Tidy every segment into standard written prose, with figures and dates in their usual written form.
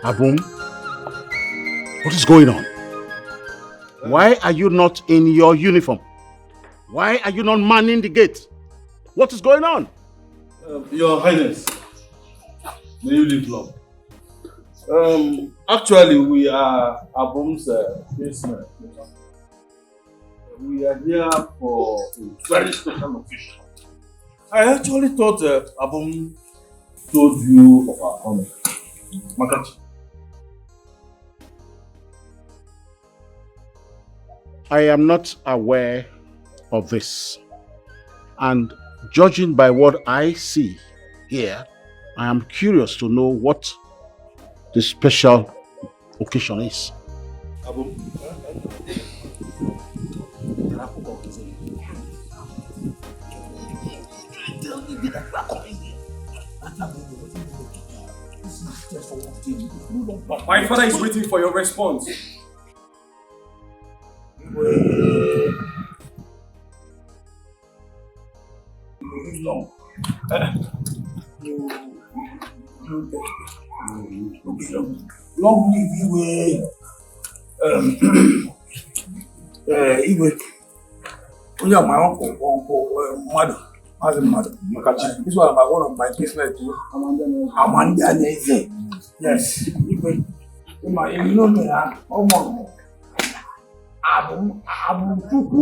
Abum, what is going on? Why are you not in your uniform? Why are you not manning the gate? What is going on? Your Highness, may you live long. Actually, we are Abum's basement. We are here for a very special occasion. I actually thought Abum told you of our honor. Makachi. I am not aware of this. And judging by what I see here, I am curious to know what the special occasion is. Abum. My father is waiting for your response. Long. Long live Igwe. We are my uncle, mother. As a mother, this was one of my business too. Amanda, yes. You know me, Abu Kuku,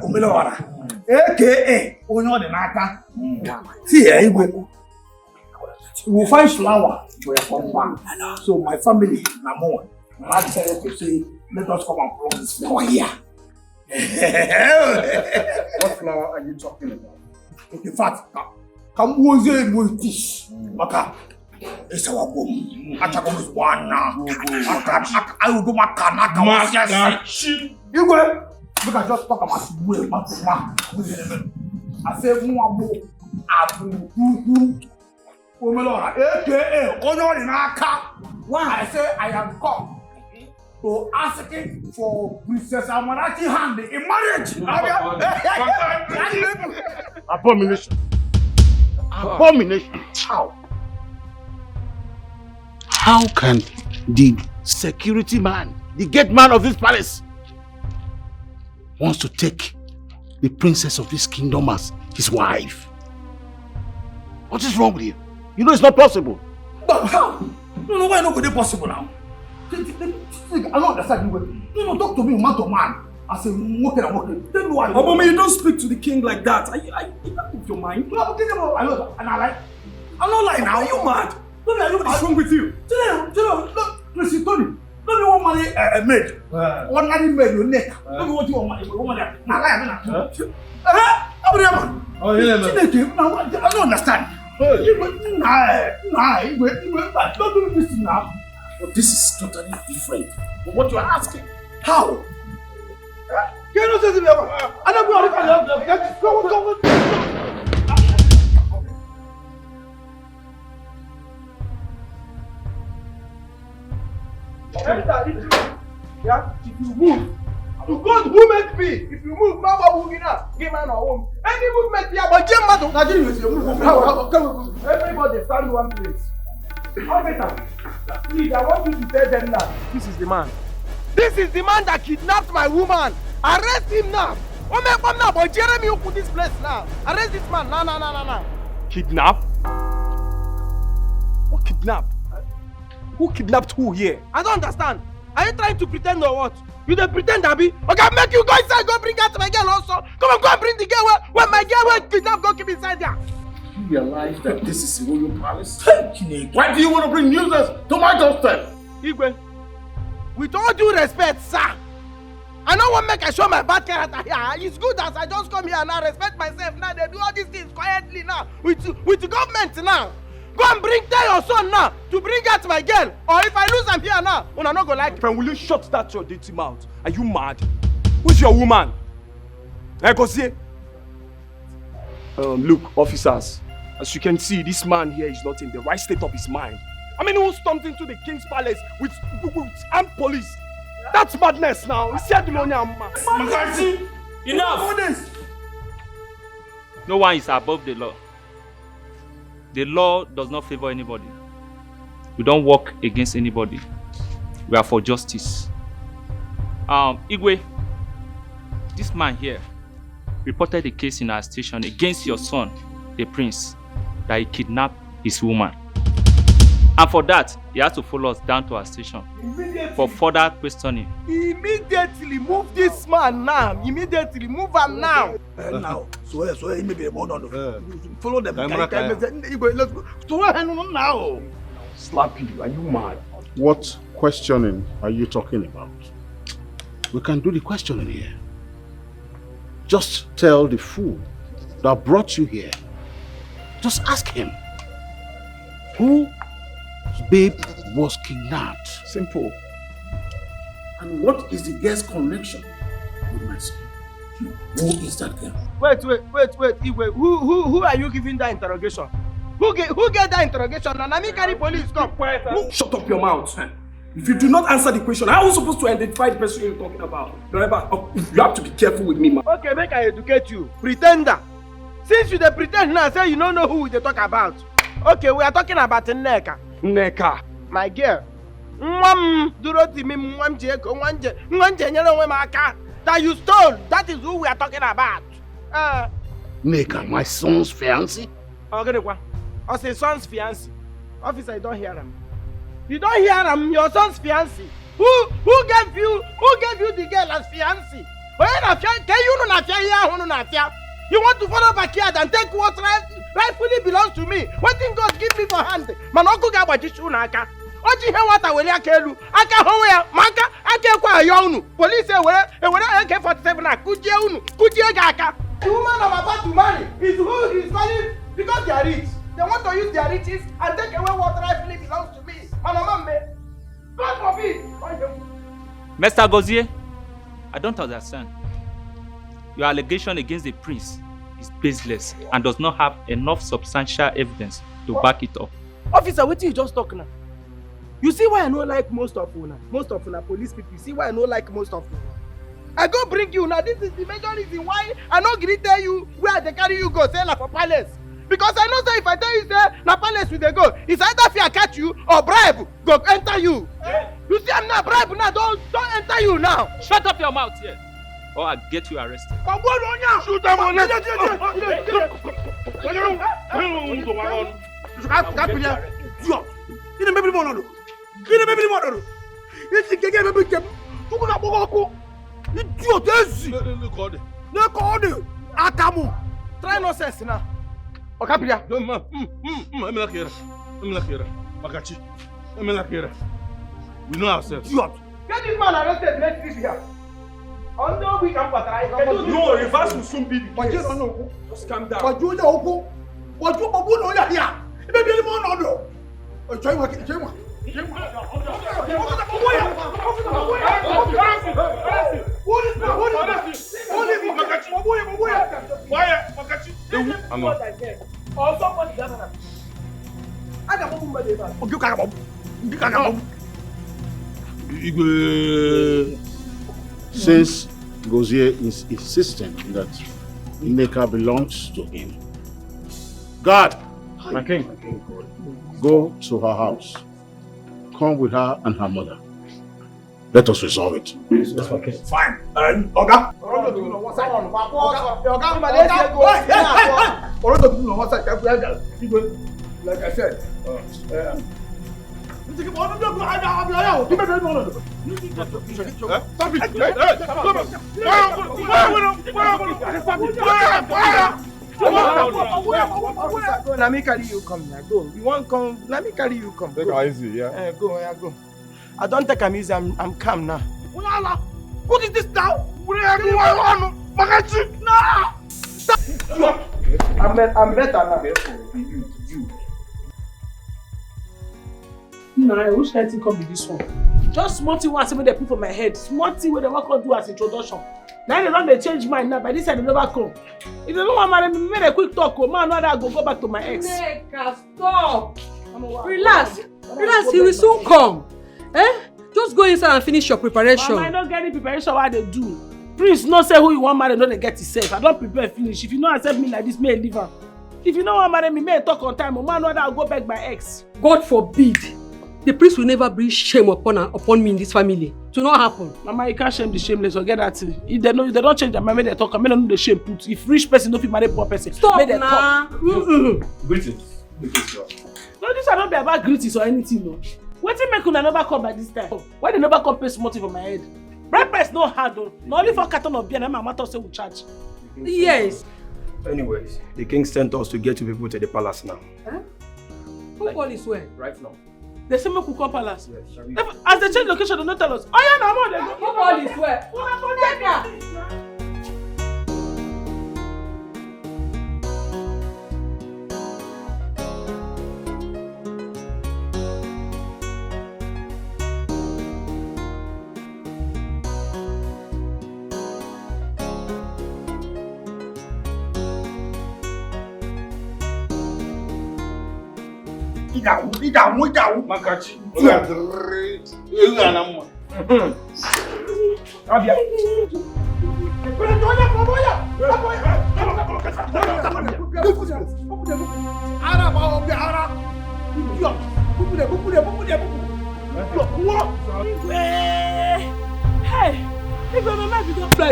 Umilawara, aka Onyo the Naka. See, Igwe. We find flour for your farm. So, my family, Namon, I decided to say, let us come and pluck this flour here. What flower are you talking about? In fact, come with this. Maka, it's our boom. Achakom is one now. I will go Maka. You go. We can just talk about the I say, Muabu, Abu Kuku, Umelora, aka Onyo Naka. Why I say I am come to asking for Princess Amarachi hand in marriage. Abomination. Abomination. How can the security man, the gate man of this palace, wants to take the princess of this kingdom as his wife? What is wrong with you? You know it's not possible. But how? No, why not be possible now? I don't understand you. You talk to me man to man. I say, working. Tell me why. Obama, you don't speak to the king like that. Are you out of your mind? No, I know, and I like. I'm not lying now. Are you mad? What's wrong with you? Listen, Tony. Don't you want money? Maid. One money maid, your neck. Don't you want your money? Now, I don't understand. Don't do this now. But this is totally different from what you are asking. How? Can you say to me? I don't go. Yeah, if you move, to God who made me. If you move, Mama will get up. Give man a home. Any movement here, but Jim Mado, everybody stand one place. Officer, please, I want you to tell them that this is the man. This is the man that kidnapped my woman. Arrest him now. Oh my God, now, but Jeremy, you put this place now. Arrest this man. No. Kidnap? What kidnap? Who kidnapped who here? I don't understand. Are you trying to pretend or what? You don't pretend, Abby? Okay, make you go inside, go bring out my girl also. Come on, go and bring the girl where my girl will kidnap, go keep inside there. You realize that this is a royal palace? Why do you want to bring nuisance to my doorstep? Igwe, with all due respect, sir, I don't want to make I show my bad character here. It's good as I just come here and I respect myself. Now they do all these things quietly now with the government now. Go and tell your son now to bring out my girl. Or if I lose him here now, I'm not gonna like it. Friend, will you shut that your dirty mouth? Are you mad? Who's your woman? I go see. Look, officers, as you can see, this man here is not in the right state of his mind. I mean, who stormed into the king's palace with armed police? That's madness now. He said, enough! No one is above the law. The law does not favor anybody. We don't work against anybody. We are for justice. Igwe, this man here reported a case in our station against your son, the prince, that he kidnapped his woman. And for that, he has to follow us down to our station for further questioning. Immediately move this man now. Immediately move him now. Now. So he may be a month. Follow them. Let's go. Throw him now. Slap you. Are you mad? What questioning are you talking about? We can do the questioning here. Just tell the fool that brought you here. Just ask him. Whose babe was kidnapped? Simple. And what is the girl's connection with my son? Who is that girl? Wait, Igwe. Who are you giving that interrogation? Who get that interrogation? And I carry police come. Shut up your mouth. If you do not answer the question, how are you supposed to identify the person you're talking about? You have to be careful with me, man. Okay, make I educate you. Pretender. Since you dey pretend now, say you don't know who we dey talk about. Okay, we are talking about Nneka. Nneka. My girl. That you stole. That is who we are talking about. Nneka, my son's fiancé? Okay, I say son's fiancé. Officer, you don't hear him. You don't hear him, your son's fiancé. Who gave you the girl as fiancé? You want to follow backyard and take what rightfully belongs to me? What thing God give me for hand? Manoko ga bajishu na aka. Oji he wata wele aka elu. Aka howe ya maka aka kwa ya unu. Police wele AK-47 na kujie unu. Kujie ga aka. The woman I'm about to marry is who is calling because they are rich. They want to use their riches and take away what rightfully belongs to me. God forbid. Mr. Gozie, I don't understand. Your allegation against the prince is baseless and does not have enough substantial evidence to back it up. Officer, what you just talk now? You see why I don't like most of una police people. You see why I don't like most of una. I go bring you now. This is the major reason why I not going to tell you where they carry you go. Say like for palace. Because I know say if I tell you say na palace with they go, it's either fear catch you or bribe go enter you. You see I'm not bribe now. Don't enter you now. Shut up your mouth here, or I'll get you arrested. Shoot them on it. Try nonsense now. Okapia. We know ourselves. Get this man arrested next week here. Until we can try. No, reverse will soon be the case. Just calm down. Since Gozie is insisting that Nneka belongs to him, God, My king. go to her house. Come with her and her mother. Let us resolve it. Fine. Oga. Like I said, Let me carry you come now. Go. You want come? Let me carry you come. Take it easy, yeah. Go. I don't take a easy. I'm calm now. What is this now? I'm better now. No, which kind of thing come with this one? Just small thing what they put for my head. Small thing where they want to do as introduction. Now they don't they change mind now. By this side they never come. If they don't want marry me, make a quick talk. Man, I go back to my ex. Neka, stop. Relax. He will soon come. Just go inside and finish your preparation. Mama, I don't get any preparation what they do. Prince no say who you want marry, no they get himself. I don't prepare finish. If you don't accept me like this, may I leave her. If you don't want marry me, may I talk on time. Man, I go back my ex. God forbid. the priest will never bring shame upon me in this family. It will not happen. Mama, you can't shame the shameless or get that thing. If they don't change their mind, make they talk, make them know the shame put. If rich person don't fit marry poor person, stop now. Greetings. No, this are not be about greetings or anything, no. What thing make una never come by this time? Why they never come pay small thing for my head? Bread price no hard though. Not only for carton of beer, and my matter say we charge. Yes. Anyways, the king sent us to get you people to the palace now. Huh? Who call is where? Right now. They say make we come palace. Yes, As they change location, they don't tell us. Oh yeah, now more they go. Who call is where? Makachi. Hey, if your mind you don't fly,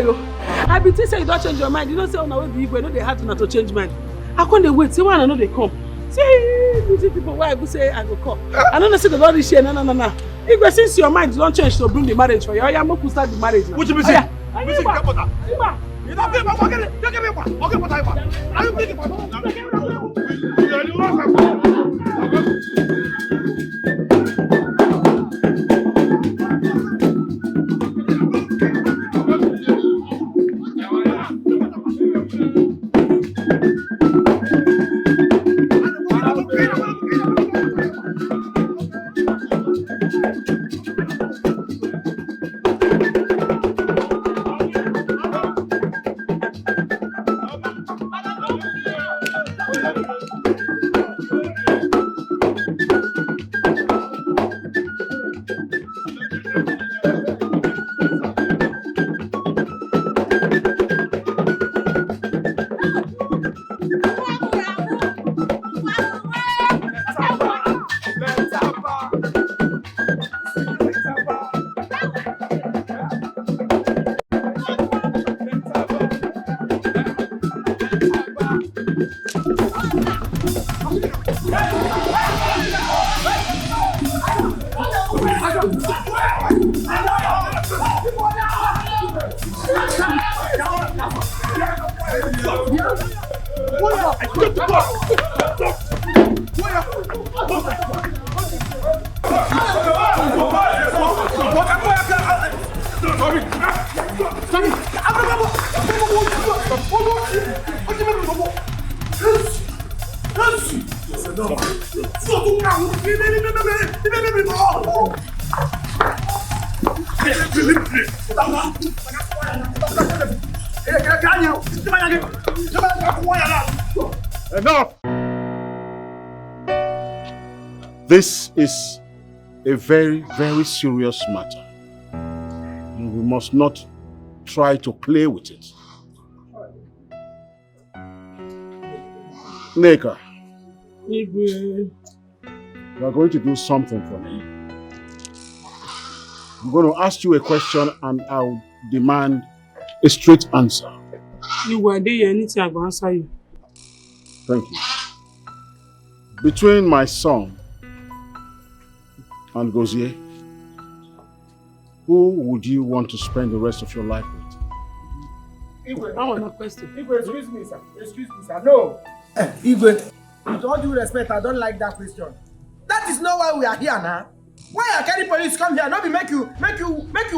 I be saying you don't change your mind. You don't say on the way be no they hard to change mind. I can't wait. See one I know they come. See, beauty people, why I go say I go come. I don't know say the Lord is here. No. If since your mind don't change to bring the marriage for you, I am going to start the marriage now. What you be saying? You don't pay my pocket. You give me one. Okay, what I want. Are you paying for Enough! This is a very, very serious matter. And we must not try to play with it. Neka, you are going to do something for me. I'm going to ask you a question and I'll demand a straight answer. You were there, anything I will answer you. Thank you. Between my son and Gozie, who would you want to spend the rest of your life with? Igwe, I want no question. Igwe, excuse me, sir. Excuse me, sir. No. Igwe, with all due respect, I don't like that question. That is not why we are here now. Why are carry police come here? Not be make you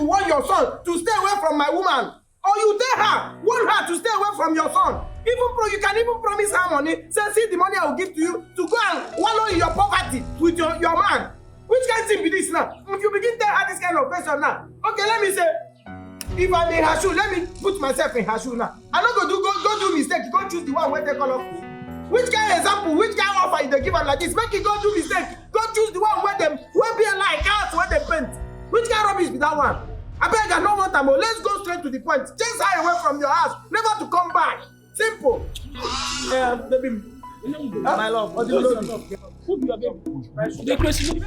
warn your son to stay away from my woman. Or you tell her, warn her to stay away from your son. You can even promise her money. Say, see the money I will give to you to go and wallow in your poverty with your man. Which kind of thing be this now? If you begin to tell her this kind of question now, okay, let me say, if I'm in her shoe, let me put myself in her shoe now. I'm not going to go do mistake. You go choose the one where they call off. Which kind of example, which kind of offer they give her like this? Make you go do mistake. Go choose the one where be like us, where they paint. Which kind of rubbish be that one? I beg, I don't want them. Let's go straight to the point. Chase her away from your house, never to come back. Simple. Baby, my love. Who be your baby? The question.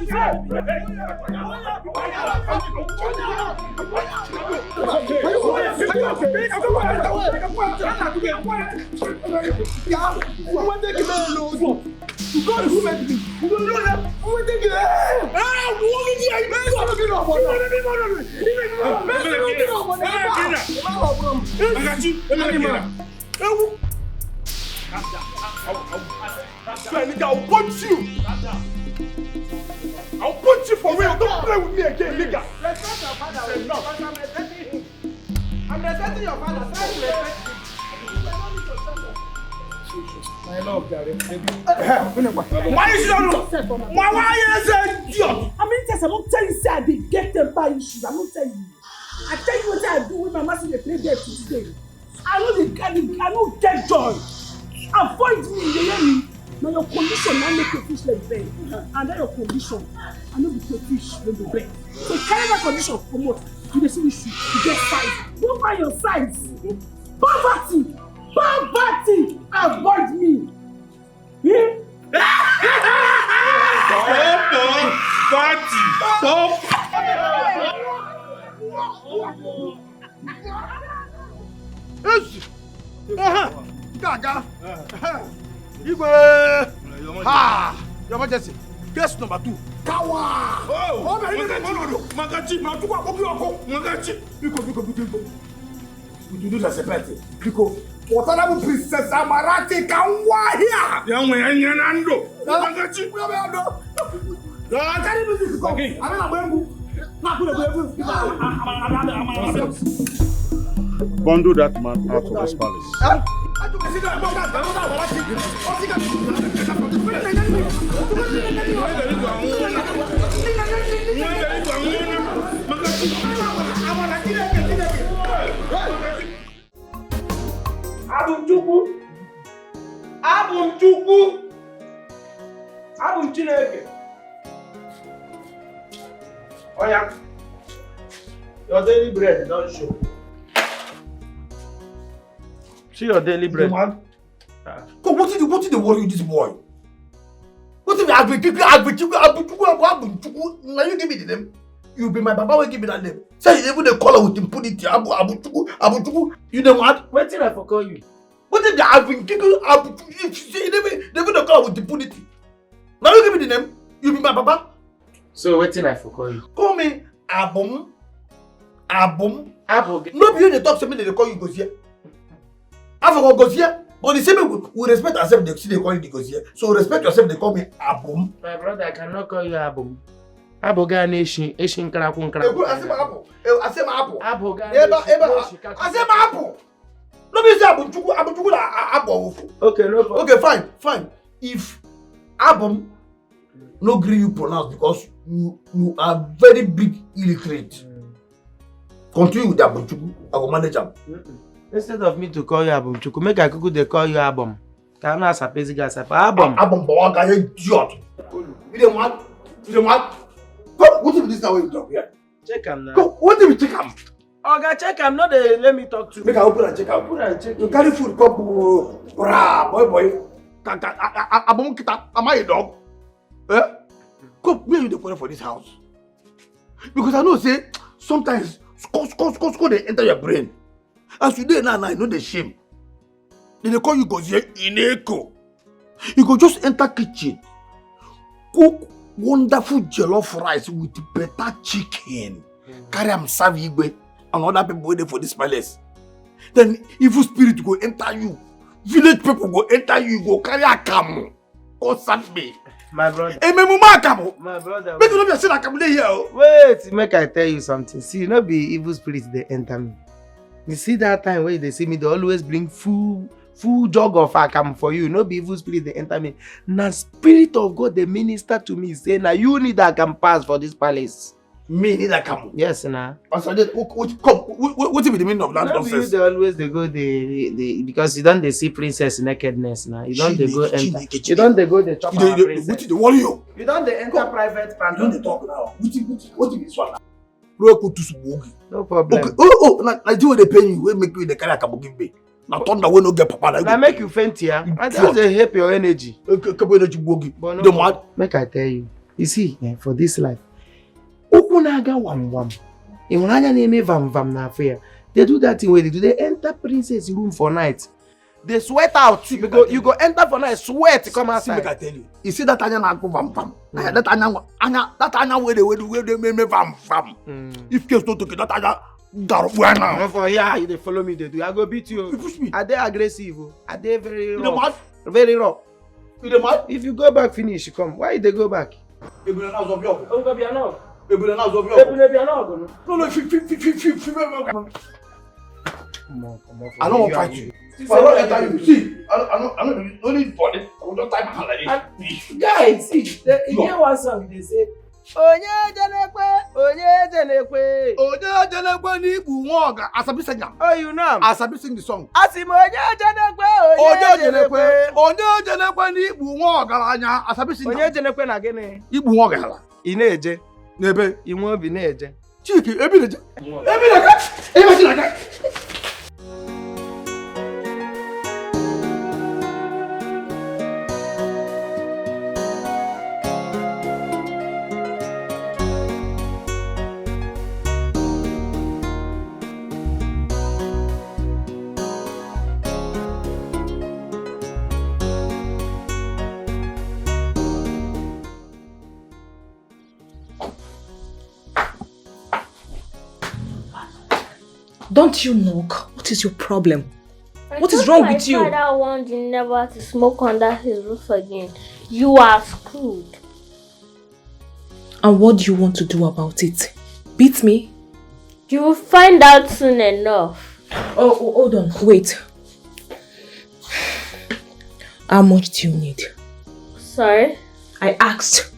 I'll punch you! I'll punch you for real! Don't play with me again, nigga! Respect your father. I'm respecting your father. Try to respect him. My love, Daddy. Why is that? Why is that? I mean, I'm not telling you, say I did get them by issues. I'm not telling you. I tell you what I do with my master, they play there today. I don't get joy. Avoid me, you hear me? Now your condition, I make a fish like bed. And then your condition, I know the fish will be bed. So carry that condition for what? You dey see issue, you get size. Don't find your size. Poverty! Avoid me! Yeah? Gaga. Igwe. Ha! Your Majesty. Guest number 2. Kawa. Oh, Magachi. Biko. We do this as a party. Biko. Honorable Princess Amarati Kawa here. Yangwe Yanando. Magachi. Okay. Bundle that man out of this palace. Abum Chineke. Oh yeah. Your daily bread don't show. See your daily bread. Man. What did they worry you this boy? What if I now you give me the name? You be my papa will give me that name. Say even the color with impunity. Abu. You know what? Wait till I forget you. What if I've been kicking Abu? Never the color with impunity. Now you give me the name. You be my papa. So wait till I forget you. Call me Abum. Abu. No be you the talk to me they call you Gosia. I forgot Gosia. But the same we respect ourselves, they call you Gosia. So respect yourself, they call me Abum. My brother, I cannot call you Abum. Aboga nation, Asian Krakun Krak. I say my apple. Aboga. I say my apple. No be say Abu apple. Okay, no problem. Okay, fine. If Abum no gree you pronounce because you are very big illiterate. Continue with Abu Chuku, I will manage them. Instead of me to call you Abum Chuku, make I could they call you Abum. Can I say Abum? Abum, boy, I idiot. You don't want? What if this now you talk here? Check him now. What if you check him? Okay, check him. No, they let me talk to you. Make I open and check him. You carry food, cup, boy. Abum kita, am I a dog? Come, where you the corner for this house? Because I know say sometimes score they enter your brain. As you do now, I know the shame. Then they call you Gozie in echo. You go just enter kitchen, cook wonderful jollof rice with better chicken. Carry am serve Igwe and other people waiting for this palace. Then evil spirit go enter you. Village people go enter you. Go carry a camel. Go serve me. My brother. Hey, my brother. Make you not be saying I come here. Wait, make I tell you something. See, not be evil spirits they enter me. You see that time where they see me, they always bring full jug of akam for you. No be evil spirit they enter me. Now spirit of God they minister to me say now you need akam pass for this palace. Me need akam. Yes, nah. What be the meaning of that nonsense? They always they go because you don't they see princess nakedness now. You don't they go enter. You don't they go they chop our princess. What the worry you? You don't they enter private part. You don't they talk now. What is this one? No problem. Okay. Oh, now do what they pay you. We make you the carry akamu give me. Now thunder will not get papa. I make you faint here. And that's a help your energy. The mad. Make I tell you. You see, for this life, Okunaga wam. In Ranya name vam na affair. They do that thing where they enter princess room for night. They sweat out. You go enter for night, sweat come outside. Make I tell you. You see that Anya na go vam. That Anya where they make me vam. If case don't take that Anya. Now for here, they follow me. They do. I go beat you. You push me. Are they aggressive? Are they very rough? rough? Very rough. You the mad? If you go back, finish. You come. Why they go back? You will not of your. Oh, baby, I know. You will not of Baby, I know. No, I don't want to fight you. If I don't enter you, see, I don't need body. I will not tie my hand like this. Guys, see, hear one song they say. Onye jenekwe. ni ibu nwoga. Asabi sing am. Oh, you know. Asabi sing the song. Asim onye jenekwe. ni ibu nwoga anya. Asabi sing. Onye jenekwe na gini. Ibu nwoga hala. Ineje. Nebe. Inwe obi neje. Chiki, ebi neje. Ebi neje. Don't you knock? What is your problem? What is wrong with you? My father warned you never to smoke under his roof again. You are screwed. And what do you want to do about it? Beat me? You will find out soon enough. Oh, hold on. Wait. How much do you need? Sorry? I asked,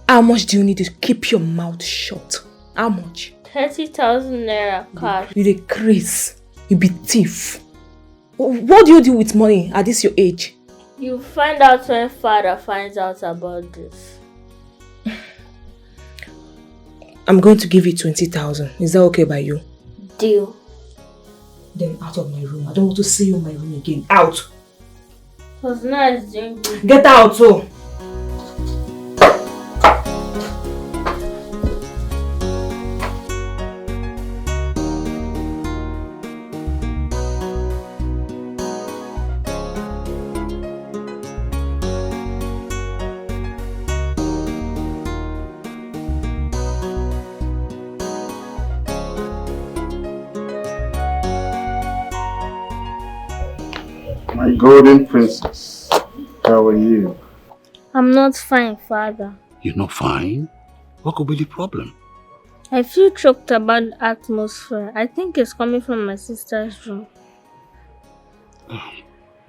how much do you need to keep your mouth shut? How much? 30,000 naira cash. You the craze. You be thief. What do you do with money at this your age? You'll find out when father finds out about this. I'm going to give you 20,000. Is that okay by you? Deal. Then out of my room. I don't want to see you in my room again. Out. It was nice drinking. Get out, so. My golden princess, how are you? I'm not fine, father. You're not fine? What could be the problem? I feel choked about the atmosphere. I think it's coming from my sister's room.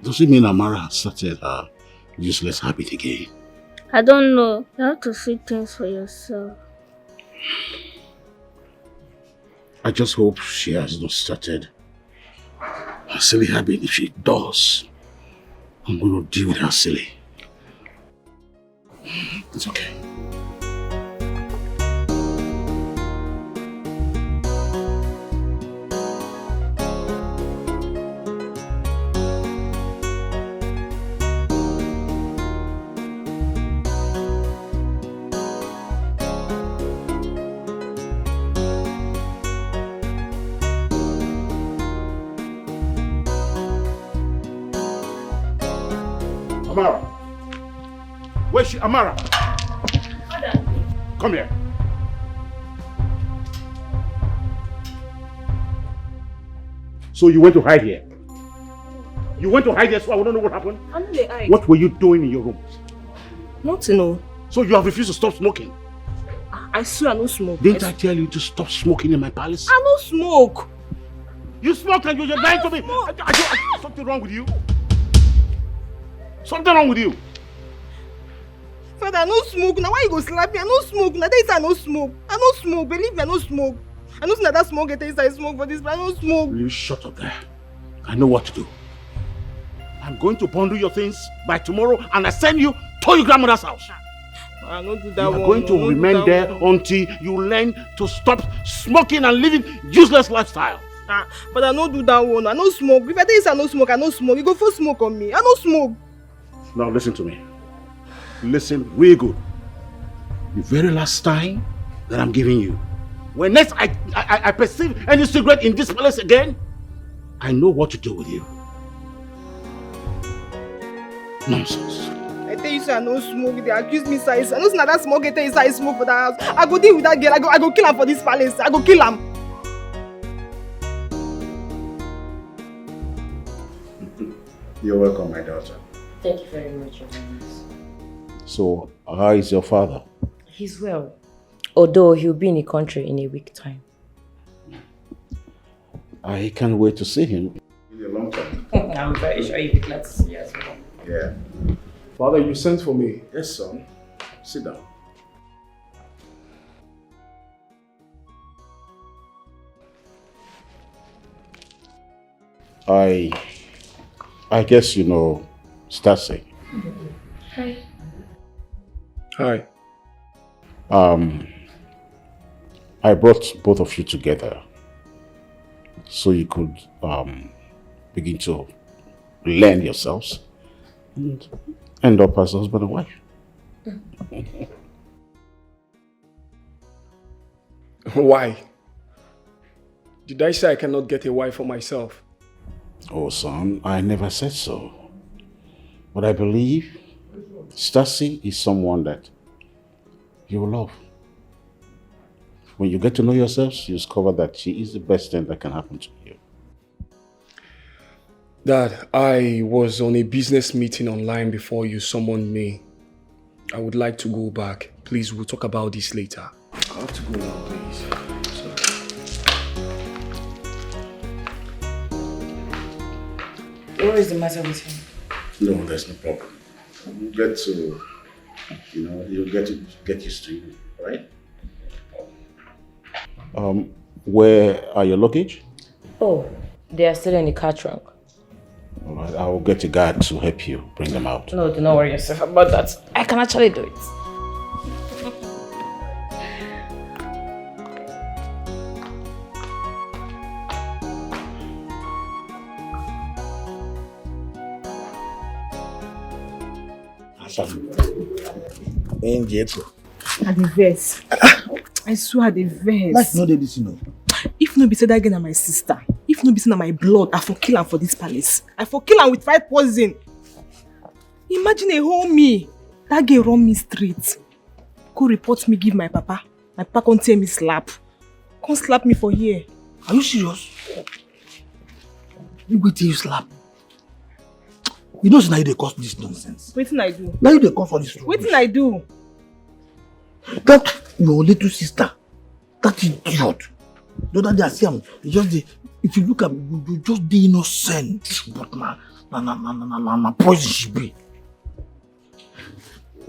Does it mean Amara has started her useless habit again? I don't know. You have to see things for yourself. I just hope she has not started her silly habit. If she does, I'm going to deal with her silly. It's okay. Amara. Where's she? Amara. Father. Come here. So you went to hide here? You went to hide here so I wouldn't know what happened? What were you doing in your room? Nothing, no. So you have refused to stop smoking? I swear I no smoke. Didn't I tell you to stop smoking in my palace? I no smoke. You smoked and you're lying to me. Something wrong with you? Something wrong with you? Father, I no smoke. Now why you go slap me? I no smoke. Now that is I no smoke. I no smoke. Believe me, I no smoke. I know that smoke get I smoke for this, but I no smoke. Will you shut up there? I know what to do. I'm going to bundle your things by tomorrow and I send you to your grandmother's house. I don't do that. You are going to remain there until you learn to stop smoking and living useless lifestyle. But I no do that one. I no smoke. If I tell you I no smoke, I no smoke. You go for smoke on me. I no smoke. Now listen to me. Listen real good. The very last time that I'm giving you. When next I perceive any cigarette in this palace again, I know what to do with you. Nonsense. I tell you I no smoke. They accuse me say I know say that smoke. I tell you I smoke for that house. I go deal with that girl. I go kill her for this palace. I go kill her. You're welcome, my daughter. Thank you very much, Your Highness. So, how is your father? He's well. Although he'll be in the country in a week's time. I can't wait to see him. In a long time. I'm very sure you'll be glad to see you as well. Yeah. Father, you sent for me. Yes, son. Sit down. I guess you know Stacy. Hi. Hi. I brought both of you together so you could begin to learn yourselves and end up as husband and wife. Why? Did I say I cannot get a wife for myself? Oh, son, I never said so. But I believe Stacy is someone that you will love. When you get to know yourselves, you discover that she is the best thing that can happen to you. Dad, I was on a business meeting online before you summoned me. I would like to go back. Please, we'll talk about this later. I have to go now, please. What is the matter with him? No, there's no problem. You get to, you'll get used to it, right? Where are your luggage? Oh, they are still in the car trunk. All right, I will get a guard to help you bring them out. No, do not worry yourself about that. I can actually do it. At the verse. I swear at the verse. Let's not do this, you know. If no be say that girl na my sister, if no be say na my blood, I for kill am for this palace. I for kill am with fried poison. Imagine a whole me. That girl run me straight. Go report me, give my papa. My papa can't tell me slap. Can't slap me for here. Are you serious? You go till you slap. You know now you dey cause this nonsense. Wetin I do? Now you dey cause for this rubbish. Wetin I do? That your little sister, that idiot. The other day I see him, if you look at me, you just dey innocent. But na poison she be.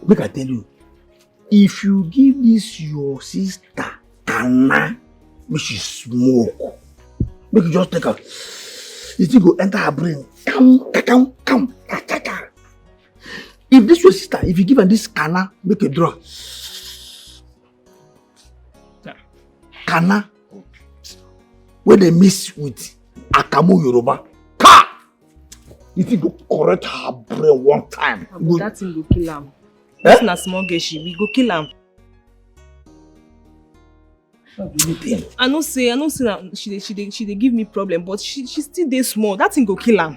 Make I tell you, if you give this your sister Kana, make she smoke. Make you just take her. The thing go enter her brain. Come. If this your sister, if you give her this Kana, make a draw. Kana, where they mix with Akamu Yoruba. Ka! You think go correct her brain one time. That thing go kill am. This na small girl we go kill am. I know say that she dey give me problem, but she still dey small. That thing go kill am.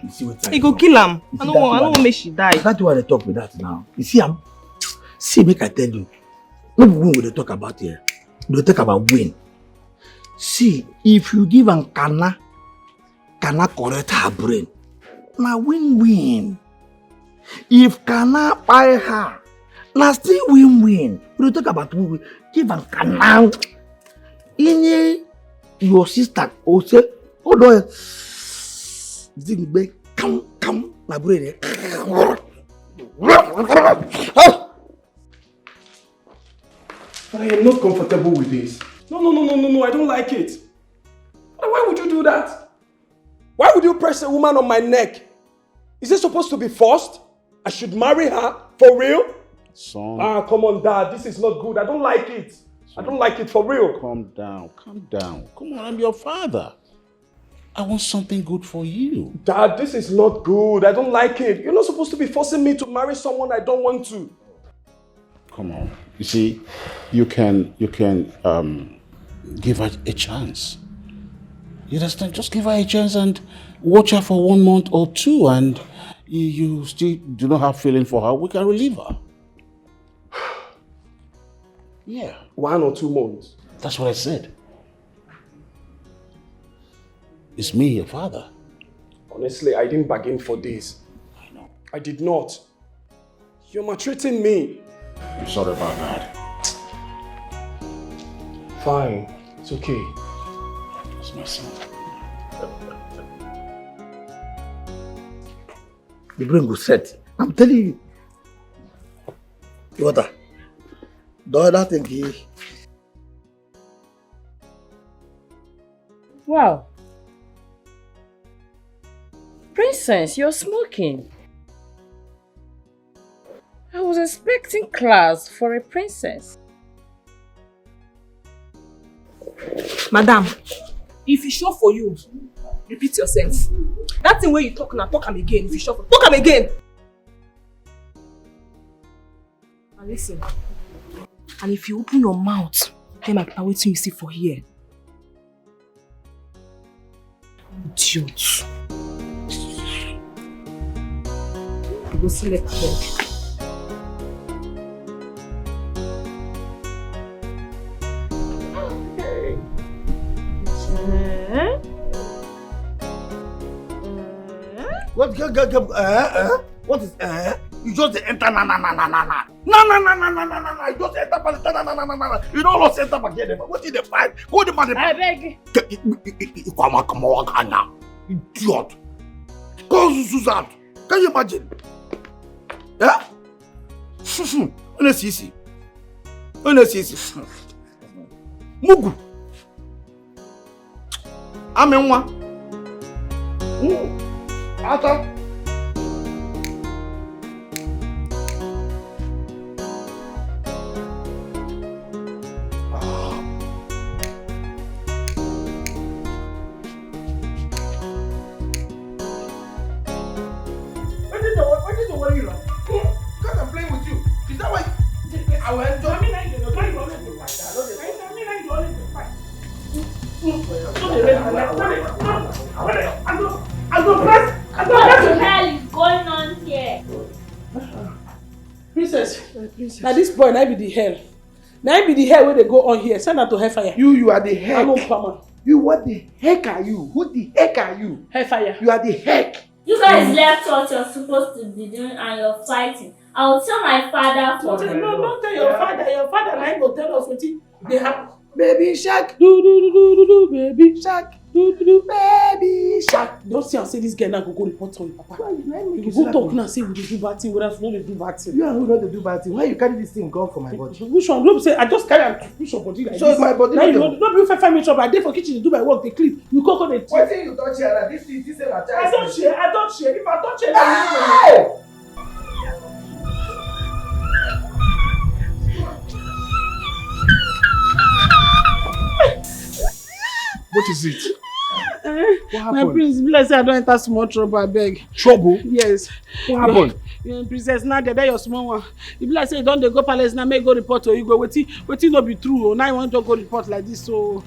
It go kill am. I don't want make she die. That's why they talk with that now. You see, see, make I tell you. No win will they talk about here. They talk about win. See, if you give an Kana correct her brain. Now win-win. If Kana buy her, now still win-win. We talk about win-win. Give an Kana. In your sister, or say, oh no, come, my brain. I am not comfortable with this. No, I don't like it. Why would you do that? Why would you press a woman on my neck? Is it supposed to be forced? I should marry her? For real? Son. Come on, Dad. This is not good. I don't like it. I don't like it for real. Calm down. Come on, I'm your father. I want something good for you. Dad, this is not good. I don't like it. You're not supposed to be forcing me to marry someone I don't want to. Come on. You see, you can give her a chance. You understand? Just give her a chance and watch her for 1 month or 2, and you still do not have feeling for her. We can relieve her. Yeah. 1 or 2 months. That's what I said. It's me, your father. Honestly, I didn't bargain for this. I know. I did not. You're maltreating me. I'm sorry about that. Fine. It's okay. That's my son. The brain will set. I'm telling you. What? The other thing here. Wow. Princess, you're smoking. I was expecting class for a princess. Madam, if it sure for you, repeat yourself. That thing where you talk now, talk am again. If you sure for talk am again. And listen, and if you open your mouth, tell my papa wetin you see for here. Idiot. You go select here. What is You just enter na. You just enter na. You don't lost enter back here. What is the fight? Go the man. I beg. Come on, idiot. Go Susan. Can you imagine? Yeah? Honestly. Mugu. Amenwa. Ata. Now this boy, now be the hell. Now be the hell where they go on here. Send her to hellfire. You are the heck. I'm not you, what the heck are you? Who the heck are you? Hellfire. You are the heck. You guys left what you're supposed to be doing and you're fighting. I will tell my father for you. No, don't tell your father. Your father now go tell us what they have. Baby shark. Do, baby shark. Do, baby shark. Don't say and say this girl now go report on your papa. You go talk now say we do bad thing, whether we don't do bad thing. You are who not do bad thing. Why you carry this thing gone for my body? Which one? Don't say I just carry and push your body like so this. So my body. Now you don't be 5 minutes up. I dey for kitchen to do my work. They clean. You cook on it. Why say you touch here? This is a child. I don't share. If I touch it, What is it? What happened? My prince, bless you, I don't enter small trouble, I beg. Trouble? Yes. What happened? Princess Nadia, that your small one. If like say don't they go palace now, may go report or you go waiting not be true. Or now you want to go report like this, so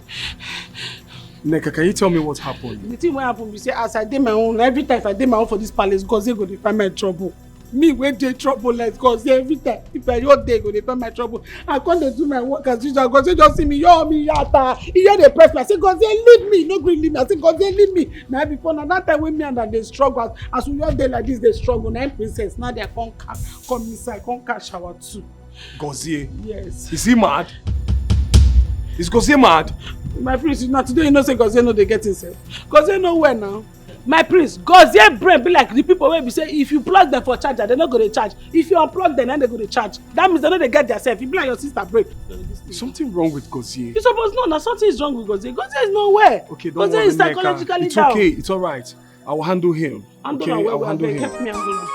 Neka, can you tell me what happened? The thing what happened, you say as I did my own, every time if I did my own for this palace, God they go to find my trouble. Me when they trouble like God every time. If I your day go they find my trouble. I can't do my work as usual. God say just see me, yo me yata. Here they press me. I say God say leave me, no green leave me. I say God say leave me. Now before now that time when me and that they struggle as we your day like this they struggle. Now princess now they come inside, come catch shower too. Gozie? Yes. Is he mad? Is Gozie mad? My prince, now today you know say Gozie no they get himself. Gozie nowhere now. My prince, Gozie brain be like the people where we say if you plug them for charger, they're not going to charge. If you unplug them, then they're going to charge. That means they know they get themselves. It be like your sister brain. Something wrong with Gozie. You suppose no, something is wrong with Gozie. Gozie is nowhere. Okay, don't Gozie worry, is psychologically it's down. okay, it's alright. I will handle him. Okay, I will handle him. Help me handle him.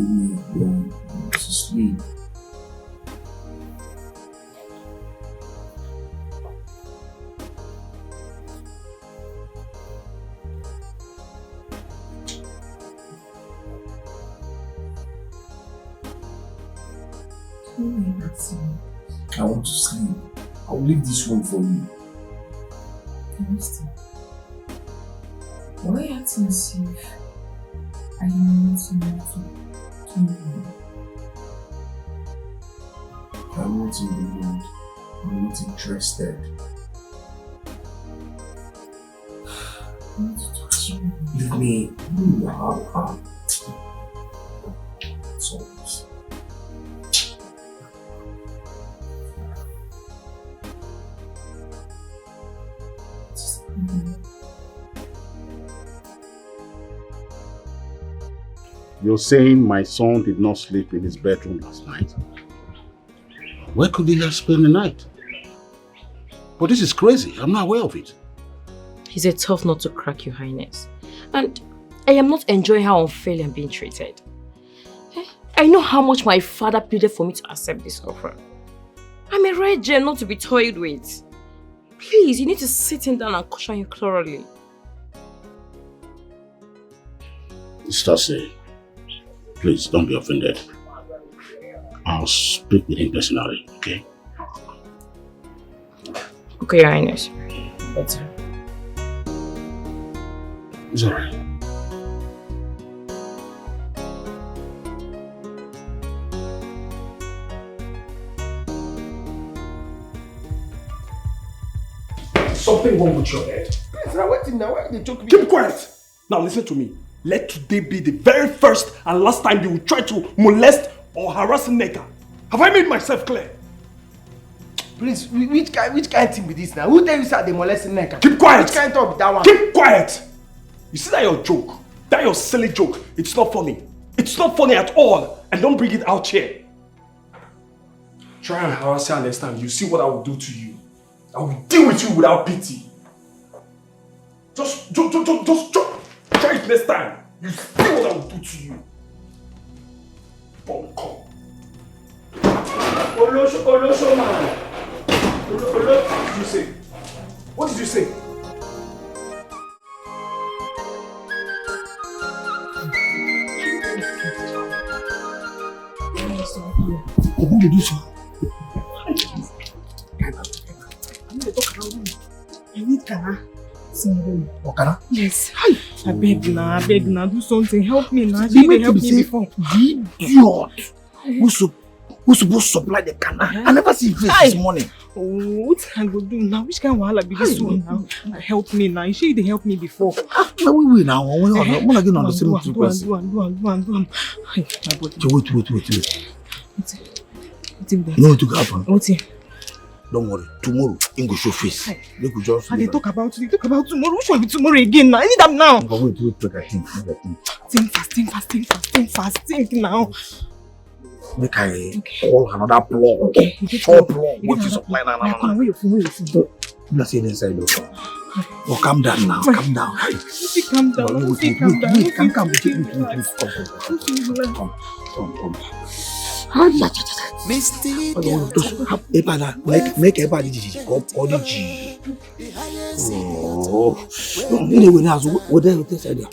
me alone. I want to sleep. I want to sleep. I will leave this room for you. Amidst, why are you acting as if I am not enough to anyone? I'm not in the mood. I'm not interested. I want to talk to you. Leave me. It's always. You're saying my son did not sleep in his bedroom last night? Where could he have spent the night? But this is crazy. I'm not aware of it. He's a tough nut to crack, Your Highness. And I am not enjoying how unfairly I'm being treated. I know how much my father pleaded for me to accept this offer. I'm a rare gem not to be toyed with. Please, you need to sit him down and caution him thoroughly. Stasi, please don't be offended. I'll speak with him personally, okay? Okay, Your Highness. Better. It's alright. Something wrong with your head. Please, now wait now. Why they choke me? Keep quiet. Now listen to me. Let today be the very first and last time you will try to molest or harass Neka. Have I made myself clear? Please, which kind thing be this now? Who tell you say they molesting Neka? Keep quiet. Which kind of that one? Keep quiet. You see that your joke? That your silly joke? It's not funny. It's not funny at all. And don't bring it out here. Try and harass her next time. You see what I will do to you. I will deal with you without pity. Just try it next time. You see what I will do to you. Bonko. Olosho man. What did you say? What did you say? What did you say? I need Kana. Okara? Yes. I beg now, do something. Help me now. She didn't help me before. Idiot! Who's supposed to supply the Kana? I never see face this morning. Oh, what I go do now? Which kind of wahala be this one now? Help me now. She didn't help me before. Now we now. We're not again on the same frequency. Do on. Wait. You know what will happen? What's it? Don't worry. Tomorrow, in go show face. They could just. They talk about tomorrow. Which one be tomorrow again now? I need them now. But wait, I think. Think fast. Think now. Make I call another plug. Okay. Four plug. What you supply now? Where you phone? Let's see inside though. Oh, calm down now. Calm down. Calm down. Come. Make everybody call the G. Oh, anyway, now what they say there?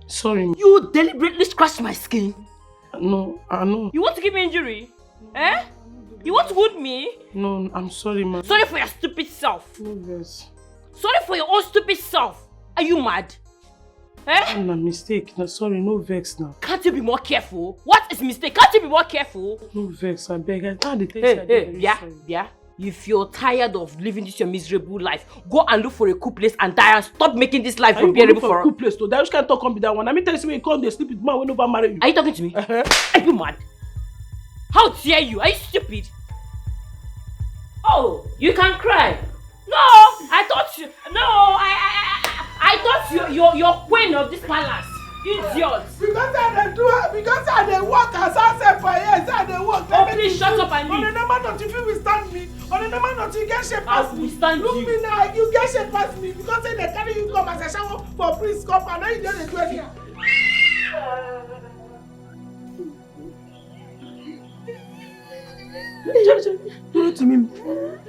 Sorry. You deliberately scratched my skin. No, I know. You want to give me injury? Eh? You want to wound me? No, I'm sorry, man. Sorry for your stupid self. No, yes. Sorry for your own stupid self. Are you mad? Eh? No, mistake. No, sorry, no vex now. Can't you be more careful? What is mistake? Can't you be more careful? No vex, I beg. I can't Hey, yeah. If you're tired of living this your miserable life, go and look for a cool place and die and stop making this life unbearable for a cool place to die. Which can't talk on be that one. I mean, tell you, you come they sleep with man when nobody marry you. Are you talking to me? Are you mad? How dare you? Are you stupid? Oh, you can cry. No, I thought you. No, I thought you're queen of this palace. Idiot. Because I dey work as I said for years. I dey work. Oh, please shut up and leave. On the number not if you withstand me. On the number not you get shape past me. Withstand Look me now, you get shape past me because they carry you come as a shower for priest cup and now you don't do anything. Do it to me,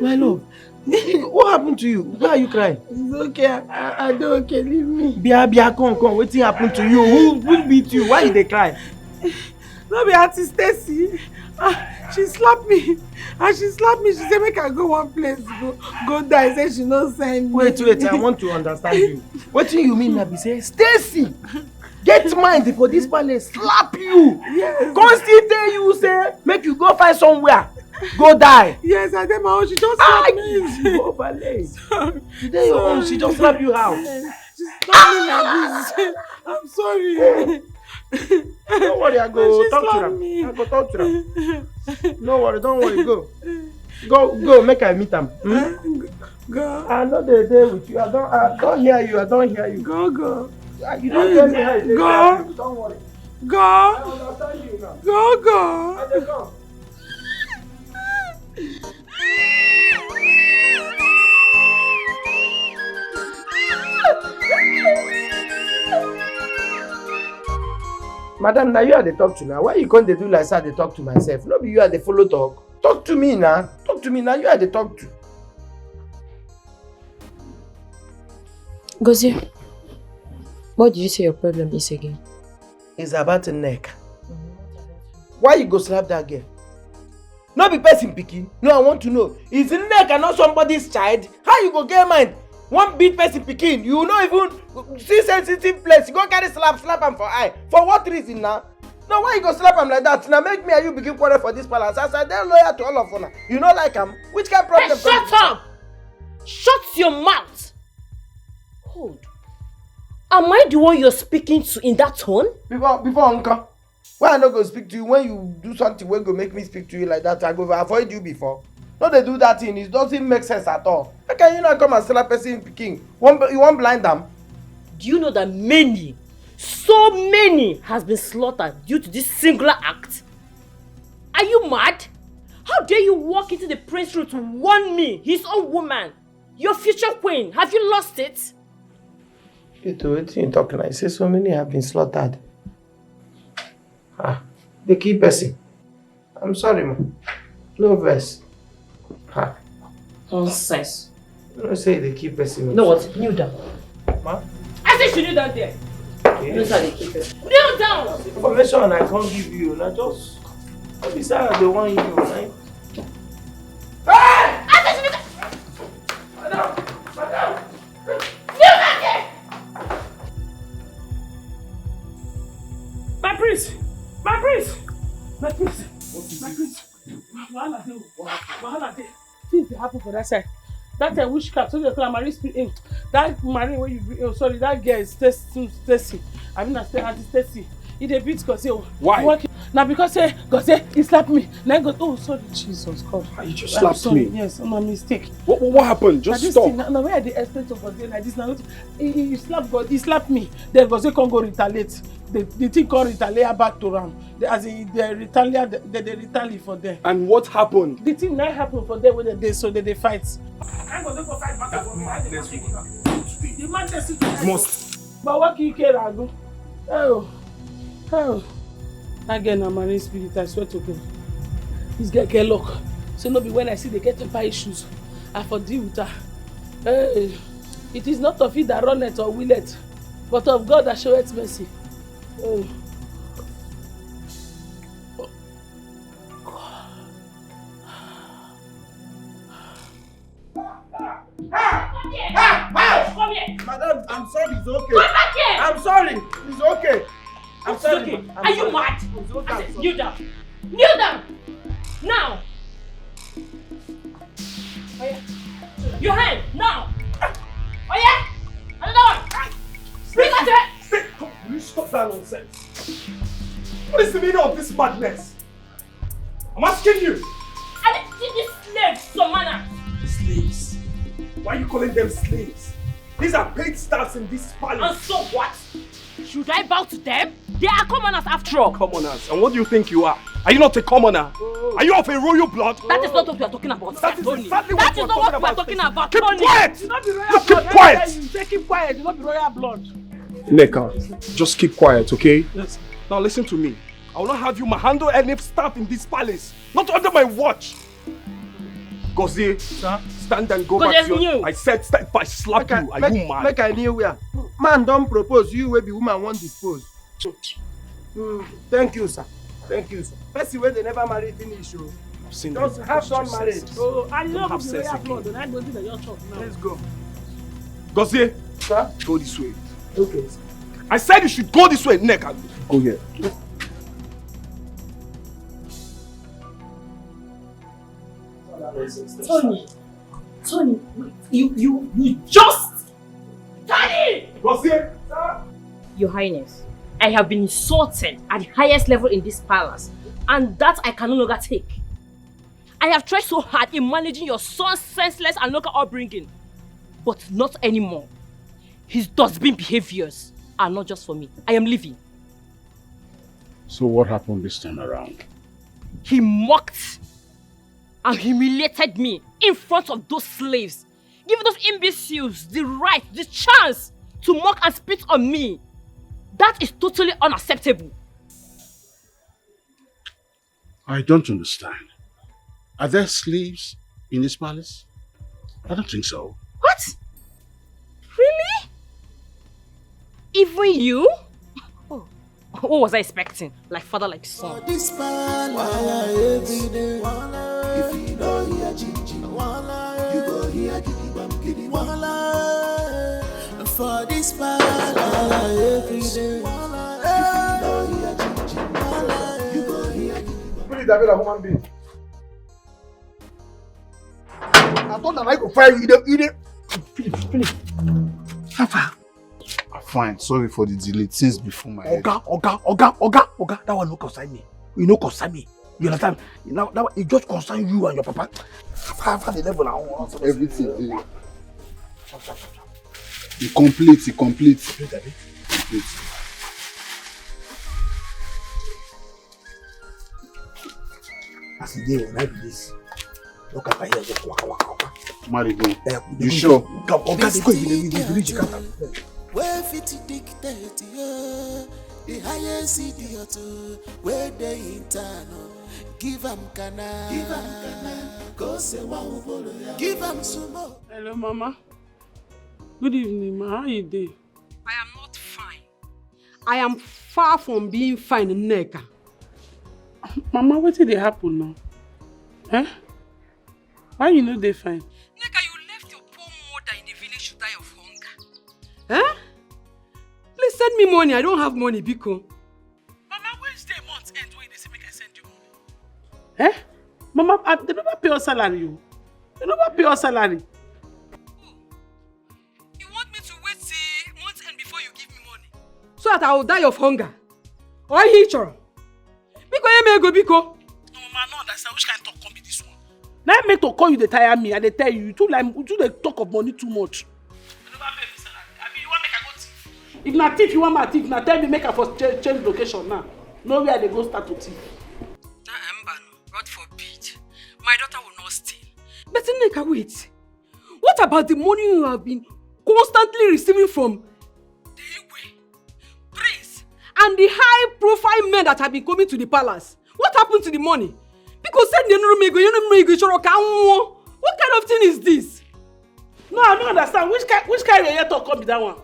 my love. What happened to you? Why are you crying? It's okay. I don't okay. Leave me. Bia, come. What happened to you? Who beat you? Why did they cry? No, be Auntie Stacy. She slapped me. And she slapped me. She said, make I go one place. Go die. Say she no send me. Wait. I want to understand you. What do you mean, Nabi? Say, Stacy, get mind for this palace. Slap you. Yes. Come still tell you, say, make you go find somewhere. Go die. Yes, I did my own. She just slapped me. Overlay. Today your own. She just slapped you how? She slapped me like this. I'm sorry. Don't worry, I go talk to them. I go talk to them. No worry, don't worry. Go. Make I meet them. Go. I know they're there with you. I don't hear you. Go. You don't tell me how you go. Don't worry. Go. I understand you now. Go. I just go. Madam, now you are the talk to now. Why you can't do like that? They talk to myself. No, be you are the follow talk. Talk to me now. You are the talk to. Gozie, what did you say your problem is again? It's about a neck. Why you go slap that girl? No be person picking. No, I want to know. Is the neck and not somebody's child? How you go get mind? One big person picking. You not even see sensitive place. You go carry slap him for eye. For what reason now? No, why you go slap him like that? Now make me and you begin quarrel for this palace. As I they're loyal to all of you. You not like him? Which kind of problem? Hey, shut up! Shut your mouth! Hold. Am I the one you're speaking to in that tone? Before Uncle. Why I not go speak to you when you do something when go make me speak to you like that? I go avoid you before. No, they do that thing. It doesn't make sense at all. How can you not come and slap a person picking? You won't blind them? Do you know that so many has been slaughtered due to this singular act? Are you mad? How dare you walk into the prince's room to warn me, his own woman, your future queen? Have you lost it? You do it in talking. I say so many have been slaughtered. The key person. I'm sorry, man. No verse. Nonsense. You don't say the key person. No, what? Kneel down. Ma? I said you kneel down there. Okay. Kneel down! Information I can't give you. Now just beside the one you know, right? Hey! I said you kneel down! Madam! Kneel down there! My prince! Wahala dey. Things dey happen for that side. That witchcraft, so they call marine spirit. That marine where you bring, that girl is Stacy. I mean, Auntie Stacy. He dey beat Gozie. Why? Now because Gozie, he slapped me. Now go, sorry, Jesus God. You just slapped me? Yes, my mistake. What happened? Just stop. Now where I dey explain to Gozie like this, now he slapped God, he slapped me. Then Gozie can't go retaliate. The thing can't retaliate back to them. As in, they retaliate for them. And what happened? The thing now happened for them when they fight. I'm going to go fight back. The man must. But what can you care about? Oh. That girl na marine spirit, I swear to God. This girl get luck. So no be when I see they get temper issues, I for deal with her. It is not of it that runneth or willeth, but of God that showeth mercy. Come here! Madam, I'm sorry, it's okay. Come back here! I'm sorry, it's okay. I'm sorry. Okay. Are you mad? Kneel down! Kneel down! Now! that nonsense? What is the meaning of this madness? I'm asking you. I didn't see these slaves some manner. Slaves? Why are you calling them slaves? These are paid staffs in this palace. And so what? Should I bow to them? They are commoners after all. Commoners? And what do you think you are? Are you not a commoner? Oh. Are you of a royal blood? That is not what we are talking about. That is exactly what we are talking about. Keep quiet! You not be royal blood. Keep quiet! Say keep quiet. You not be royal blood. Neka, just keep quiet, okay? Yes. Now listen to me. I will not have you handle any staff in this palace. Not under my watch. Gozie, stand and go back to your... I said if I slap you, I will mad. Make I kneel where? Man don't propose, you will be woman won't dispose. Thank you, sir. Thank you, sir. Person where they never married finish. Just have some marriage. Oh, I know have the royal blood, and I don't think that you're talking now. Let's go. Gozie, sir, go this way. Okay, sir. I said you should go this way, Neka. Go here. Tony, you just... Tony! Gozie! Your Highness, I have been insulted at the highest level in this palace, and that I can no longer take. I have tried so hard in managing your son's senseless and local upbringing, but not anymore. His dustbin behaviors are not just for me. I am leaving. So what happened this time around? He mocked and humiliated me in front of those slaves, giving those imbeciles the right, the chance to mock and spit on me. That is totally unacceptable. I don't understand. Are there slaves in this palace? I don't think so. What? Really? Even you? Oh, what was I expecting? Like father, like son. This palace, if you don't hear Gigi, you go hear Gigi. For this palace, every day. If you don't hear Gigi, you go hear Gigi. Please, David, a human being. I thought that I could fire you. Philip. Papa. I'm fine. Sorry for the delay. Things before my head. Oga. That one no concern me. You no concern me. You understand? Now it just concern you and your papa. Have the level now. Everything. It complete. As a day when I do this, look at my hair just waka. Marigo, you sure? Where fit dictate the highest idiot where they internal. Give 'em kana, go say wow, give 'em sumo. Hello, Mama. Good evening, ma. How you doing? I am not fine. I am far from being fine, Neka. Mama, what did happen now? Eh? Why you know they fine? Neka, you left your poor mother in the village to die of hunger. Eh? Please send me money. I don't have money, Biko. Mama, when's the month end when they say make I send you money? Eh? Mama, they never pay us salary. They never pay us salary. You want me to wait till month end before you give me money? So that I will die of hunger? Or hitcher? Biko, you may go, Biko. No, Mama, I don't understand. Which kind of talk can be this one? Now I make to call you, they tire me, and they tell you too they talk of money too much. You never pay me salary. I mean, you want make I go thief? If not thief, you want my thief. Now tell me make I first change location now. Nowhere they go start to thief. God forbid. My daughter will not steal. But Neka, wait. What about the money you have been constantly receiving from the Igwe, Prince, and the high-profile men that have been coming to the palace? What happened to the money? Because what kind of thing is this? No, I don't understand. Which kind of talk come be that one?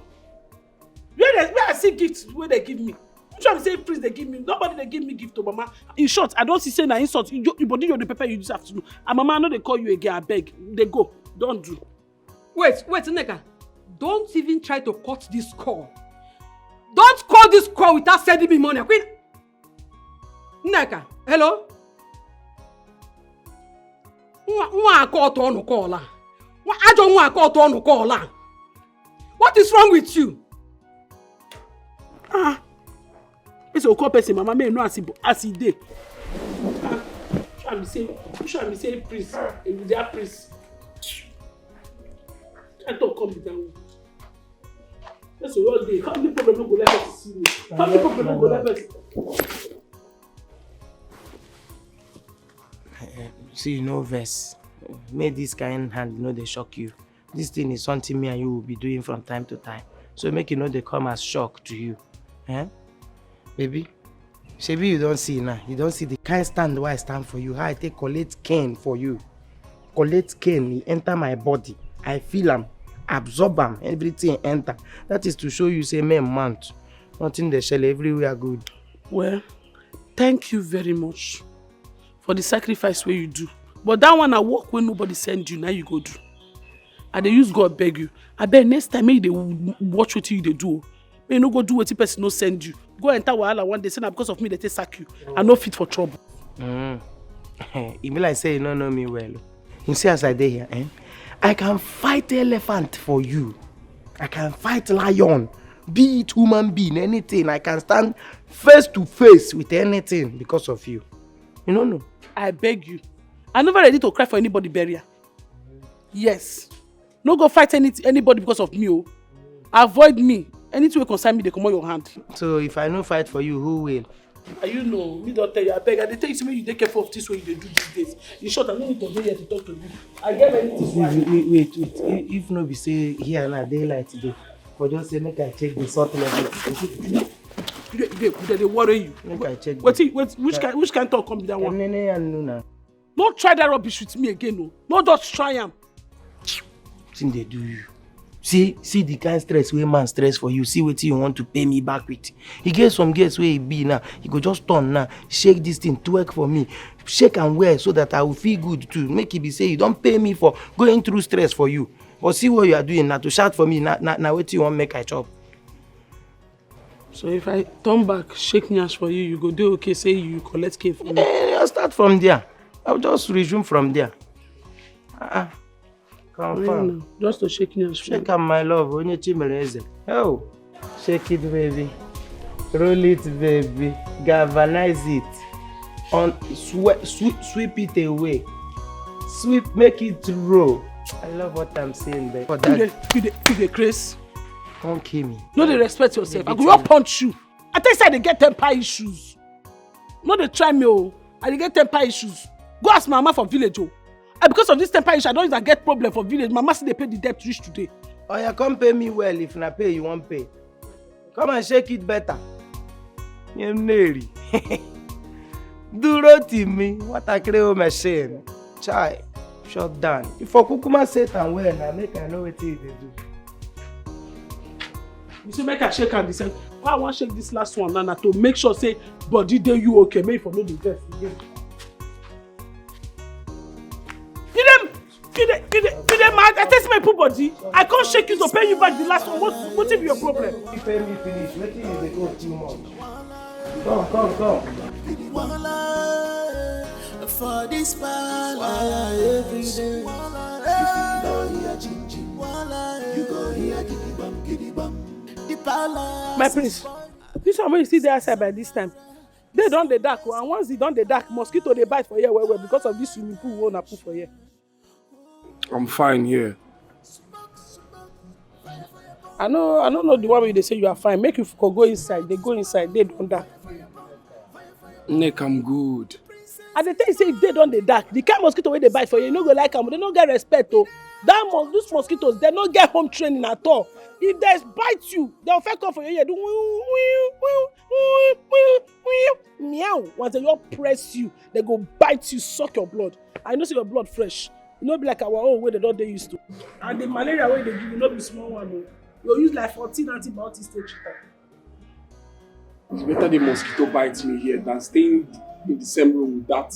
Where I see gifts where they give me? I'm trying to say please they give me. Nobody they give me gift to Mama. In short, I don't see say na insult. You body you the paper you this afternoon. And Mama, I know they call you again. I beg. They go. Don't do. Wait, Neka. Don't even try to cut this call. Don't call this call without sending me money. Queen. Neka, hello? What is wrong with you? will call person, Mama may know as he did. I'm saying priest, and their priest. I don't come down. That's all day. How many people don't go left to see me? How many people don't go left? See, no verse. Make this kind hand, they shock you. This thing is something me and you will be doing from time to time. So make they come as shock to you. Eh? Baby, maybe you don't see now. You don't see the kind stand where I stand for you. How I take collect cane for you. Collect cane, he enter my body. I feel him, absorb him, everything enter. That is to show you, say, man, nothing they shell everywhere good. Well, thank you very much for the sacrifice where you do. But that one I walk when nobody send you, now you go do. And they use God beg you. I bet next time maybe they watch what you they do. May you no go do what the person no send you. Go enter wahala one day, say na because of me they take sack you. I no fit for trouble. It be like say you don't know me well. You see as I dey here, I can fight elephant for you. I can fight lion, be it human being, anything. I can stand face to face with anything because of you. You don't know. I beg you. I'm never ready to cry for anybody burial. Yes. No go fight anybody because of me. Oh. Avoid me. Anything will concern me, they come on your hand. So if I no fight for you, who will? You know, me don't tell you. I beg. I tell you, you take careful of this way you do these days. In short, I don't need to be here to talk to you. I get many things. Wait. If no be say here na daylight today, for just say make I check the salt level. They worry you. Make I check. Which kind talk come be that one? Don't try that rubbish with me again, no. No, just try am. Thing they do you. See the kind stress where man stress for you. See what you want to pay me back with. He get some girls where he be now. He go just turn now. Shake this thing to work for me. Shake and wear so that I will feel good too. Make it be say you don't pay me for going through stress for you. But see what you are doing now to shout for me. Now what you want make I chop. So if I turn back, shake nyash for you, you go do okay, say you collect cake for me. I'll start from there. I'll just resume from there. Confirm. Just to shake nyash. Shake up my love. Oh, shake it, baby. Roll it, baby. Galvanize it. Sweep it away. Sweep, make it roll. I love what I'm saying, baby. You the Chris. Don't kill me. No, they respect yourself. I go punch you. I tell you, they get temper issues. No, they try me. I get temper issues. Go ask my mama for village. And because of this temper issue, I don't even get problem for village. Mama say they pay the debt reach today. Oh, you come pay me well. If na pay, you won't pay. Come and shake it better. You're nary. Duro to me. What I create machine. Chai. Shut down. If I kukuma set and well, now make I know what they do. You say make I shake and decide. Why I want shake this last one now to make sure say body day you okay. Make for no the death again. You them mad? I test my poor body. I can't shake you to pay you back the last one. What is your problem? You pay me finish. What is they go too much? Come. For this pala every day. If you don't hear ching, you go hear giddy bum. The pala. My prince, this one when you see the outside by this time, they don't the dark, and once they don't the dark, mosquito they bite for here well because of this swimming pool won't put for here. I'm fine here. I don't know the one where they say you are fine. Make you go inside. They go inside. They don't dark. Nick, I'm good. And they tell you say if they don't the dark, the kind of mosquito where they bite for you no go like them. They don't get respect. Those mosquitoes they don't get home training at all. If they bite you, they'll fake off for you. Do meow. Once they all press you, they go bite you, suck your blood. I know see your blood fresh. You know, be like our own way they don't they used to. And the malaria way they give you, not be small one. You'll use like 14 antibiotics to treat. It's better the mosquito bites me here than staying in the same room with that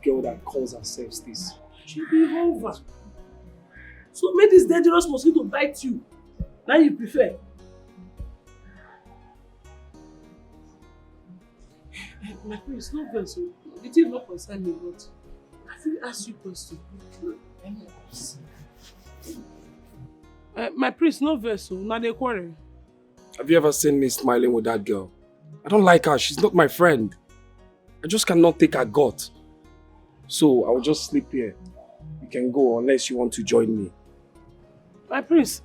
girl that calls herself this. She'll be over. So make this dangerous mosquito bite you. Now you prefer. My prince, no verse. The thing not concern me, but I will ask you a question. My prince, no verse. Now they quarrel. I Have you ever seen me smiling with that girl? I don't like her. She's not my friend. I just cannot take her gut. So I will just sleep here. You can go unless you want to join me. My prince,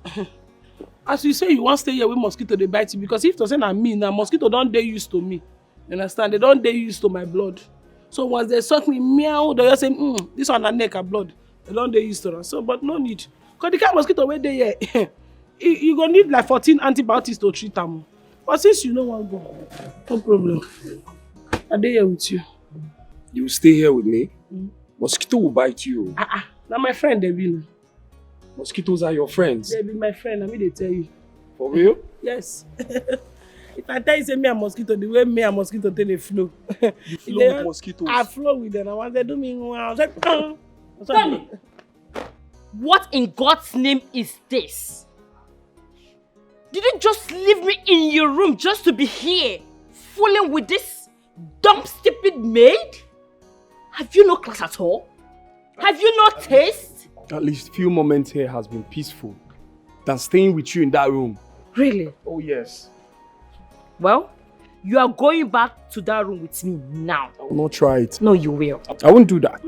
as you say, you want to stay here with mosquito, they bite you. Because if to say na me, now mosquito don't they used to me. You understand? They don't they used to my blood. So once they suck me, meow, they just say, this one a neck of blood. They don't they used to them. So, but no need. Because the kind of mosquito where they here, you gonna need like 14 antibiotics to treat them. But since you know one go, no problem. Are they here with you? You will stay here with me? Mosquito will bite you. Now my friend they be. Mosquitoes are your friends? They be my friend, I mean they tell you. For real? Yes. If I tell you say me and mosquito, the way me and mosquito tell they flow. You flow with mosquitoes? I flow with them. And once they do me, I was like, Tony, what in God's name is this? Did you just leave me in your room just to be here, fooling with this dumb, stupid maid? Have you no class at all? Have you no taste? At least few moments here has been peaceful than staying with you in that room. Really? Oh yes. Well, you are going back to that room with me now. I will not try it. No, you will. I won't do that.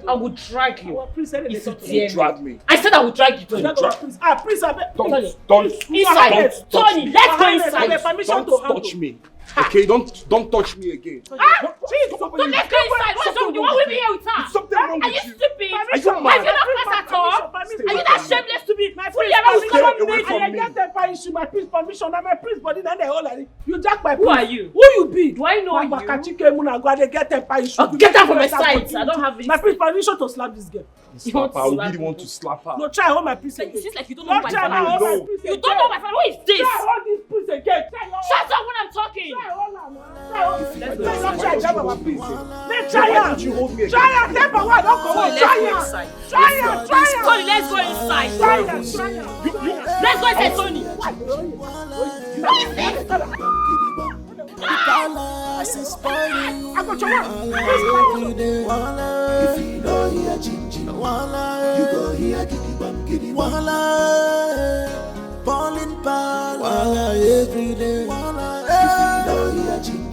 I will drag you. Drag me. I said I will drag you. Tony. Don't. Inside. Tony, let's go inside. Don't touch me. Okay, don't touch me again. Let's go inside. What's wrong? You want to be here with her? Something wrong with you. Are you stupid? Are you mad? Have you not class at all? Are you that shameless to be? My prince permission. My prince body. Then they all like you jack my. Who are you? Who you be? Do I know you? Get out from my sight. I don't have it. My prince permission to slap this girl. Slap her. I really want to slap her. No, try hold my prince again. It seems like you don't know my family. You don't know my family. Who is this? Try hold this prince again. Shut up when I'm talking. Try hold her. Try jab my prince. Let's Why try don't you hold me again? Try her. Tell me why don't come on. Try her. Tony, let's go inside. Let's go inside, Tony. Who is this? Palace is spoiling. Every day, if you don't hear ching, you go hear giddy bum, falling palace every day. If you don't hear ching,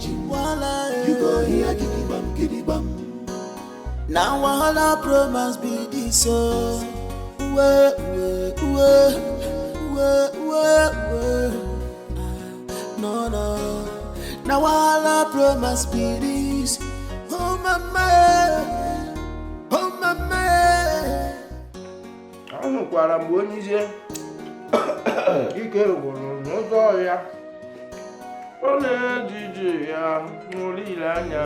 you go hear giddy bum. Now all our promise be this so. No. Now all our promise be this. Oh mama. I'm quite a bonnie. You can go ya. Only DJ ya, only Lanya.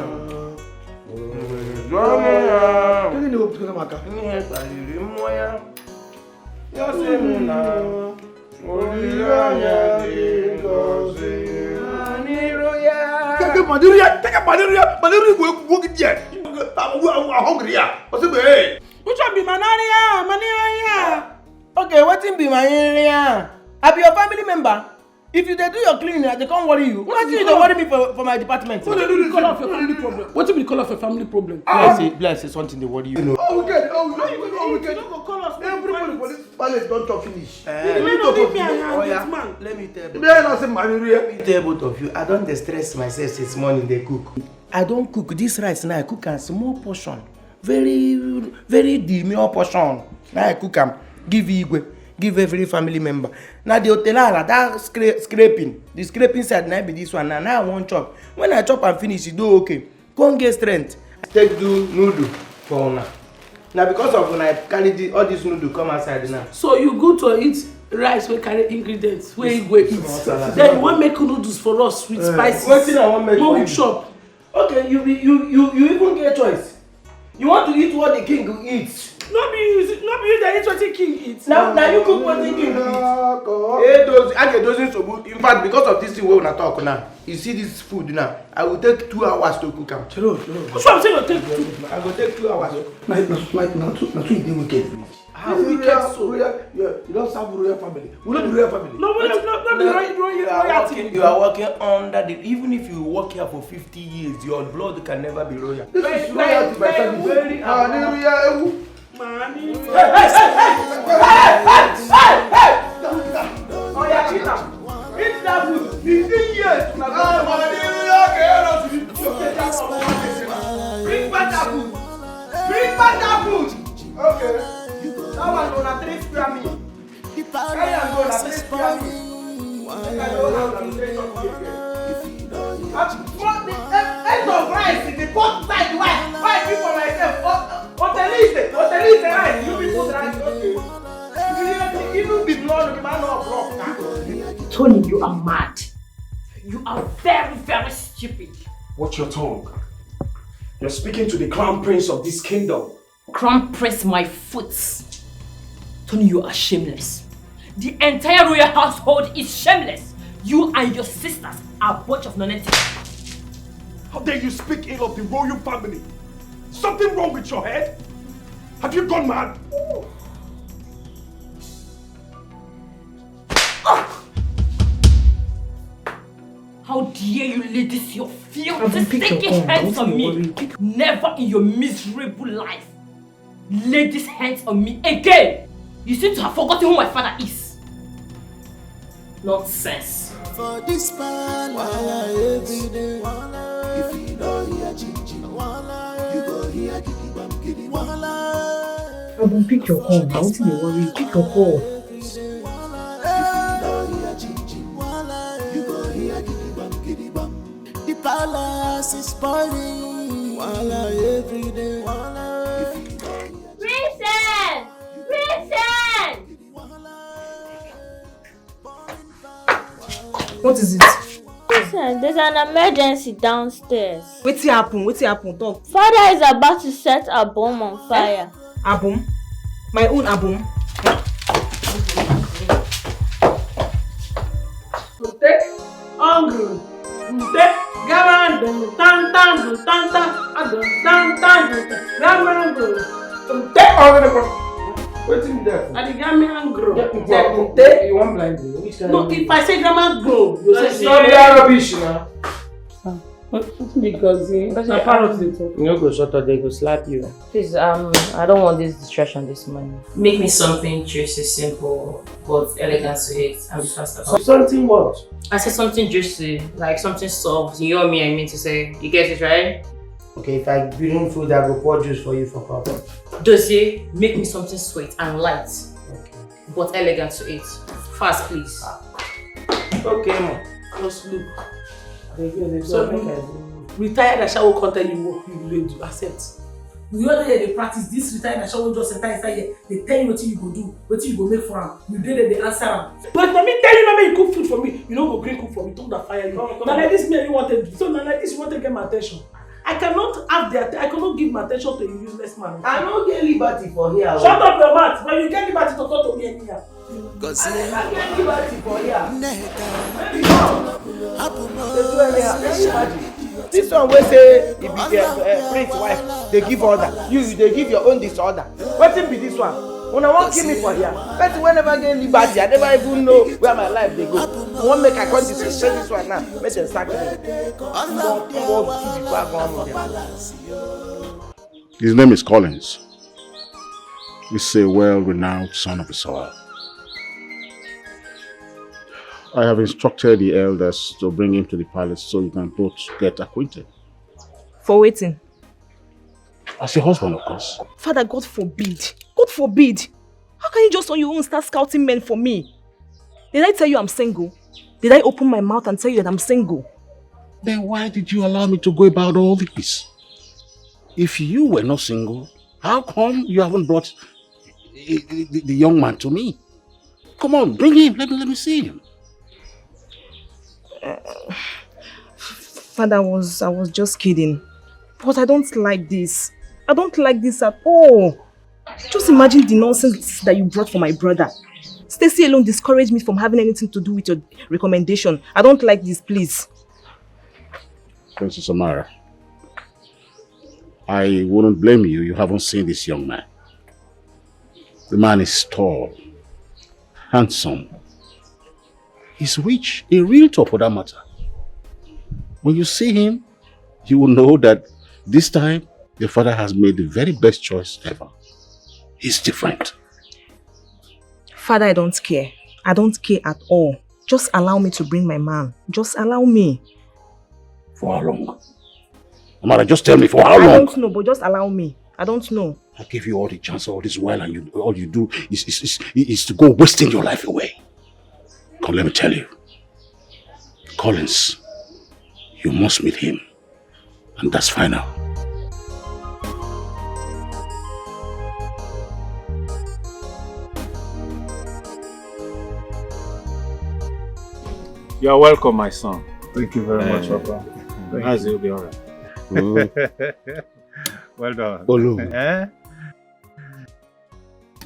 Don't you know to come back? Yes, I remember. Yes, only Lanya goes Take a malaria, go get yet. I'm hungry. What's it? Which one be Manaria? Okay, what in be my area? I be your family member. If you do your cleaning, they can't worry you. What you don't worry me for my department? What do you call off your family problem? What do you call off your family problem? Bless is something they worry you. Oh, we get. You don't call us. Everybody for this palace don't talk finish. Let me tell you. Let me tell both of you. I don't stress myself since morning they cook. I don't cook this rice now. I cook a small portion, very demure portion. Now I cook them. Give every family member. Now the hotel that scraping. The scraping side now be this one. Now I won't chop. When I chop and finish, it do okay. Can't get strength. Take do noodle for now. Now because of when I carry all this noodle come outside now. So you go to eat rice we carry ingredients where you go eat. Then you want make noodles for us with spices. What thing I want make for you? Shop. Okay, you even get choice. You want to eat what the king eats. No be you that eat what the king eats. Now you cook what the king eats. I get dozen so in fact, because of this thing we wanna talk now. You see this food now. I will take 2 hours to cook them. Which one say you take 2? I will take 2 hours. Not too wicked. How wicked so? You don't serve royal family. We don't be royal family. No, you are working under the. Even if you work here for 50 years, your blood can never be royal. This is royalty by service. Oh yeah, eat that food. 15 years. Bring back that food. Bring back that food. Okay. That one go na 3 square meal. Carry am go na 3 square meal. End of rice in the pot side. Why you for myself? Hostilities rice. You people rice. Okay. Even be blood, the man of rock. Tony, you are mad. You are very, very stupid. Watch your tongue. You're speaking to the crown prince of this kingdom. Crown prince my foot. Tony, you are shameless. The entire royal household is shameless. You and your sisters are a bunch of nonsense. How dare you speak ill of the royal family? Something wrong with your head? Have you gone mad? How dare you lay this your filthy, sticky hands on me? Never in your miserable life lay these hands on me again. You seem to have forgotten who my father is. Nonsense. For this man, every day. If you don't hear Gigi, you go hear Giddy Bam. I won't pick your call. Don't be worried. Pick your call. The palace is spoiling. Every day. Princess! Princess! What is it? Listen, there's an emergency downstairs. What's happen? Talk. Father is about to set a bomb on fire. A bomb? My own a bomb? Hungry. What's in there? I the grandma grow. You want blind me? No, if I say grandma grow, you say not that rubbish now. Because a parrot dey talk. You no go shut up, they go slap you. Please, I don't want this distraction this morning. Make me something juicy, simple, but elegant to eat and be fast about. Something what? I said something juicy, like something soft. You know me, I mean to say. You get it, right? Okay, if I bring food, I go pour juice for you for cup. Dossier, make me something sweet and light, but elegant to eat. Fast, please. Okay, ma. Just look. So retired Ashawo content you work you will do accept. We all dey practice this retired Ashawo just enter inside here. They tell you what you go do, what you go make for am. You dey there, they answer am. But let me tell you, now you cook food for me. You don't go green cook for me. Don't that fire you. Now like this, me you wanted. So now like this, you want to get my attention. I cannot give my attention to a useless man. I don't get liberty for here. Shut up your mouth. When you get liberty to talk to me anyhow. I get liberty for here. This one will say if you get prince wife, they give order. They give your own disorder. What be this one? When I won't kill me for here, but whenever get liberty, I never even know where my life they go. I won't make a condition. Say this one now. Make them sack me. His name is Collins. He's a well-renowned son of the soil. I have instructed the elders to bring him to the palace so you can both get acquainted. For waiting? As your husband, of course. Father, God forbid. God forbid. How can you just on your own start scouting men for me? Did I tell you I'm single? Did I open my mouth and tell you that I'm single? Then why did you allow me to go about all this? If you were not single, how come you haven't brought the young man to me? Come on, bring him. Let me see him. Father, I was just kidding. But I don't like this. I don't like this at all. Just imagine the nonsense that you brought for my brother. Stacy alone discouraged me from having anything to do with your recommendation. I don't like this, please. Princess Amara, I wouldn't blame you. You haven't seen this young man. The man is tall, handsome. He's rich, a realtor for that matter. When you see him, you will know that this time your father has made the very best choice ever. He's different. Father, I don't care. I don't care at all. Just allow me to bring my man. Just allow me. For how long? Amara, just tell me for how long? I don't know, but just allow me. I don't know. I give you all the chance all this while, and all you do is to go wasting your life away. Come, let me tell you. Collins, you must meet him. And that's final. You are welcome, my son. Thank you very much, Papa. As you'll be alright. Well done. Olu.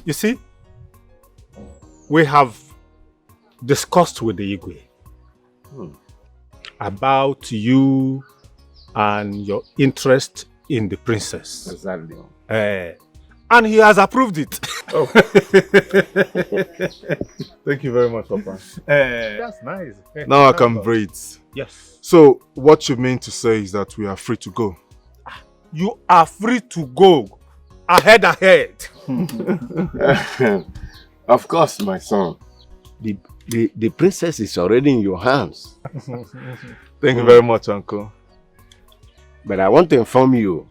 You see, we have discussed with the Igwe about you and your interest in the princess. Exactly. And he has approved it. Oh. Thank you very much, Papa. That's nice. Now I can breathe. Yes. So, what you mean to say is that we are free to go? You are free to go. Ahead. Of course, my son. The princess is already in your hands. Thank you very much, Uncle. But I want to inform you,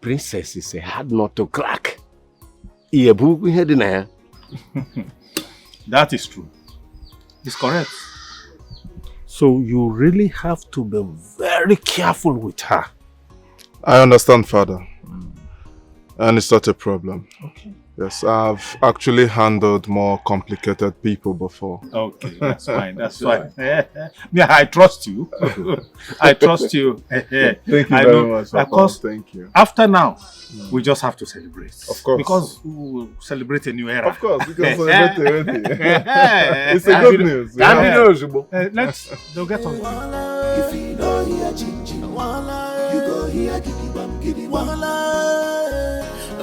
princess is a hard nut to crack. That is true. It's correct. So you really have to be very careful with her. I understand, Father. And it's not a problem. Okay. Yes, I've actually handled more complicated people before. Okay, that's fine. That's fine. Yeah, I trust you. I trust you. Thank you very much, Papa. Because thank you. After now, we just have to celebrate. Of course. Because we will celebrate a new era. Of course, we can celebrate already. It's a good news. They'll get on. If you don't hear ching, you go hear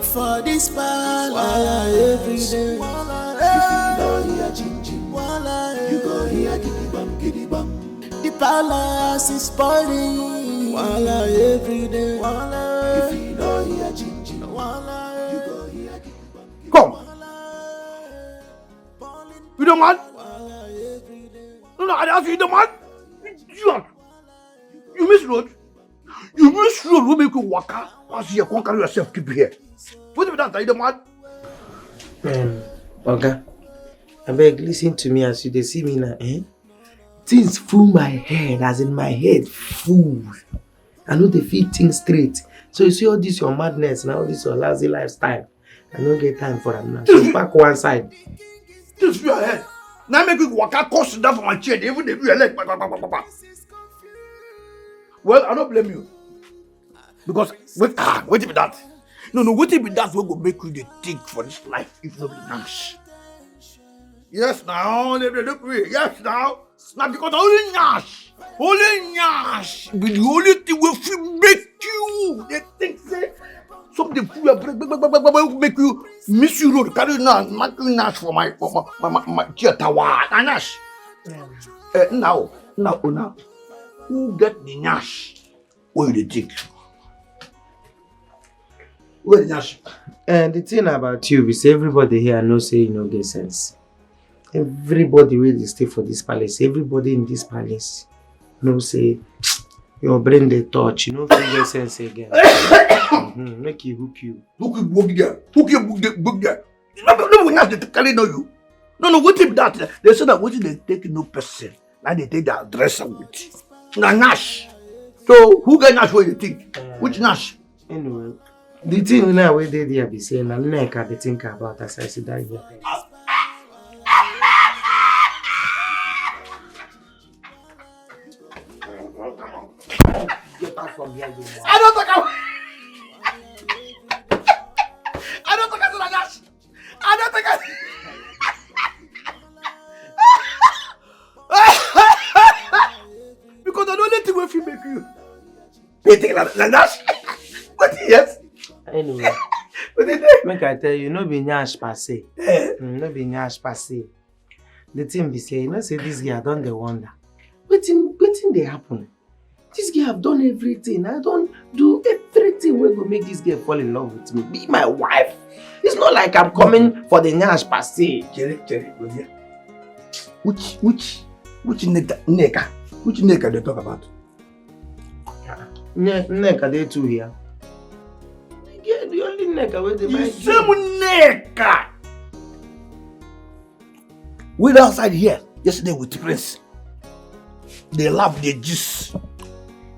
for this palace every day. If you don't hear ching, you go hear giddy bum. The palace is spoiling every day. If you don't hear ching, you go hear giddy bum. Come. You don't mind? No, I ask you, you don't mind? You miss road. You miss road will make you walk out. Once you can't carry yourself, keep here. What if that? You don't mind? Oga, I beg, listen to me as you see me now, Things full my head, as in my head full. I know they feel things straight. So you see all this your madness and all this your lousy lifestyle. I don't get time for them now. So back one side. This your head. Now make you walk out, cost down for my chair. Even if you like, well, I don't blame you. Because wait with that. No, what if that's what will make you the think for this life if not be nice? Yes, now, yes, now. Now, because only Nash be the only thing will make you. They think, say, something will make you miss you road, carry Nash for my theater. Nash. Now, who get the Nash? What do you think? Where Nash? And the thing about you is everybody here knows say you no get sense. Everybody will stay for this palace. Everybody in this palace knows say your brain they touch. You know if you get sense again. Make you hook you. Hook you book there. No one has to carry no you. No, what if that? They say that what if they take no person? Like they take the address with. Now Nash. So who get Nash what you think? Which Nash? Anyway. The thing now we did here be saying and neck I think about as I sit down here. Get out from here, you I don't think I said Nash. I don't think because I don't let the way you make you. You think like Nash? But yes. Anyway, make I tell you, no be nyash passe. No be nyash passe. The thing be say, you know, say this girl don't they wonder. Waiting they happen. This girl have done everything. I don't do everything we go make this girl fall in love with me. Be my wife. It's not like I'm coming for the nyash passe. Jerry, go here. Which Neka? Which Neka they talk about? Neka, they two here. Yeah, the only Neka where they might. Same Neka! We were outside here yesterday with Prince. They laugh, they gist.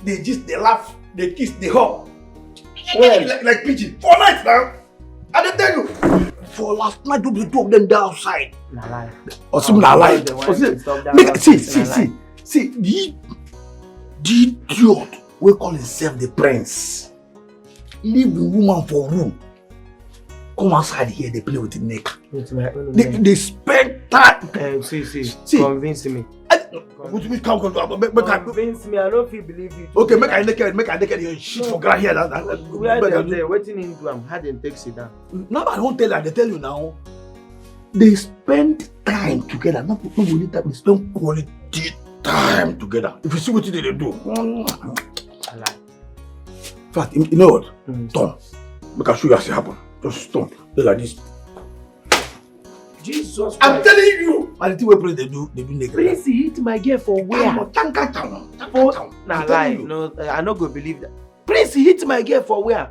They laugh, they kiss, they hug. Like pigeon. 4 nights now. I didn't tell you. For last night, the two of them there outside. Nah lie. Or something like See, the idiot we call himself the prince. Leave the woman for room. Come outside here, they play with the neck. They spend time. See, convince me. Convince me, I don't feel believe you. Okay, make I naked your shit for ground here. We are there waiting into them. How them take sit down? No, I don't tell you, they tell you now. They spend time together. Not only time, they spend quality time together. If you see what they do. I like. In fact, you know what? Tom, make I show you how it happen. Just stop. They're like this. Jesus Christ. I'm telling you. And the thing we play, they do naked. Prince hit my girl for where? Nah lie. No, I not go believe that. Prince hit my girl for where?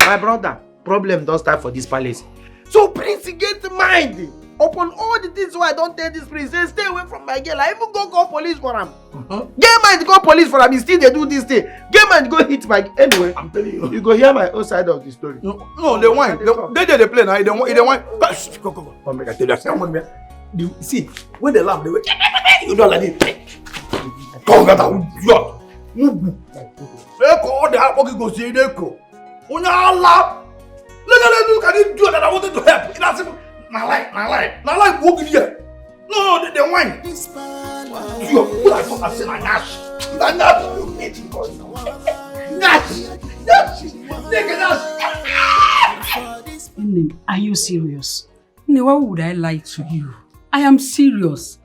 My brother. Problem don't start for this palace. So Prince get mind upon all the things why I don't tell this Prince. Say stay away from my girl. I even go call police for him. Get mind call police for him. He still they do this thing. Get mind go hit my anyway. I'm telling you. You go hear my own side of the story. No, they whine. They play now. They whine. Go. Come make I tell you. See, when they laugh, they wait. You don't like it. Come get out. Echo, the happy go see the echo. When you laugh, look at him do that. I wanted to help. That's it. Now like walking here. No, they whine. You put us on a sin and Nash. You get it going. Nne, are you serious? Nne, why would I lie to you? I am serious.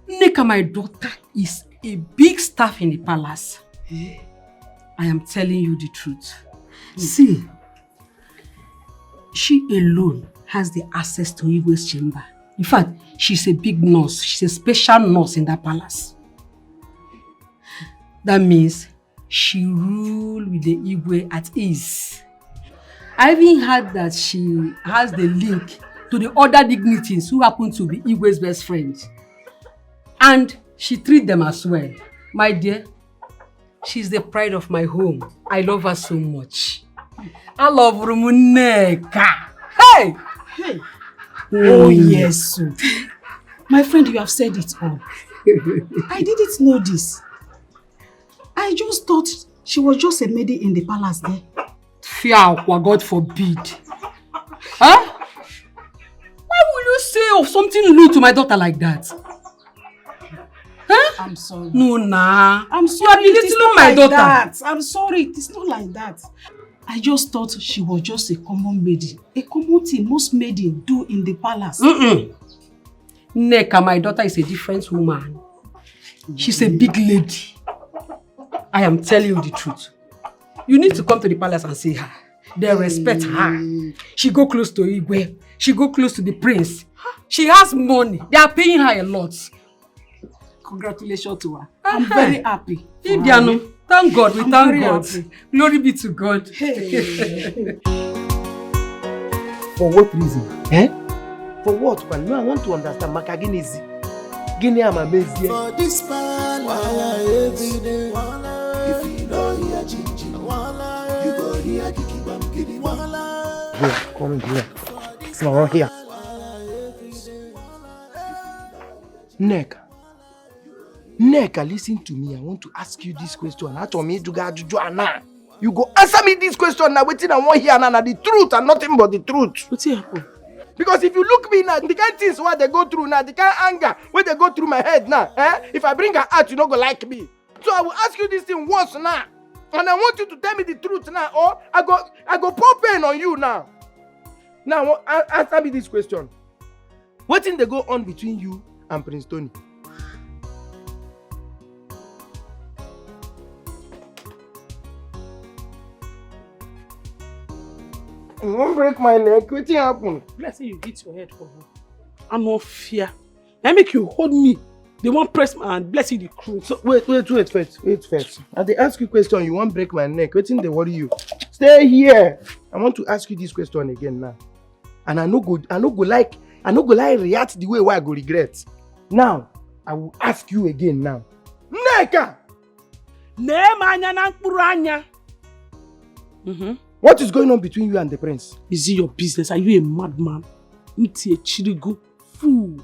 Nneka, my daughter, is a big staff in the palace. I am telling you the truth. See, she alone has the access to Igwe's chamber. In fact, she's a big nurse. She's a special nurse in that palace. That means she rules with the Igwe at ease. I even heard that she has the link to the other dignitaries who happen to be Igwe's best friends. And she treats them as well. My dear, she's the pride of my home. I love her so much. I love Nneka. Hey! Oh yes. My friend, you have said it all. I didn't know this. I just thought she was just a maid in the palace there. Fear, God forbid. Huh? Why will you say of something new to my daughter like that? Huh? I'm sorry. No, nah. I'm sorry. You are belittling my daughter. That. I'm sorry. It's not like that. I just thought she was just a common maiden. A common thing most maiden do in the palace. Nneka, my daughter, is a different woman. She's a big lady. I am telling you the truth. You need to come to the palace and see her. They respect her. She go close to Igwe. She go close to the prince. She has money. They are paying her a lot. Congratulations to her. I'm very happy. Ibiano, thank God. We thank God. Happy. Glory be to God. Hey. For what reason? For what? Man? No, I want to understand. Makaginizi. Guinea am amazing. For this man, every day. If you don't hear Jinjin, you go hear Kikibam. Here, come here. Flower here. Nneka, listen to me. I want to ask you this question. You go answer me this question now. Waiting, I want hear now the truth and nothing but the truth. What's happening? Because if you look me now, the kind of things what they go through now, the kind of anger where they go through my head now, if I bring her out, you not go like me. So I will ask you this thing once now, and I want you to tell me the truth now, or I go pour pain on you now. Now answer me this question. What thing they go on between you and Prince Tony? You won't break my neck. What happened? Let's say you hit your head for her. I'm not fear. I make you hold me. They won't press my hand, bless you the crew. So wait first. I they ask you question, you won't break my neck. Waiting they worry you. Stay here. I want to ask you this question again now. And I no go like react the way why I go regret. Now, I will ask you again now. Neka! What is going on between you and the prince? Is it your business? Are you a madman? It's a chirigo fool.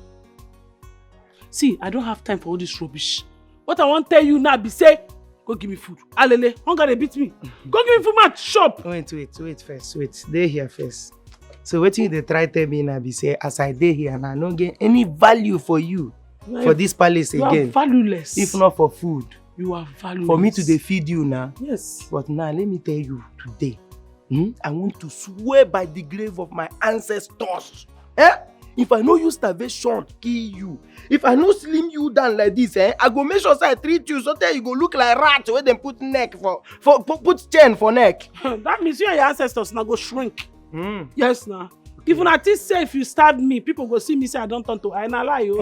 See, I don't have time for all this rubbish. What I want to tell you now be say, go give me food. Alele, hunger they beat me. Go give me food, man. Shop. Wait first. Stay here first. So what you they try tell me now be say, as I dey here and I don't get any value for you for this palace again. You are valueless. If not for food. You are valueless. For me to dey feed you now. Yes. But now let me tell you today. I want to swear by the grave of my ancestors. If I no use starvation kill you, if I no slim you down like this, I go make sure say I treat you so that you go look like rat where they put neck put chain for neck. That means you and your ancestors now go shrink. Yes, now. Even at this say if you stab me, people go see me say I don't turn to I na lie you.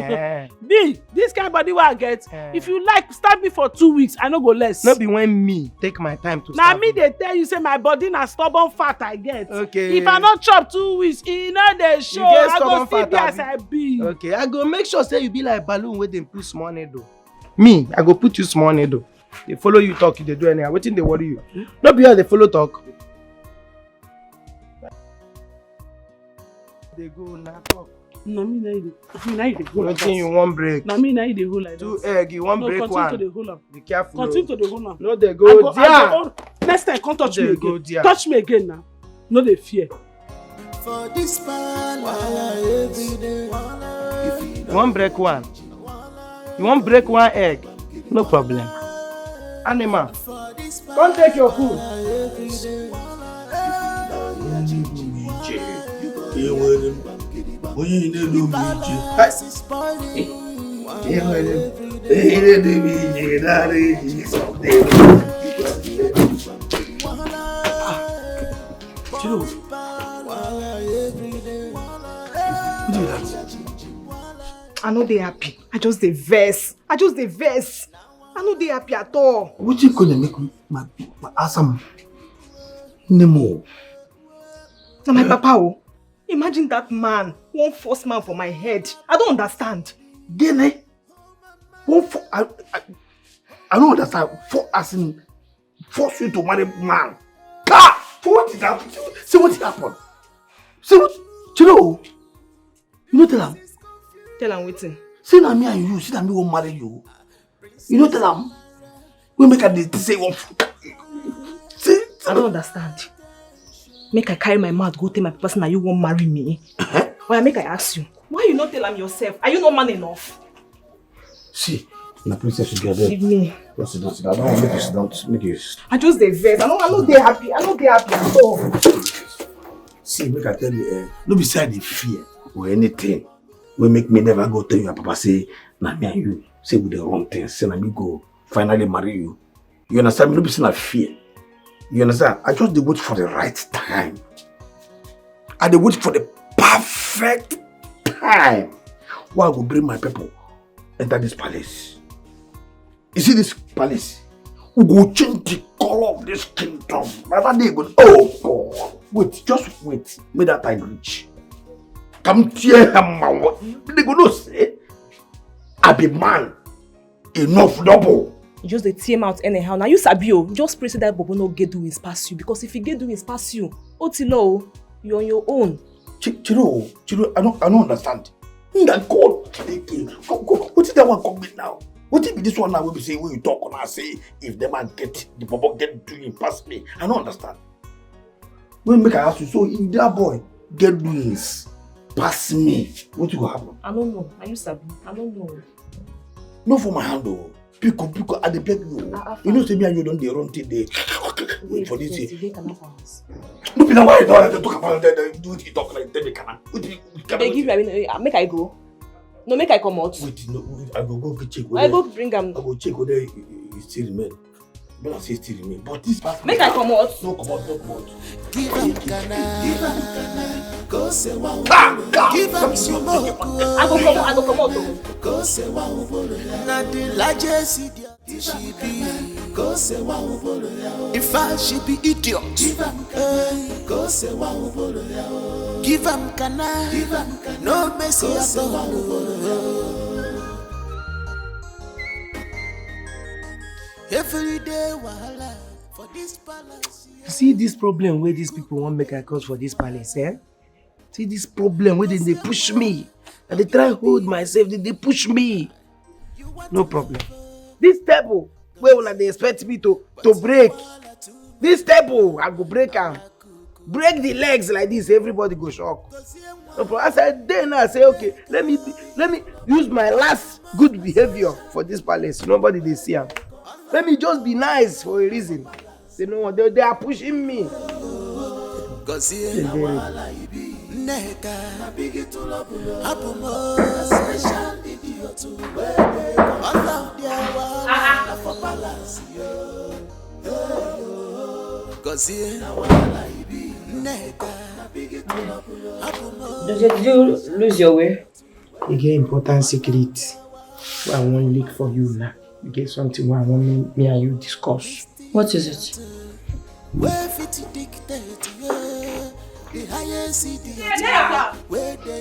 B, this kind of body where I get. If you like stab me for 2 weeks, I no go less. No be when me take my time to now stab me you. they tell you say my body na stubborn fat I get. Okay. If I not chop 2 weeks, e no dey show. I go still be as I be. Okay, I go make sure say you be like balloon where they put small needle. Me, I go put you small needle. They follow you talk, they do anyhow. Wetin they worry you? No be how they follow talk. They go now talk. No, me na you dey hold like that. Wetin you wan break? Na me na you dey hold like that. 2 egg, you wan break one. No, continue to dey hold am. Be careful. Continue to dey hold am. No, they go there. Next time, come touch me They go again. there. Touch me again now. No dey fear. For this every day. You wan break one? You wan break one egg? No problem. Animal, come take your food. I know they happy. I just dey vex. I know they happy at all. What you gonna make my awesome Nemo? Now my papa, oh. Imagine that man, one first man for my head. I don't understand. Gene? I don't understand. As in, force you to marry man. For what did happen? See what happened. See what? You know tell him. Tell him waiting. See now me and you. See now me won't marry you. You know tell him. We make a say one. See? I don't understand. Make I carry my mouth go tell my person that you won't marry me. Why make I ask you? Why you not tell him yourself? Are you not man enough? See, the princess should get there. Leave me. Don't sit down. I don't want to make you sit down. Make you. I just dey vex. I know they happy. At all. See, make I tell you, no beside the fear or anything. Will make me never go tell your papa say, nah me and you say with the wrong things. Say nah me go finally marry you. You understand me? No be saying I fear. You understand? I just dey wait for the right time. I dey wait for the perfect time. Why I will bring my people enter this palace. You see this palace? We go change the color of this kingdom. By that day, go. Oh God! Wait, just wait. May that time reach. Come tear him, man. They go no say. I be man. Enough double. You just dey tear him out anyhow. Now you sabio. Just pray say that Bobo no get doings pass you. Because if he get doings pass you, Otilo, you're on your own. Chiro, I don't understand. That God, go. What is that one coming now? What if this one now will be saying when you talk and I say if the man get the Bobo get doing past me? I don't understand. When make I ask you, so if that boy get doings past me, what will happen? I don't know. Are you sabi? I don't know. No for my hand though. Pico, I dey beg you. You know, say me and you don't dey run till they wait for this. No be now why you don't talk about that. Do it, you talk like tell me kana. They give me. Make I go. No, make I come out. Wait, no, I go check. I go bring him. I go check whether he still remain. But I say still remain. But this passport. Make I come out. No, come out, no, come out. Give am Ghana, go say one. Give am smoke. I go come out. Go say one. Na the largest idiot she be. Go say one. In fact, she be idiot. Give am go say one. Give am Ghana, no mercy at all. Every day wahala for this palace. See this problem where these people want make I cause for this palace, eh? See this problem where they push me. And they try hold myself, they push me. No problem. This table, where will they expect me to break? This table, I go break am. Break the legs like this, everybody go shock. No problem. As I then I say, okay, let me use my last good behavior for this palace. Nobody they see am. Let me just be nice for a reason. They know what they are pushing me. Did you lose your way? You get important secret. I want leak for you now. You get something where I want me and you discuss. What is it?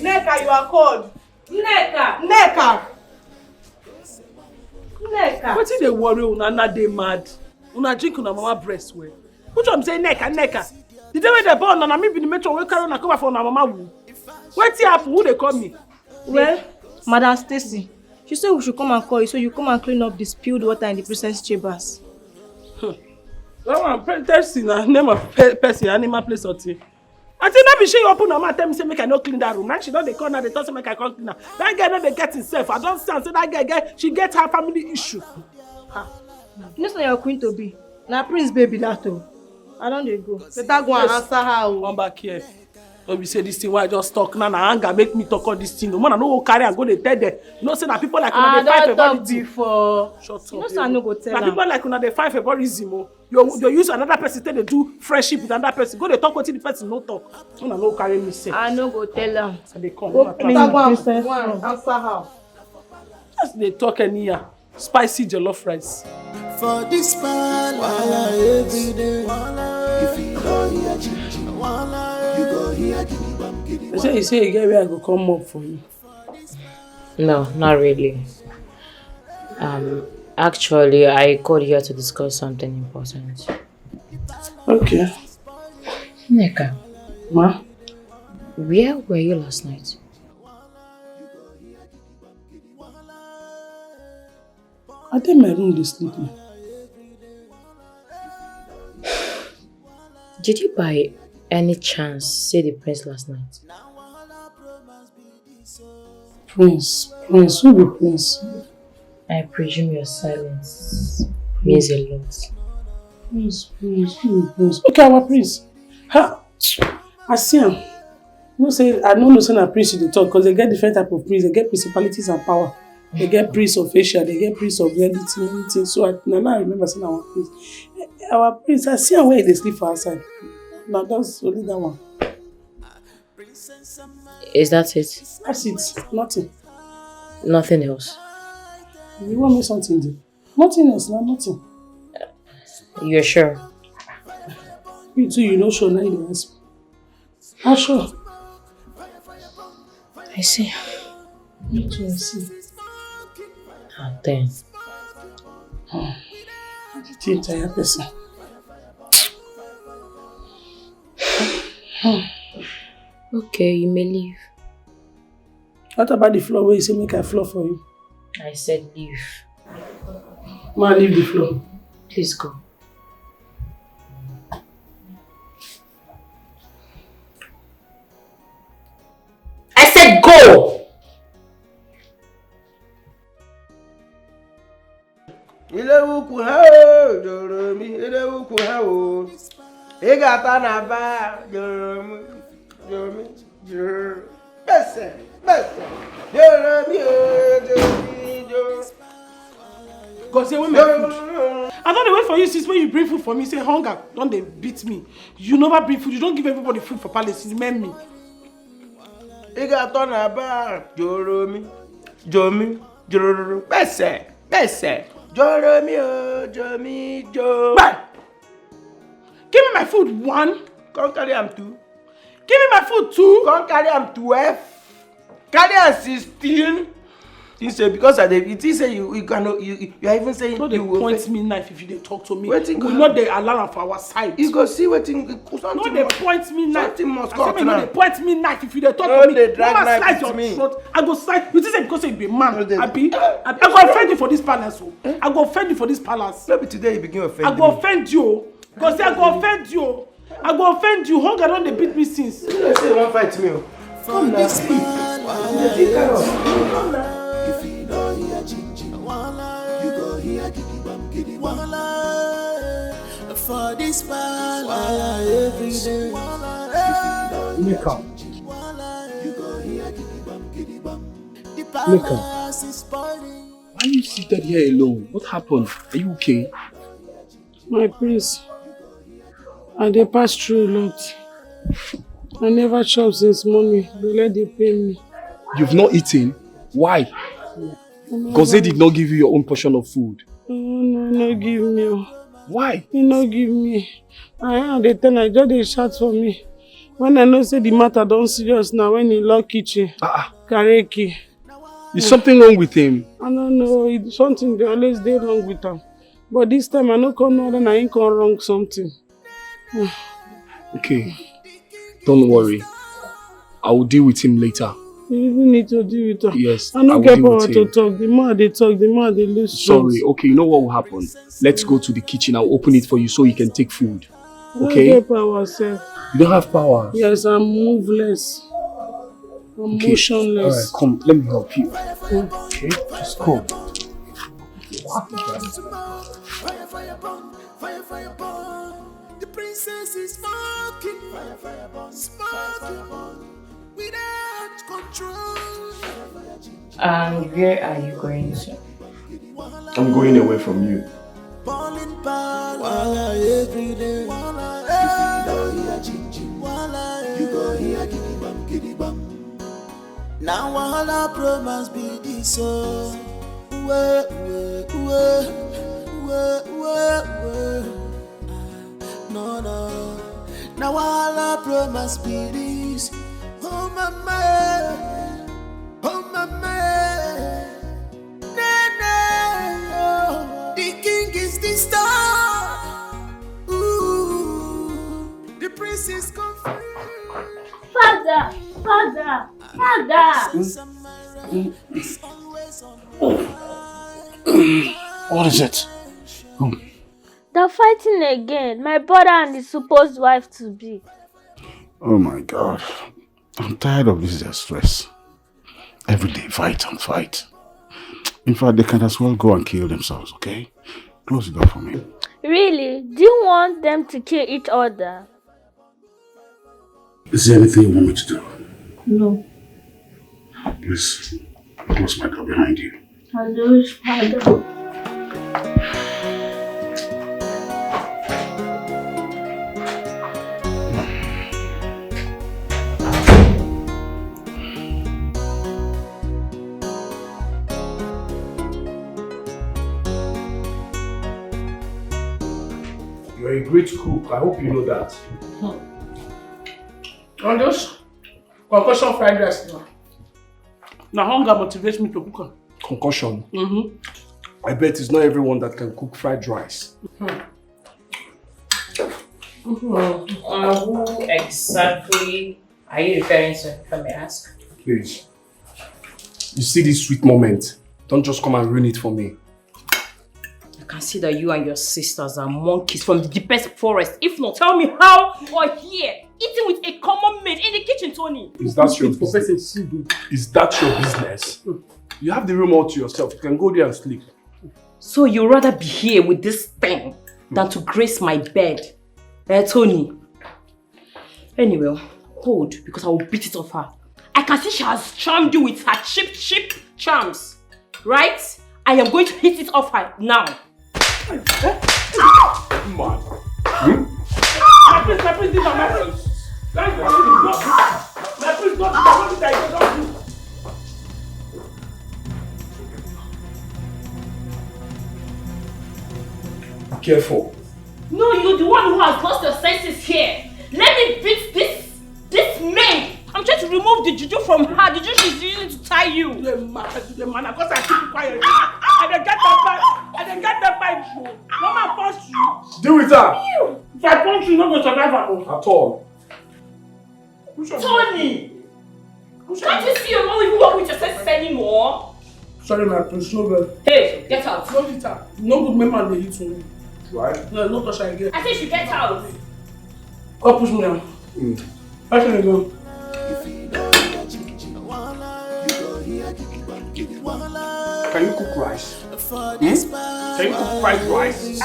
Neka, you are called. Neka. What is the worry? Una dey mad. Una drink una mama breast well. Which one say Neka? The day when they born, na me be the metro wey carry una come for una mama woo. Wetin happen? Who they call me? Well, Madam Stacy, she said we should come and call you so you come and clean up the spilled water in the princess chambers. That one, person, name of person, animal place or thing. I think not be sure you open her mouth tell me say make I no clean that room. Now she don't dey call now, they talk say make I come clean her. That girl don't dey get himself. I don't say that girl she get her family issue. You know say you're queen to be. Now prince baby that too. I don't dey go. Better go and answer her. Come back here. Don't be say this thing why I just talk now. Now anger make me talk all this thing. No man, I no go carry and go dey tell them. You know say that people like una dey fight about it before. Shut up. You know say I no go tell them. People like una dey fight about reason. You use another person tell they do friendship with another person. Go dey talk wetin the person no talk. Una no carry me say. I no go tell them. I dey come. Go clean princess. Go and answer her. Just dey talk anyhow. Spicy jollof rice. For this palace every day. If you go here, you go here, you say you get where I go come up for you. No, not really. Actually, I called here to discuss something important. Okay. Neka. Ma? Where were you last night? I think my room is sleeping. Did you by any chance see the prince last night? Prince? Who be prince? I presume your silence means a lot. Prince. Okay, our prince. Ha! I see him. You know, say I don't know say na prince they talk because they get different type of prince. They get principalities and power. They get prince of Asia. They get prince of anything. So now I remember saying our prince. Our prince, I see him where they sleep for outside. Now that's only that one. Is that it? That's it. Nothing. Nothing else? You want me something there? Nothing else, nothing. You're sure? You too, you know sure now you ask me. I'm sure. I see. Me too, I see. Ah, then. The entire person. Okay, you may leave. What about the floor where you say make I floor for you? I said leave. Ma, leave the floor. Please go. I said go! Go say when my food. I don't wait for you since when you bring food for me. Say hunger, don't they beat me? You never bring food. You don't give everybody food for palace. You remember me. You got on a bar, Joromi, Jomi, Jororo, Besse, Joromi, Jomi, Jo. Give me my food 1. Come carry am 2. Give me my food 2. Come carry am 12. Carry am 16. You say because I it is say you cannot you are even saying no, you will point me knife if you dey talk to me. Waiting, we not dey allow for our side. You go see wetin something. No dey point me knife. Something must come now. No dey point me knife if you dey talk no, to me. They drag knife your me. throat. I go slide. You think say because you be man? Abi? I go offend you for this palace. I go offend you for this palace. No be today you begin offend I go offend you. Because I go offend you. I go offend you. Hunger don dey beat me since. You say you wan fight me. Come now. Come now. If you don't hear Jinji, you go hear Giddy Bam. For this man, every day. Mika. You go hear Giddy Bam. Mika. Why are you seated here alone? What happened? Are you okay? My prince, I dey pass through a lot. I never chop since morning. They let they pay me. You've not eaten? Why? Because they did not give you your own portion of food. No give me. Why? He no give me. I just dey shout for me. When I know say the matter don't serious now, when he lock kitchen, carry key. Is something wrong with him? I don't know. It's something they always dey wrong with him. But this time I no come know that I ain't come wrong something. Okay. Don't worry. I will deal with him later. You even need to deal with her. Yes, I don't get power to talk. The more they talk, the more they lose. Sorry. Okay, you know what will happen? Let's go to the kitchen. I'll open it for you so you can take food. Okay? I don't get power, sir. You don't have power? Yes, I'm moveless. I'm motionless. Alright, come. Let me help you. Okay? Just come. Fire, the princess is smoking. Smoking. Without control. And where are you going to? I'm going away from you. Every day. If you don't hear Jinji, you go hear Giddy Bam. Now all our promise be this. No. Now all our promise be this. Oh mama, no. The king is the star. Ooh, the prince is confused. Father. What is it? They're fighting again. My brother and his supposed wife to be. Oh my God. I'm tired of this stress. Every day fight and fight. In fact, they can as well go and kill themselves, okay? Close the door for me. Really? Do you want them to kill each other? Is there anything you want me to do? No. Please, close my door behind you. Hello, Father. You're a great cook. I hope you know that. On this concussion fried rice now. Now hunger motivates me to cook. Concussion? I bet it's not everyone that can cook fried rice. Who exactly are you referring to, if I may ask? Please. You see this sweet moment. Don't just come and ruin it for me. I can see that you and your sisters are monkeys from the deepest forest. If not, tell me how you are here, eating with a common maid in the kitchen, Tony. Is that your business? Is that your business? You have the room all to yourself. You can go there and sleep. So you'd rather be here with this thing than to grace my bed, Tony? Anyway, hold, because I will beat it off her. I can see she has charmed you with her cheap charms, right? I am going to hit it off her now. Man. My prince, these are my friends. My prince, don't do. Careful. No, you're the one who has lost your senses here. Let me beat this maid. I'm trying to remove the juju from her. The juju she's using to tie you. The man, of course I keep it quiet. I didn't get that pipe. No man punch you. Deal with her. If I punch you, you're not going to survive at all. Tony! Can't you see you're not even working with your senses anymore? Sorry, my prince, no good. Hey, get out. No hit her. No good man they hit me. Right? No, no touch her again. I think you get out. Go push me now. Where can I go? Can you cook rice? Can you cook fried rice?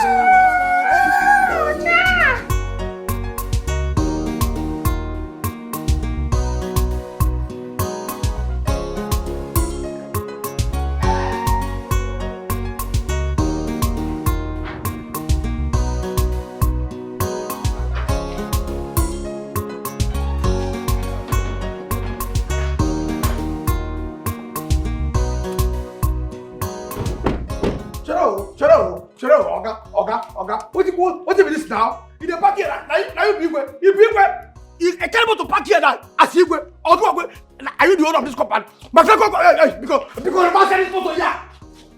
Oga. What is this now? In the back here, now you big way. You can't able to park here now. As you go, are you the owner of this company? Because the man said this photo here.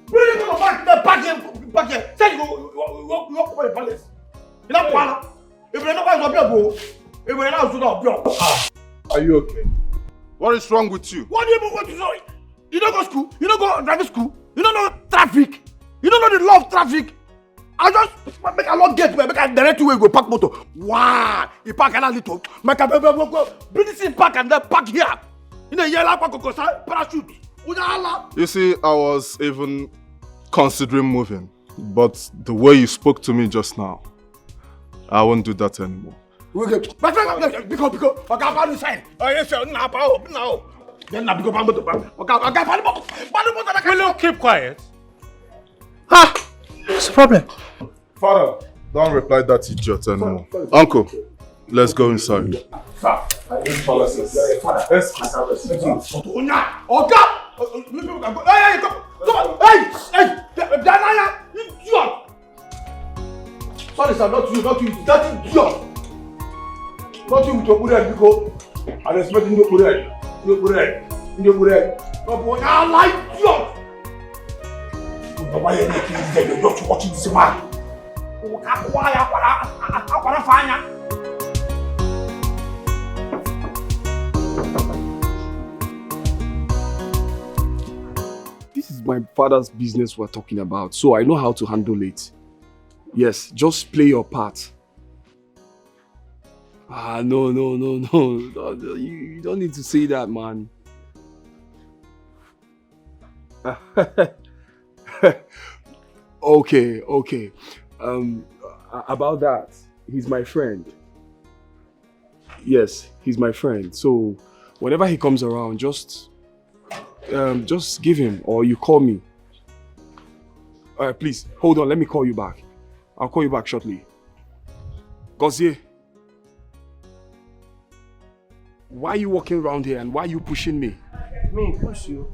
Really go to park here. Say you go for the palace. You know what? If you're not going to be if you're not going to be Are you okay? What is wrong with you? What do you want to know? You don't go school. You don't go driving school. You don't know traffic. You don't know the law of traffic. I just make a long gate where make a direct way go park motor. Wow! You park another little. Make a go. Bring this in park and then park here. You know, yellow park parachute. You see, I was even considering moving, but the way you spoke to me just now, I won't do that anymore. Because I got on the side. Oh yes, sir. Now. Then I become a motor. Will you keep quiet? What's the problem? Father, don't reply that idiot anymore. Uncle, let's go inside. Sir, I need policies. Let's Hey, come on! Hey! Danaya! Idiot! Sorry, sir, not you. That idiot! Not you, because I respect you. I like idiot! Why are you not watching this man? This is my father's business we're talking about, so I know how to handle it. Yes, just play your part. No. You don't need to say that, man. Okay. About that, he's my friend. Yes, he's my friend. So whenever he comes around, just give him, or you call me. Please, hold on, let me call you back. I'll call you back shortly. Gozie, why are you walking around here and why are you pushing me? Me push you?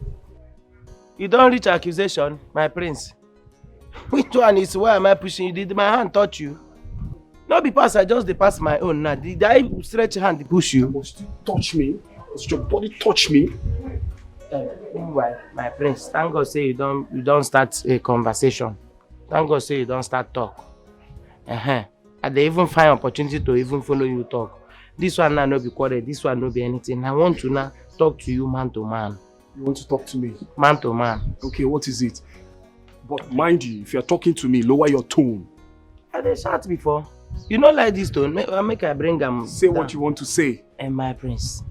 You don't reach accusation, my prince. Which one is why am I pushing you? Did my hand touch you? Not because I just pass my own now. Did I stretch hand to push you? Must you touch me? Must your body touch me? Meanwhile, my prince, thank God say you don't start a conversation. Thank God say you don't start talk. And they even find opportunity to even follow you talk. This one now no be quarrel, this one no be anything. I want to now talk to you man to man. You want to talk to me? Man to man. Okay, what is it? But mind you, if you're talking to me, lower your tone. I did shout before. You don't like this tone, make I bring them. Say down. What you want to say. And my prince.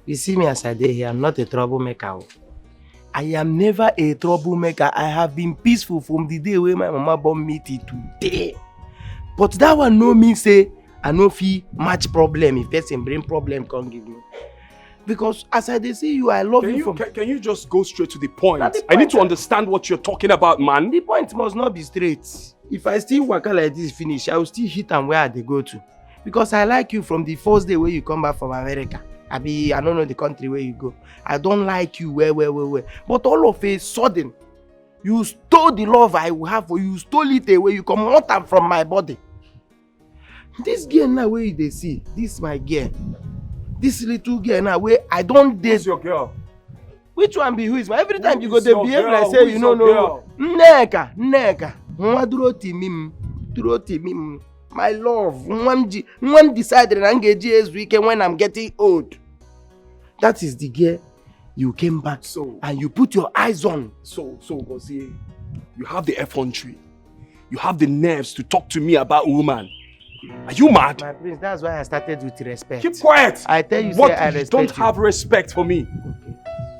You see me as I did here, I'm not a troublemaker. I am never a troublemaker. I have been peaceful from the day when my mama born me till today. But that one no mean say I no feel much problem if person bring problem come give me. Because as I see you, I love you. Can you just go straight to the point? I need to understand what you're talking about, man. The point must not be straight. If I still work like this finish, I will still hit and where they go to. Because I like you from the first day where you come back from America. I don't know the country where you go. I don't like you where. But all of a sudden, you stole the love I will have for you. You stole it away. You come out from my body. This girl now where they see, this my girl. This little girl now where I don't date. Who's your girl? Which one be who is my? Every time you go they behave like say you know no. Neka. Nwa duro timim. My love. One decided and engage this weekend when I'm getting old. That is the girl you came back and you put your eyes on. So Gozie, you have the effrontery. You have the nerves to talk to me about woman. Are you mad? My prince, that's why I started with respect. Keep quiet. I tell you, what say I respect you. Don't have respect for me. Okay.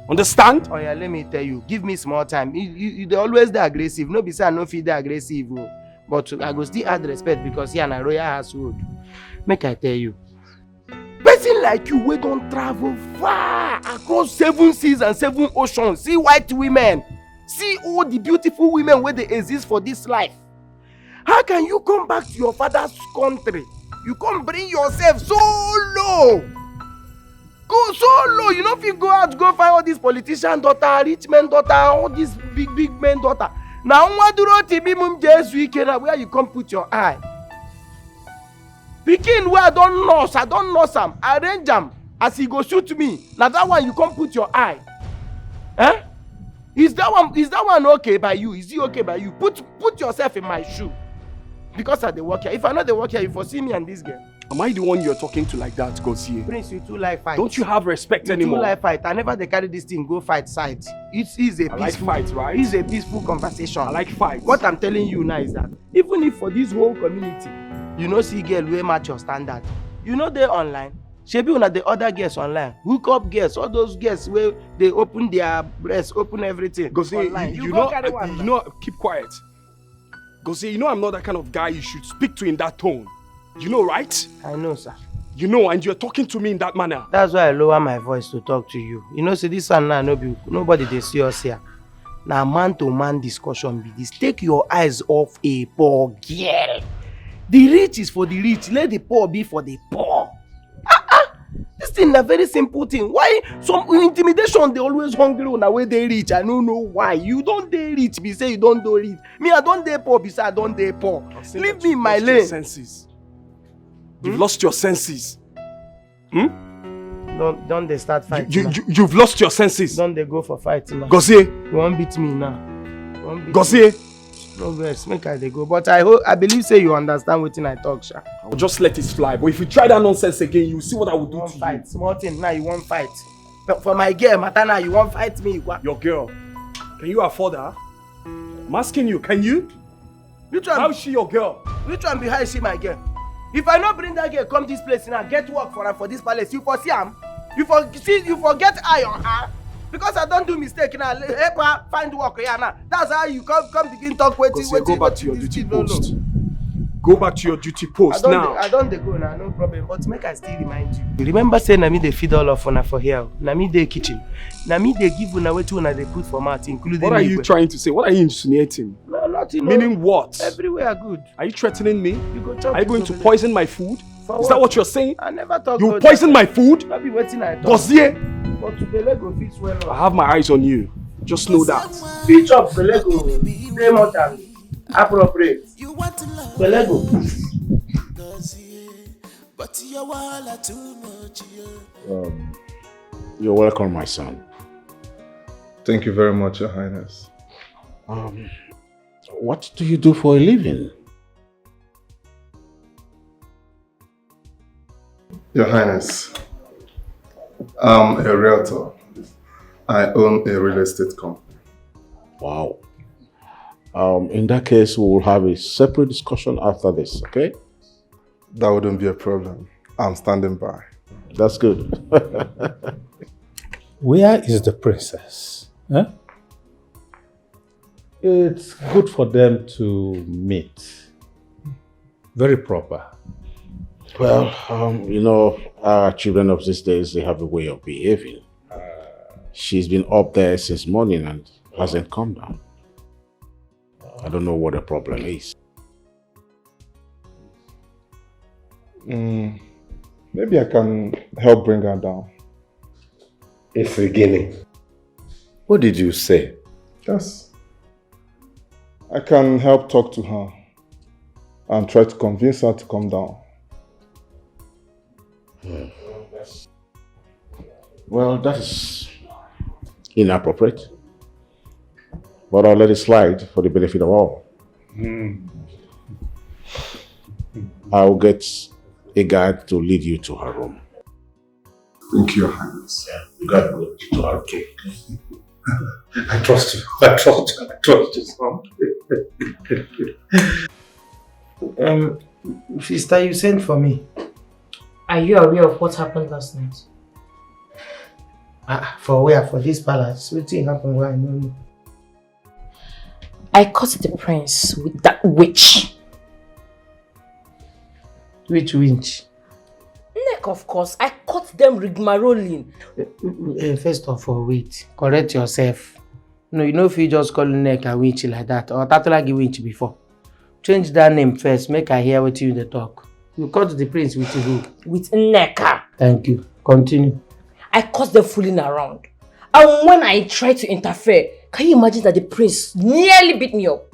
Understand? Oh yeah, let me tell you. Give me small time. They always the aggressive. No be say I no feel the aggressive. But I go still add respect because here na royal household. Make I tell you. Person like you, we don't travel far across 7 seas and 7 oceans. See white women. See all the beautiful women where they exist for this life. How can you come back to your father's country? You can't bring yourself so low. Go so low. You know if you go out, go find all these politician daughter, rich men daughter, all these big men daughter. Now what do you think this weekend where you come put your eye? Begin where I don't know some. I arrange them as he go shoot me. Now that one you come put your eye. Eh? Is that one okay by you? Is he okay by you? Put yourself in my shoe. Because I dey work here. If I know the work here, you foresee me and this girl. Am I the one you're talking to like that, Gozie? Prince, you too like fight. Don't you have respect anymore? You too like fight. I never they carry this thing, go fight side. It's a peaceful like fight, right? It's a peaceful conversation. I like fight. What I'm telling you now is that even if for this whole community, you know see girl wey match your standard. You know they online. Shebi una the other girls online. Hook up girls, all those girls where they open their breasts, open everything. Gozie, you know, keep quiet. Gozie, you know I'm not that kind of guy you should speak to in that tone. You know, right? I know, sir. You know, and you're talking to me in that manner. That's why I lower my voice to talk to you. You know, see this one now, nobody they see us here. Now, man-to-man discussion be this. Take your eyes off a poor girl. The rich is for the rich. Let the poor be for the poor. This thing is a very simple thing. Why some intimidation they always hungry on the way they rich? I don't know why. You don't dare rich, be say you don't do rich. Me, I don't dare poor, be say I don't dare poor. Leave me in my lane. Senses. You've lost your senses. Don't they start fighting? You've lost your senses. Don't they go for fighting now? Gozie. You won't beat me now. Gozie. No verse, make I they go. But I believe say you understand what I talk, sha. I'll just let it fly. But if you try that nonsense again, you see what I will do to you. Small thing, now you won't fight. But for my girl, Matana, you won't fight me. Your girl. Can you afford her? I'm asking you, can you? Which one? How is she your girl? Which one behind she my girl? If I not bring that girl come this place now, get work for her for this palace, you foresee am? You forget eye on her? Because I don't do mistake now, help her find work here now. That's how you come begin talk waiting. Go back to your duty post. Go back to your duty post now. I don't go now, no problem. But make I still remind you. Remember saying na me they feed all of una for here. Na me they kitchen. Na me they give una wetin una they put for mouth, including. What are you trying to say? What are you insinuating? No, nothing. Meaning what? Everywhere good. Are you threatening me? Are you going to poison my food? Is that what you're saying? I never thought you poison my food? I'll be waiting I talk. Gozie! But the Lego fits well. I have my eyes on you. Just know that. Pitch up the Lego. Stay more than appropriate. The Lego. You're welcome, my son. Thank you very much, Your Highness. What do you do for a living? Your Highness, I'm a realtor. I own a real estate company. Wow. In that case, we will have a separate discussion after this, okay? That wouldn't be a problem. I'm standing by. That's good. Where is the princess? Huh? It's good for them to meet. Very proper. Well, you know, our children of these days, they have a way of behaving. She's been up there since morning and hasn't come down. I don't know what the problem is. Maybe I can help bring her down. It's beginning. What did you say? Yes. I can help talk to her and try to convince her to come down. Well, that is inappropriate. But I'll let it slide for the benefit of all. I'll get a guide to lead you to her room. Thank you, Your Highness. Yeah, you got to go to her, okay? I trust you. I trust you. I trust you, son. Sister, you sent for me. Are you aware of what happened last night? For where? For this palace? What thing happened where I don't know? I caught the prince with that witch. Which witch? Neck, of course. I caught them rigmaroling. First of all, wait. Correct yourself. No, you know if you just call Neck a witch like that, or Tatula a witch before. Change that name first, make I hear what you talk. You caught the prince with who? With Neka. Thank you. Continue. I caught them fooling around. And when I tried to interfere, can you imagine that the prince nearly beat me up?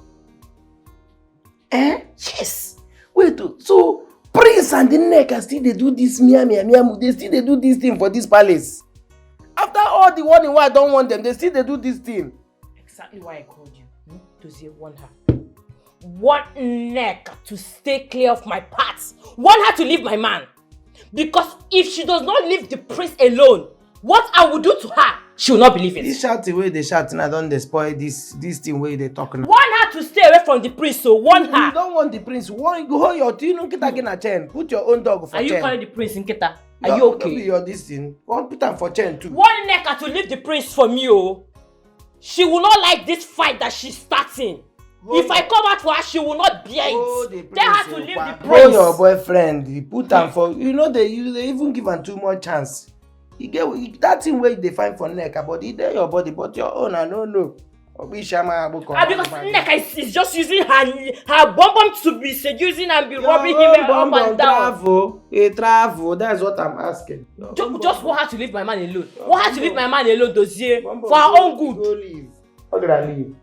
Yes. Wait, so Prince and the Neka still they do this they still they do this thing for this palace. After all the warning why I don't want them, they still they do this thing. Exactly why I called you. To say warn her. Warn Neck to stay clear of my paths. Warn her to leave my man. Because if she does not leave the prince alone, what I will do to her, she will not believe it. This shouting way they shouting, I don't spoil this thing way they talking. Warn her to stay away from the prince, so warn her. You don't want the prince. Warn go hold your you don't get again a chain. Put your own dog for chain. Are you calling the prince Nketa? Are you okay? Be your this thing. Put her for chain too. Warn Neka to leave the prince from you. She will not like this fight that she's starting. If I come out for her, she will not bear it. Tell her to leave the prince. Hold your boyfriend. He put them for they even give him too much chance. He get that thing where they find for Neka, but he there your body, but your own I don't know. Because Neka is just using her bum to be seducing and be rubbing him up and down. Travel. That's what I'm asking. Just want her to leave my man alone. Want her to leave my man alone, Dossier, for her own good. Go leave. How did I leave?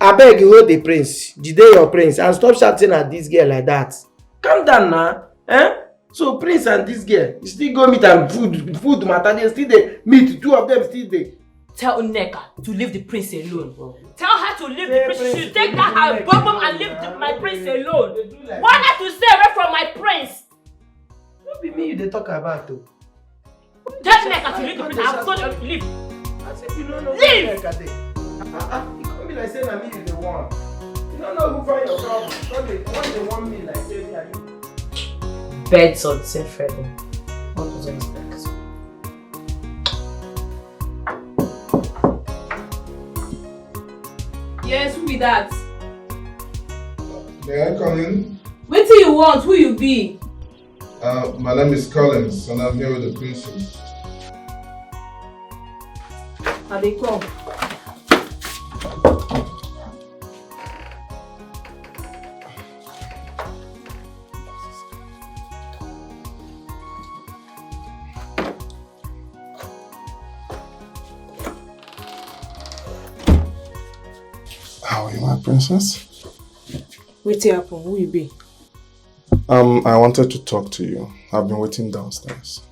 I beg you, hold the prince. Jide your prince and stop shouting at this girl like that. Calm down now. So prince and this girl, you still go meet and food matter. They still they meet. Two of them still they. Tell Neka to leave the prince alone. Tell her to leave the prince. She should take that her bum and leave my prince alone. Why not to stay away from my prince? Don't be me they talk about too. Tell Neka to leave the prince. I've told you to leave. I said you don't know. Leave. You can't be like saying I mean the one. You don't know who find your problem. When they want me like say I do. Birds of the same feather. What was I expect? Yes, who be that? May I come in? What do you want? Who you be? My name is Collins and I'm here with the princess. How they come? How are you, my princess? What happen? Who you be? I wanted to talk to you. I've been waiting downstairs.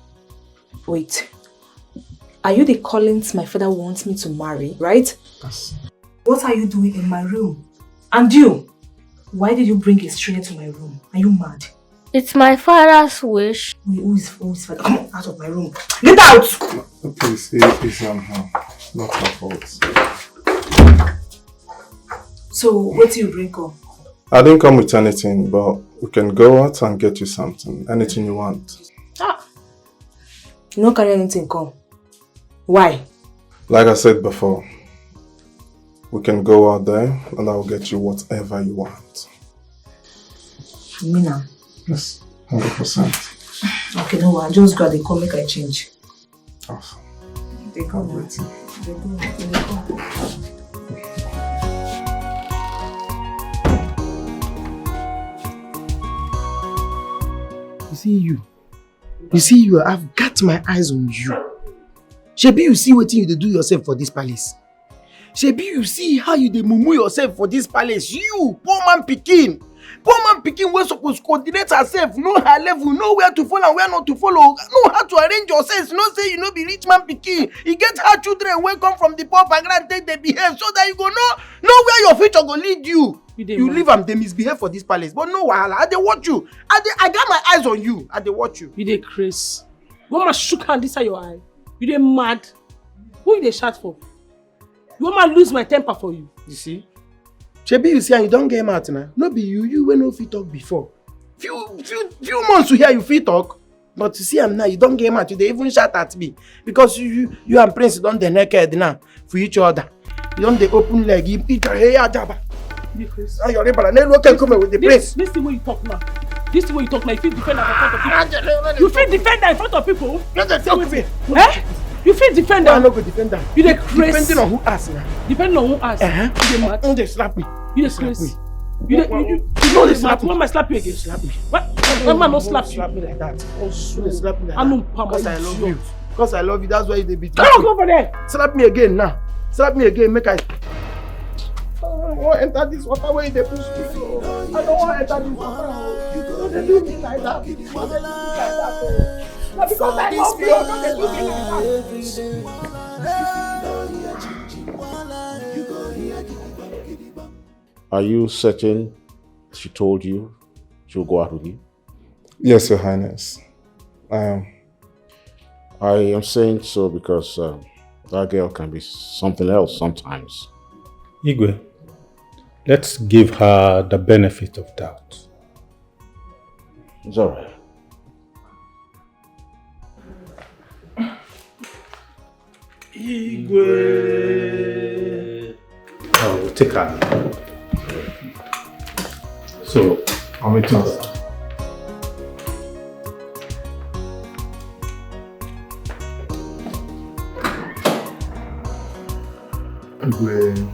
Wait. Are you the Collins my father wants me to marry, right? Yes. What are you doing in my room? And you? Why did you bring a stranger to my room? Are you mad? It's my father's wish. Wait, who is father? Come on, out of my room. Get out! Please, it's not my fault. So, what do you bring up? I didn't come with anything, but we can go out and get you something. Anything you want. You don't carry anything, come. Why? Like I said before, we can go out there and I'll get you whatever you want. Mina. Yes. 100%. Okay, no worry. Just grab the call, make I change. Awesome. They come with you. They go. You see you, I've got my eyes on you. Shebi, you see what you do yourself for this palace. Shebi, you see how you dey mumu yourself for this palace. You, poor man pikin. Poor man pikin wey suppose coordinate herself, know her level, know where to follow and where not to follow, know how to arrange yourself, know say you no be rich man pikin. You get her children wey come from the poor background, take they behave so that you go know where your future go lead you. You leave am, they misbehave for this palace, but no wahala. I dey watch you. I got my eyes on you. I dey watch you. You dey craze. One man shook hand inside your eye. You dey mad. Who you dey shout for? You want me lose my temper for you? You see? Shebi, you see, and you don't get mad now. No be you when no fit talk before. Few months to hear you fit talk, but you see am now, you don't get mad. You dey even shout at me because you and Prince don't dey naked now for each other. You don't dey open leg. You eat your hair jabba. And your neighbor, no can come with the Prince. This the way you talk now. This the way you talk now. You feel defend that in front of people. You feel defend that in front of people. Eh? You feel defend that? I'm not going to defend that. You dey crazy. Depending on who asks now. Depending on who asks. You dey mad. Don't they slap me. You dey crazy. You know they slap me. When I slap you again? Slap me. What? When man not slap you? Slap me like that. Also, slap me like I know that. Because I love you. Because I love you. That's why you dey beat me. Come over there. Slap me again now. Slap me again. Make I don't want to enter this water where they push me. I don't want to enter this water. You don't do me like that. You don't do me like that. Not because I love you. Don't do me like that. Are you certain she told you she'll go out with you? Yes, Your Highness. I am. I am saying so because that girl can be something else sometimes. Igwe, let's give her the benefit of doubt. It's all right. Igwe. Oh, we'll take her. So, I'll meet you. Igwe.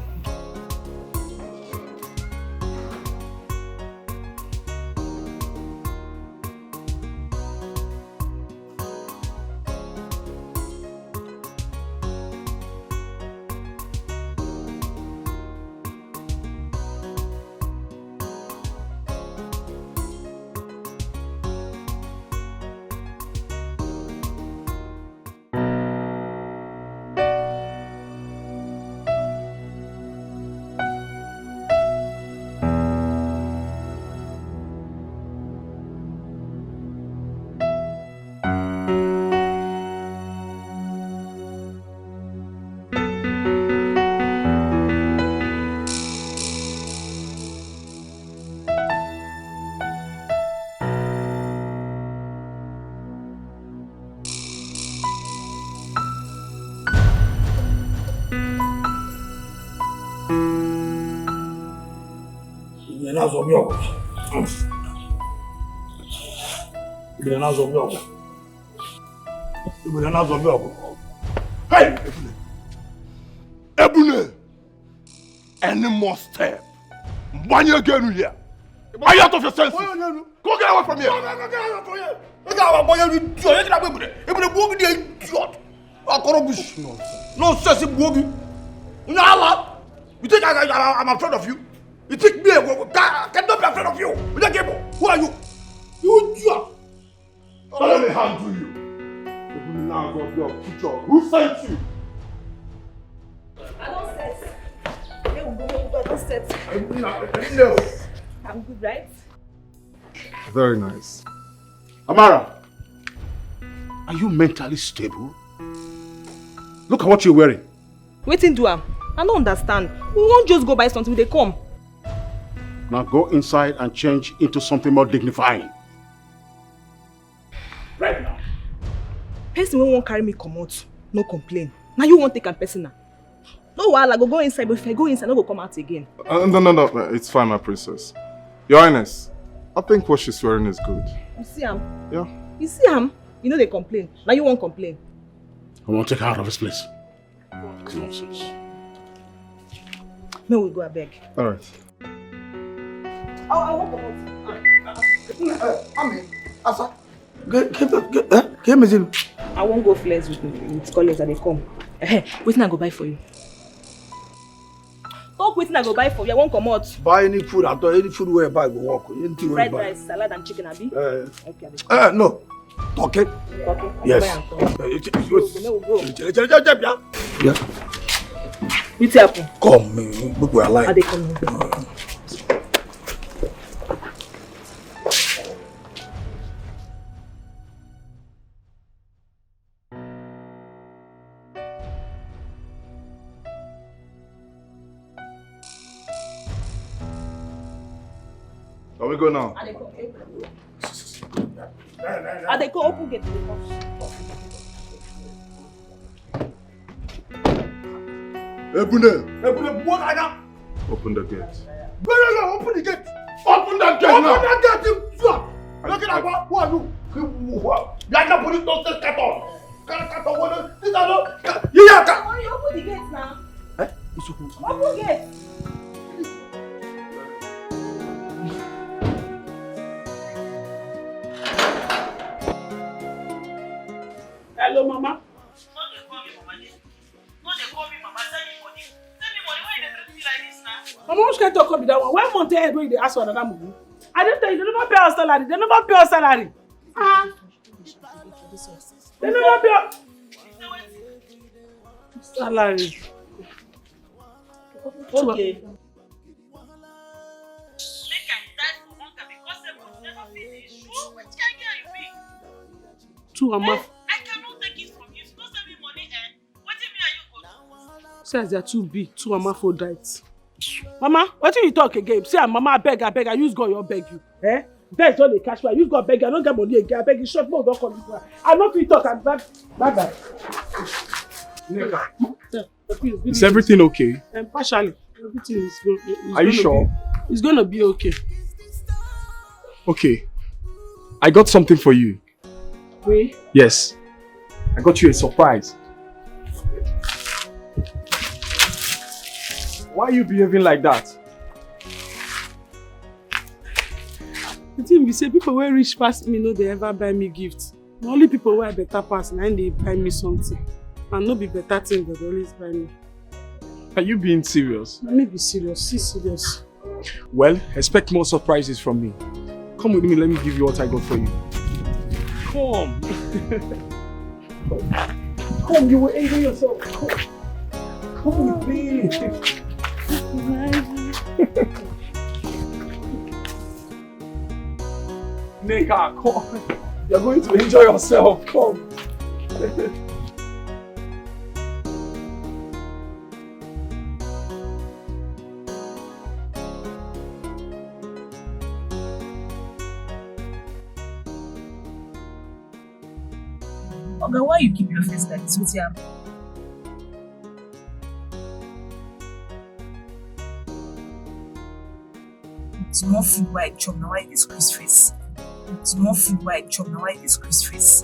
Hey! Ebune! Any more step? One year again here. Are you out of your senses? Go get away from here! Go get away from here! Get away from here! Get away from here! Ebune, go get away idiot! Akorobush! Nonsense, Bogi! You think I'm afraid of you? You think me? I cannot be afraid of you! Who are you? You idiot! Let me handle you! Now of your future. Who sent you? I don't set. I don't set. No. I'm good, right? Very nice. Amara, are you mentally stable? Look at what you're wearing. Waiting do am. I don't understand. We won't just go buy something when they come. Now go inside and change into something more dignifying. Right now. Person won't carry me come out. No complain. Now you won't take am personal. No while I go inside, but if I go inside, I don't go come out again. No, it's fine, my princess. Your Highness, I think what she's wearing is good. You see him? Yeah. You see him? You know they complain. Now you won't complain. I want to take her out of this place. Nonsense. No, we go a beg. Alright. Oh, I won't come. I won't go flex with colleagues that they come. Waiting I go buy for you. Talk waiting I go buy for you. I won't come out. Buy any food at all. Any food where you buy go walk. Anything where you Fried buy. rice, salad and chicken, abi? Okay. No. Okay. Okay. Yes. Yeah. What's happen? Come, look where I like. Are they coming? Can we go now? Are they go open gate to the house? Ebune, what are that? Open the gate. No, open the gate. Open that gate now. Open that gate. Look at that. What are you? Like the police don't say cut on. Cut on. This are not. You open the gate now. It's open. Open gate. Hello, Mama. Mama, which kind of talk be that one? When month ahead when they ask for another movie? I don't tell you, they never pay our salary. They never pay our salary. They never pay our salary. Okay. Two a month. I cannot take it from you. If you don't send me money, what do you mean are you good? Says they are too big, two a month for diet. Mama, what do you talk again? Say, Mama, I beg, I use God, you beg you. Beg don't they cash me. I use God beg, I don't get money again. I beg you, short more, don't call me. I not fit talk and bye bye. Is everything okay? Partially. Everything is good. Are you sure? It's gonna be okay. Okay. I got something for you. Wait. Yes. I got you a surprise. Why are you behaving like that? The thing be say people wey rich pass me no dey ever buy me gifts. The only people wey better pass na they buy me something. And no be better thing they always buy me. Are you being serious? Let me be serious. See serious. Well, expect more surprises from me. Come with me, let me give you what I got for you. Come. Come, you will enjoy yourself. Come with me. Neka, come. You're going to enjoy yourself. Come. Oga, why you keep your face like this? What's your It's more food why I chop now why this Chris face. It's more food why I chop now why this Chris face.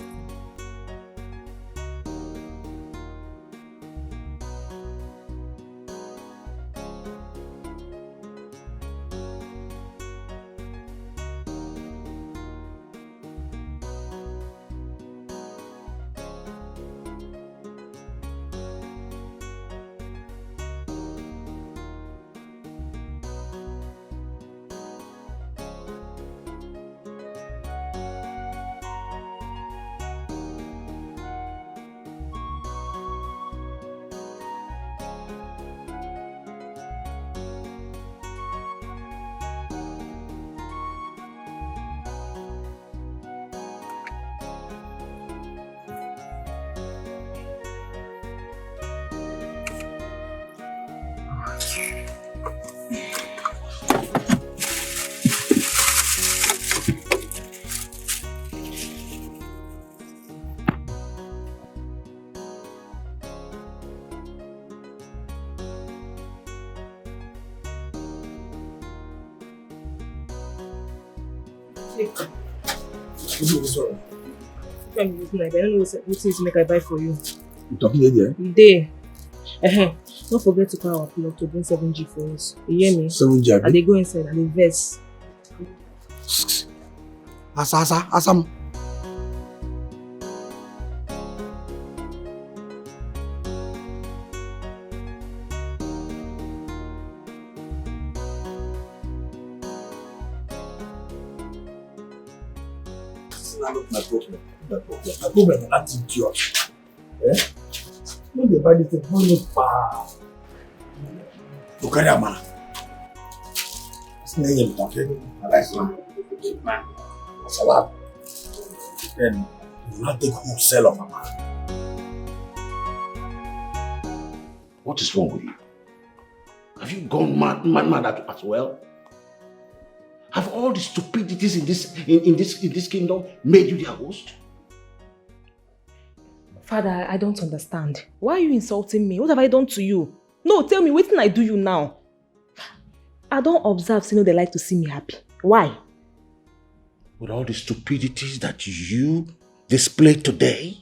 Sorry. I don't know what things make I buy for you. You talking here? You dey. Don't forget to call our plug to bring 7G for us. You hear me? 7G, And they go inside and invest. Asam. Not my problem. My problem is attitude. No, they buy this thing. To carry a man. It's not even talking. I like man. Salad. Then you will not take wholesale of a man. What is wrong with you? Have you gone mad as well? Have all the stupidities in this kingdom made you their host? Father, I don't understand. Why are you insulting me? What have I done to you? No, tell me, what can I do you now? I don't observe, they like to see me happy. Why? With all the stupidities that you displayed today,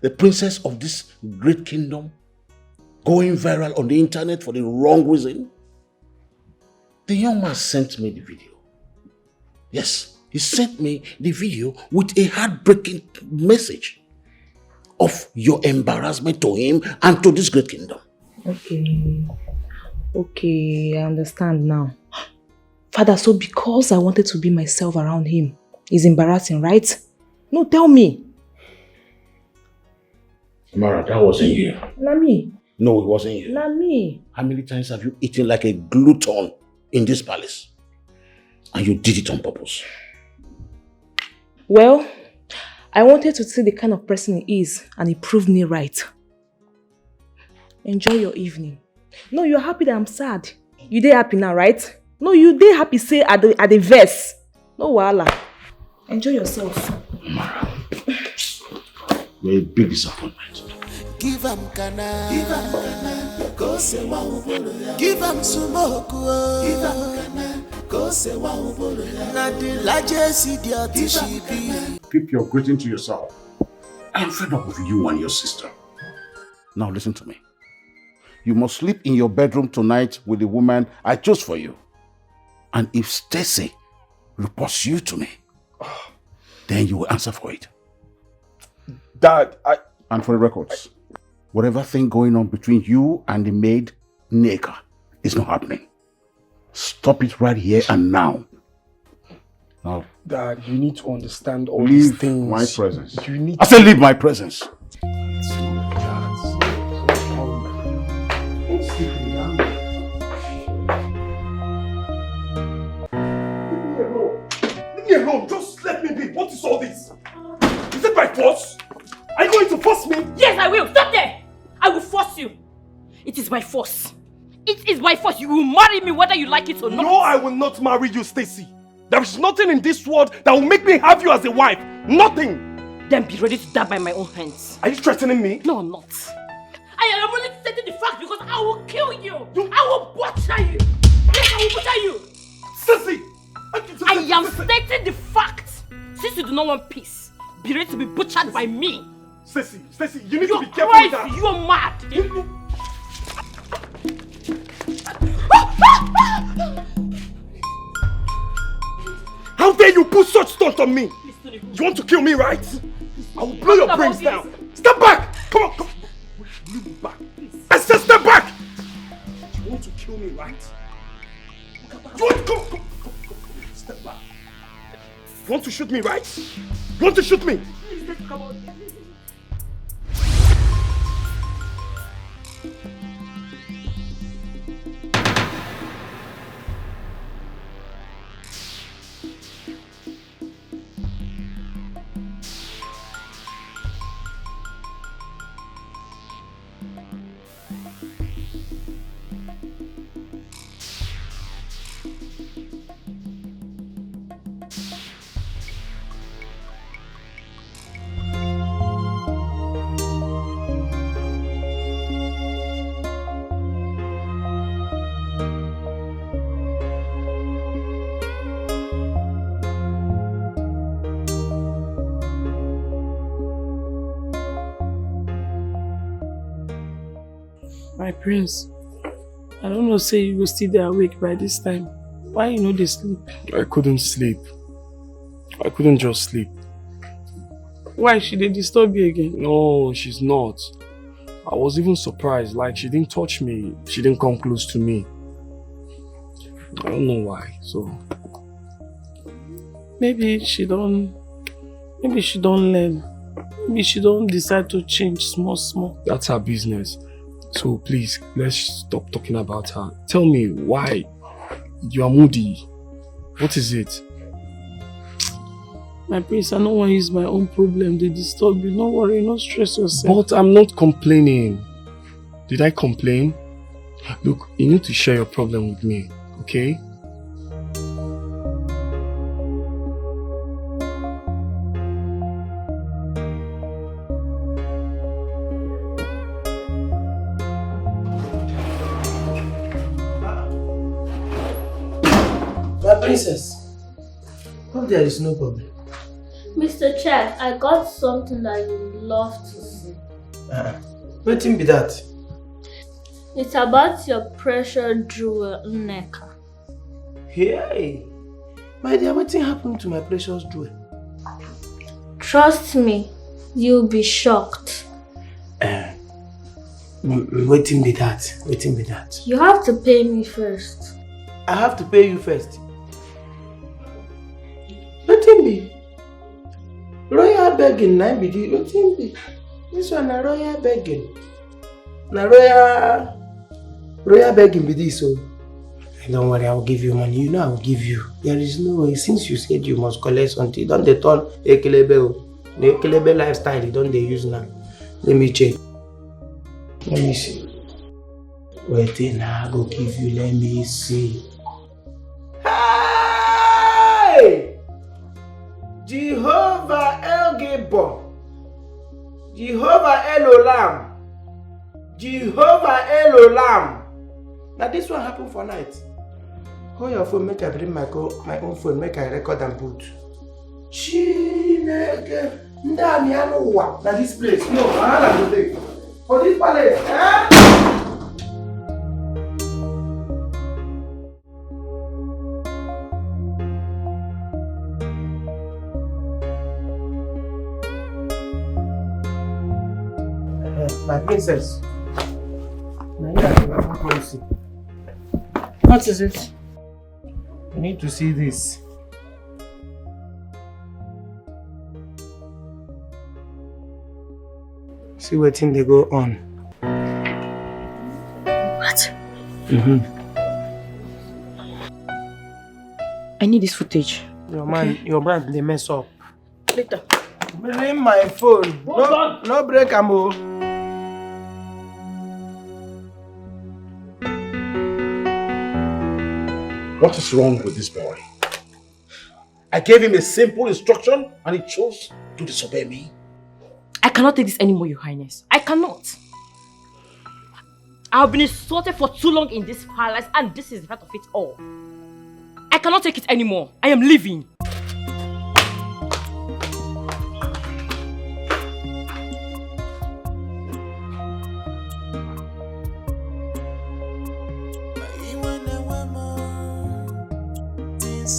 the princess of this great kingdom going viral on the internet for the wrong reason, the young man sent me the video. Yes, he sent me the video with a heartbreaking message of your embarrassment to him and to this great kingdom. Okay, I understand now. Father, so because I wanted to be myself around him, it's embarrassing, right? No, tell me. Mara, that wasn't you. Not me. No, it wasn't you. Not me. How many times have you eaten like a glutton in this palace? And you did it on purpose. Well, I wanted to see the kind of person he is, and he proved me right. Enjoy your evening. No, you're happy that I'm sad. You dey happy now, right? No, you dey happy say at the verse. No wahala. Enjoy yourself. Mara, you're a big disappointment. Give him kana, go say wa ubolo. Give him sumoku, give him kana, go say wa ubolo. Na the largest idiot she be. Keep your greeting to yourself. I'm fed up with you and your sister. Now listen to me. You must sleep in your bedroom tonight with the woman I chose for you. And if Stacy reports you to me, then you will answer for it. Dad, And for the records, whatever thing going on between you and the maid, Neka, is not happening. Stop it right here and now. Now, Dad, you need to understand all these things. Leave my presence. You need I said leave my presence. Leave me alone. Just let me be. What is all this? Is it by force? Are you going to force me? Yes, I will. Stop there. I will force you. It is by force. It is by force. You will marry me whether you like it or not. No, I will not marry you, Stacy. There is nothing in this world that will make me have you as a wife. Nothing. Then be ready to die by my own hands. Are you threatening me? No, I'm not. I am only stating the fact because I will kill you. I will butcher you. Yes, I will butcher you. Stacy! I am stating the fact. Since you do not want peace, be ready to be butchered by me. Stacy, you need to be careful with that. You're mad. How dare you put such stunt on me? You want to kill me, right? I will blow your brains down. Step back! Come on, come on. Move back. I said step back! You want to kill me, right? You want to come. Step back. You want to shoot me, right? You want to shoot me? Come on. prince, I don't know say you will still dey awake by this time. Why you no dey sleep? I couldn't sleep. I couldn't just sleep. Why she dey disturb you again? No, she's not. I was even surprised, like she didn't touch me, she didn't come close to me. I don't know why, so... Maybe she don't learn. Maybe she don't decide to change small. That's her business. So please, let's stop talking about her. Tell me why you are moody. What is it? My prince, I don't want to use my own problem. They disturb you. Don't worry, don't stress yourself. But I'm not complaining. Did I complain? Look, you need to share your problem with me, okay? My princess, hope there is no problem. Mr. Chef, I got something that you would love to see. What be that? It's about your precious jewel, Nneka. Hey, my dear, what happened to my precious jewel? Trust me, you'll be shocked. Waiting be that. You have to pay me first. I have to pay you first. Waiting be. Royal begging, na be the waiting be. This one na royal begging. Na royal begging be this, so. Don't worry, I will give you money. You know I will give you. There is no way. Since you said you must collect something, don't they turn Ekelebe? The Ekelebe lifestyle, don't they use now? Let me check. Let me see. Wait, now I go give you. Let me see. Hey! Jehovah El Gibor. Jehovah El Olam. Jehovah El Olam. Now this one happen for night. Hold your phone, make I bring my own phone, make I record and put. Chineke. Ndani anuwa. Now this place. No, I have to take. For this palace. My princess. What is it? You need to see this. See what thing they go on. What? I need this footage. Your man, your brand, they mess up. Later. Bring my phone. No break, amo. What is wrong with this boy? I gave him a simple instruction and he chose to disobey me. I cannot take this anymore, Your Highness. I cannot. I have been insulted for too long in this palace and this is the part of it all. I cannot take it anymore. I am leaving.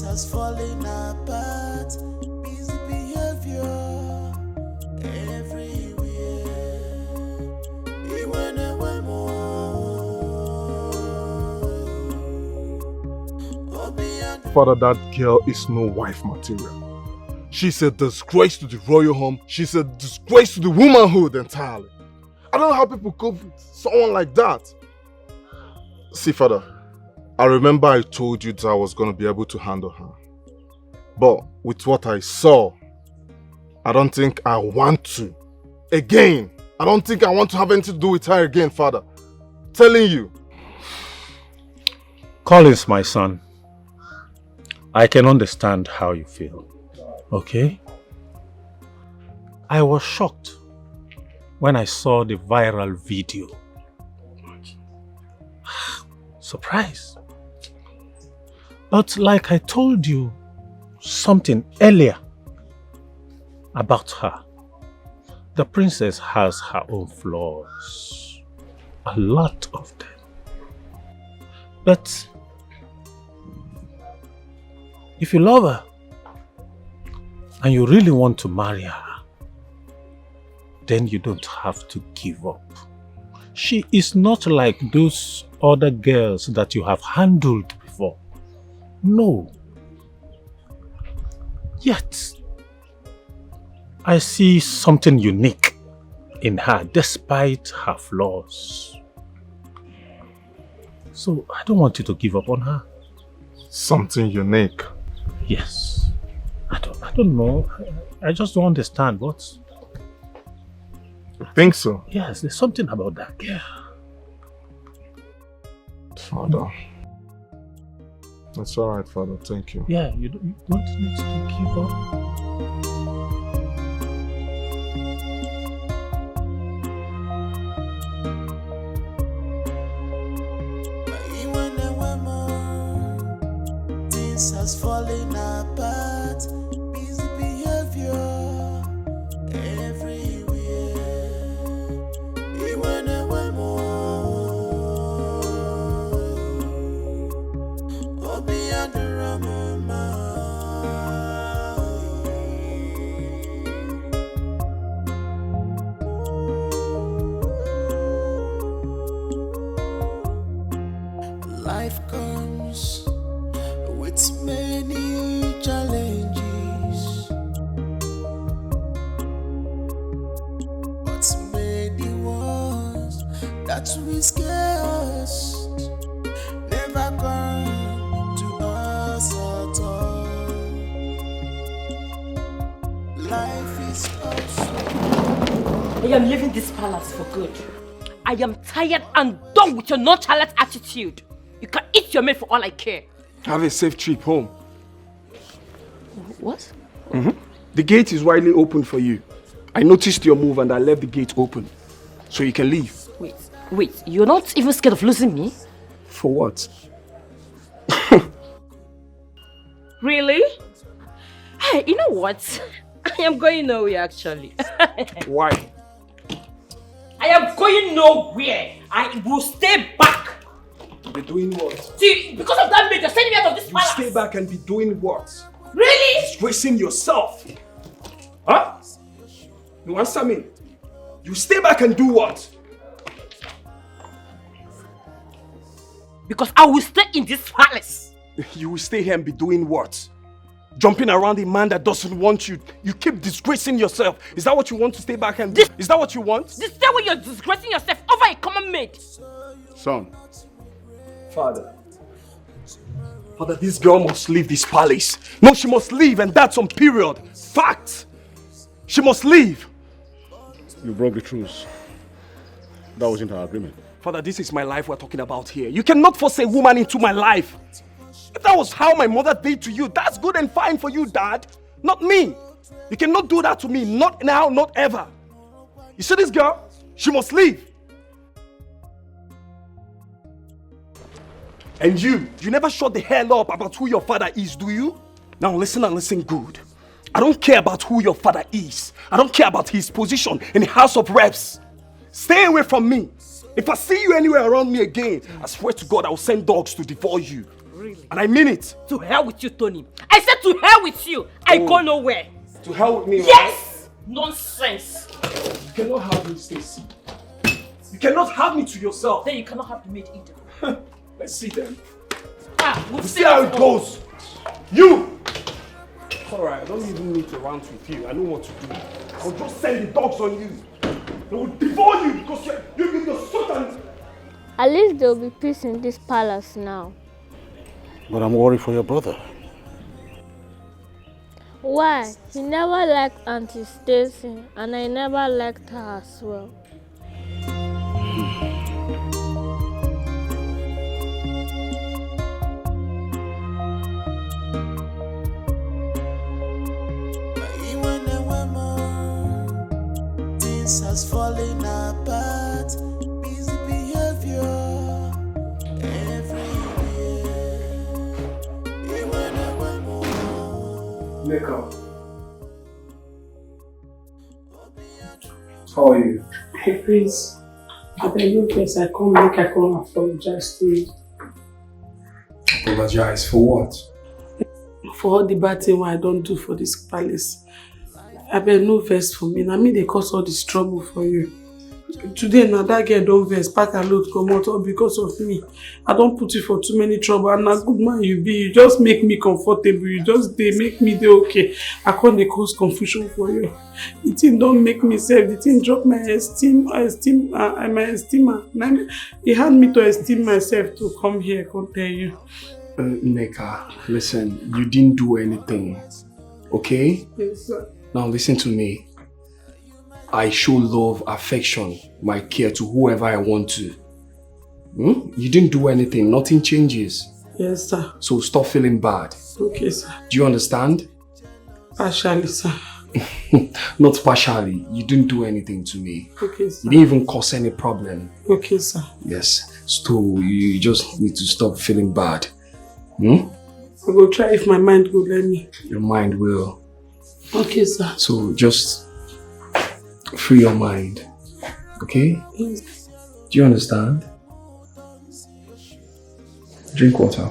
Has fallen apart, busy behavior everywhere. Even Father, that girl is no wife material. She's a disgrace to the royal home. She's a disgrace to the womanhood entirely. I don't know how people cope with someone like that. See, Father, I remember I told you that I was going to be able to handle her. But with what I saw, I don't think I want to. Again, I don't think I want to have anything to do with her again, Father. Telling you. Collins, my son, I can understand how you feel, okay? I was shocked when I saw the viral video. Surprise. But like I told you something earlier about her, the princess has her own flaws. A lot of them. But if you love her and you really want to marry her, then you don't have to give up. She is not like those other girls that you have handled before. No. Yet, I see something unique in her despite her flaws. So, I don't want you to give up on her. Something unique? Yes. I don't know. I just don't understand what. You think so? Yes, there's something about that girl. Father. That's alright, Father. Thank you. Yeah, you don't need to give up. Things has fallen apart. Busy behavior everywhere. Even when more beyond the life comes with many challenges, but many ones that will scare us never come to us at all. Life is also. I am leaving this palace for good. I am tired and done with your nonchalant attitude. You can eat your meat for all I care. Have a safe trip home. What? The gate is widely open for you. I noticed your move and I left the gate open. So you can leave. Wait, you're not even scared of losing me? For what? Really? Hey, you know what? I am going nowhere actually. Why? I am going nowhere. I will stay back. Be doing what? See, because of that maid, you're sending me out of this palace. Stay back and be doing what? Really? Disgracing yourself. Huh? You answer me. You stay back and do what? Because I will stay in this palace. You will stay here and be doing what? Jumping around a man that doesn't want you. You keep disgracing yourself. Is that what you want to stay back and do? Is that what you want? This is why you're disgracing yourself over a common maid. Son. Father, this girl must leave this palace. No, she must leave, and that's on period. Fact. She must leave. You broke the truce. That wasn't our agreement. Father, this is my life we're talking about here. You cannot force a woman into my life. If that was how my mother did to you, that's good and fine for you, Dad. Not me. You cannot do that to me. Not now, not ever. You see this girl? She must leave. And you never shut the hell up about who your father is, do you? Now listen and listen good. I don't care about who your father is. I don't care about his position in the House of Reps. Stay away from me. If I see you anywhere around me again, I swear to God I will send dogs to devour you. Really? And I mean it. To hell with you, Tony. I said to hell with you. I go nowhere. To hell with me, yes! Right? Nonsense. You cannot have me, Stacy. You cannot have me to yourself. Then you cannot have the maid either. Let's see then. We'll see how it goes. You! It's alright, I don't even need to rant with you. I know what to do. I'll just send the dogs on you. They will devour you because you're Sultan. At least there will be peace in this palace now. But I'm worried for your brother. Why? He never liked Auntie Stacy and I never liked her as well. Things has fallen apart. Busy behavior everywhere. Nika. How are you? Hey, Prince. I beg first I come apologize to you. Apologize for what? For all the bad thing I don't do for this palace. I beg no vex for me. Now me they cause all this trouble for you. Today now that girl don't vex, pack a load come out all because of me. I don't put you for too many trouble, and a good man you be. You just make me comfortable. You just make me okay. I can't cause confusion for you. The thing don't make me safe. The thing drop my esteem. It had me to esteem myself to come here. Come tell you. Neka, listen. You didn't do anything. Okay? Yes, sir. Now listen to me. I show love, affection, my care to whoever I want to. You didn't do anything. Nothing changes. Yes, sir. So stop feeling bad. Okay, sir. Do you understand? Partially, sir. Not partially. You didn't do anything to me. Okay, sir. You didn't even cause any problem. Okay, sir. Yes. So you just need to stop feeling bad. I will try if my mind will let me. Your mind will. Okay, sir. So just free your mind. Okay? Yes. Do you understand? Drink water.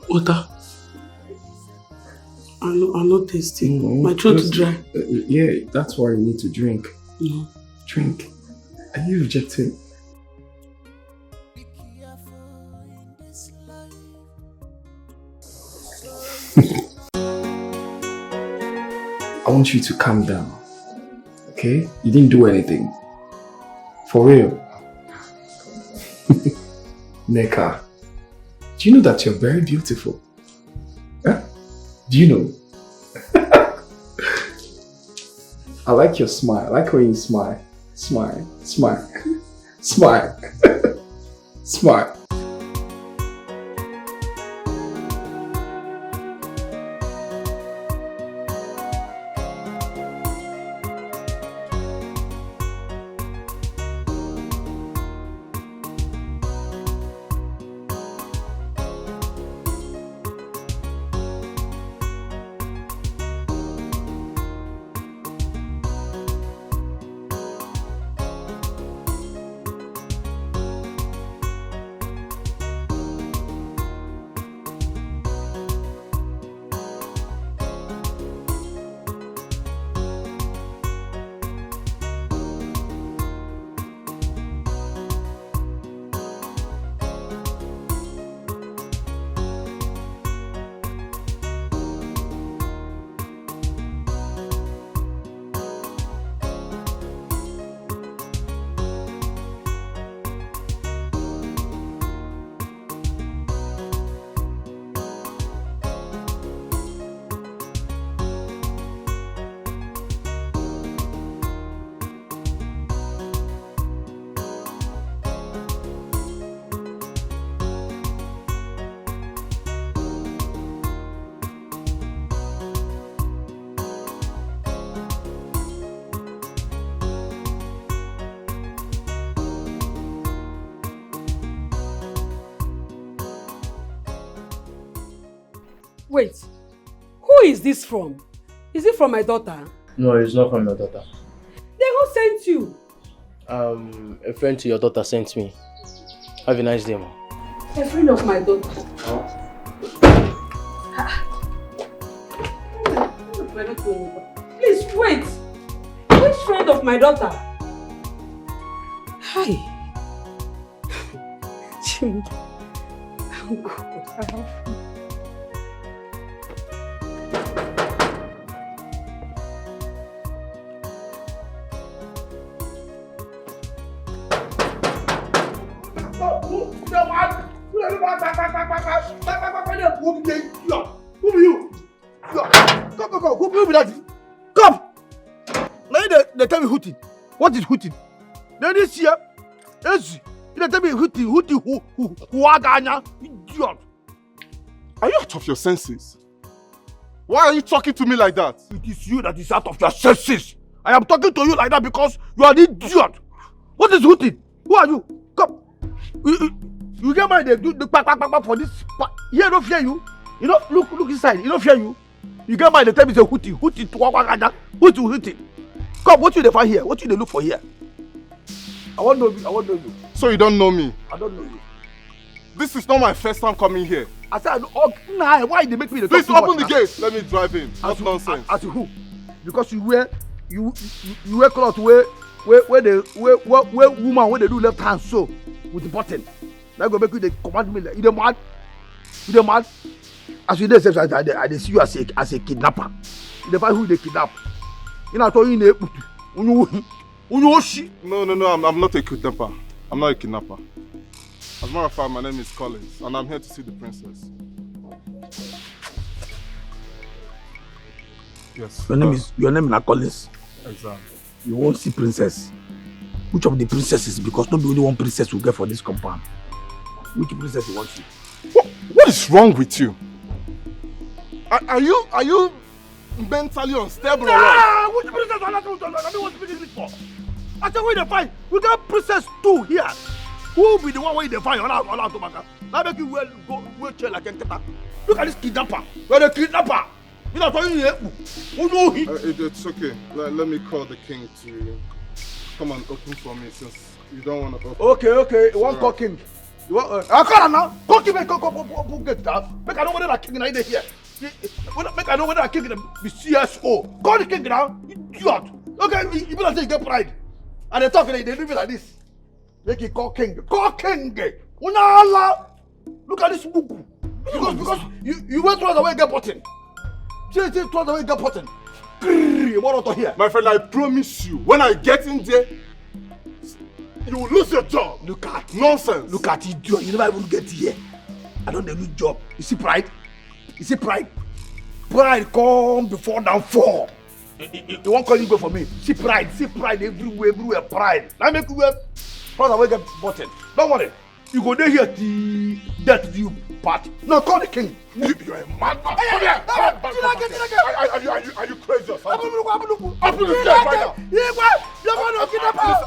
Water? I'm not tasty. My throat is dry. Yeah, that's why you need to drink. No. Drink. Are you rejecting? I want you to calm down. Okay? You didn't do anything. For real. Neka, do you know that you're very beautiful? Huh? Do you know? I like your smile. I like when you smile. Smile. Smile. Smile. Smile. Wait, who is this from? Is it from my daughter? No, it's not from your daughter. Then who sent you? A friend to your daughter sent me. Have a nice day, ma. A friend of my daughter. Please wait. Which friend of my daughter? Hi. Oh God. Who are you? Go. Who be that? Come! Now they tell me hooting. What is hooting? Then this year, yes, they tell me hooting, who are Ghana? Idiot! Are you out of your senses? Why are you talking to me like that? It is you that is out of your senses. I am talking to you like that because you are an idiot. What is hooting? Who are you? Come. You get mine, they do the back for this. Here, don't fear you. You know, look inside. You don't fear you. You get mine, they tell me it's a hooting. Hooting. Come, what you they find here? What you they look for here? I won't know you. I won't know you. So you don't know me? I don't know you. This is not my first time coming here. I said, nah, why they make me the Please open the gate. Let me drive in. What nonsense? As who? Because you wear clothes where woman when they do left hand so with the button. Now go make you the command me. You the mad? You the mad? As you dey say, I see you as a kidnapper. You dey find who they kidnap. You know, told you No, I'm not a kidnapper. I'm not a kidnapper. As a matter of fact, my name is Collins, and I'm here to see the princess. Yes. Your name is Collins. Exactly. You won't see princess. Which of the princesses? Because not only one princess will get for this compound. Which princess you want to see? What is wrong with you? Are you mentally unstable? Nah, which princess? I don't want to speak English for. I said we dey find. We got princess 2 here. Who will be the one where they find on our tobacco? Now make you go chair like a keta. Look at this kidnapper. We're the kidnapper. You know what It's okay. Let me call the king to come and open for me since you don't want to open. Okay. You want call king? You want? I call him now. Call king. Go get that. Make I know whether that king is here. Make I know whether that king is the CSO. Call the king now. Idiot. Okay, you better say you get pride. And they talk, they do it like this. Make it call king. Call king. Look at this book. Because you went twice away and get button. Twice away and get button. My friend, I promise you, when I get in there, you will lose your job. Look at nonsense. Look at idiot. You never even get here. I don't lose job. You see pride? You see pride? Pride come before downfall. You won't call you go for me. See pride everywhere, pride. Now make you wear twice away get button. Don't worry. You go there here till death do you part. No, call the king. You are a madman. Come here. Are you crazy or something? Open this gate right now.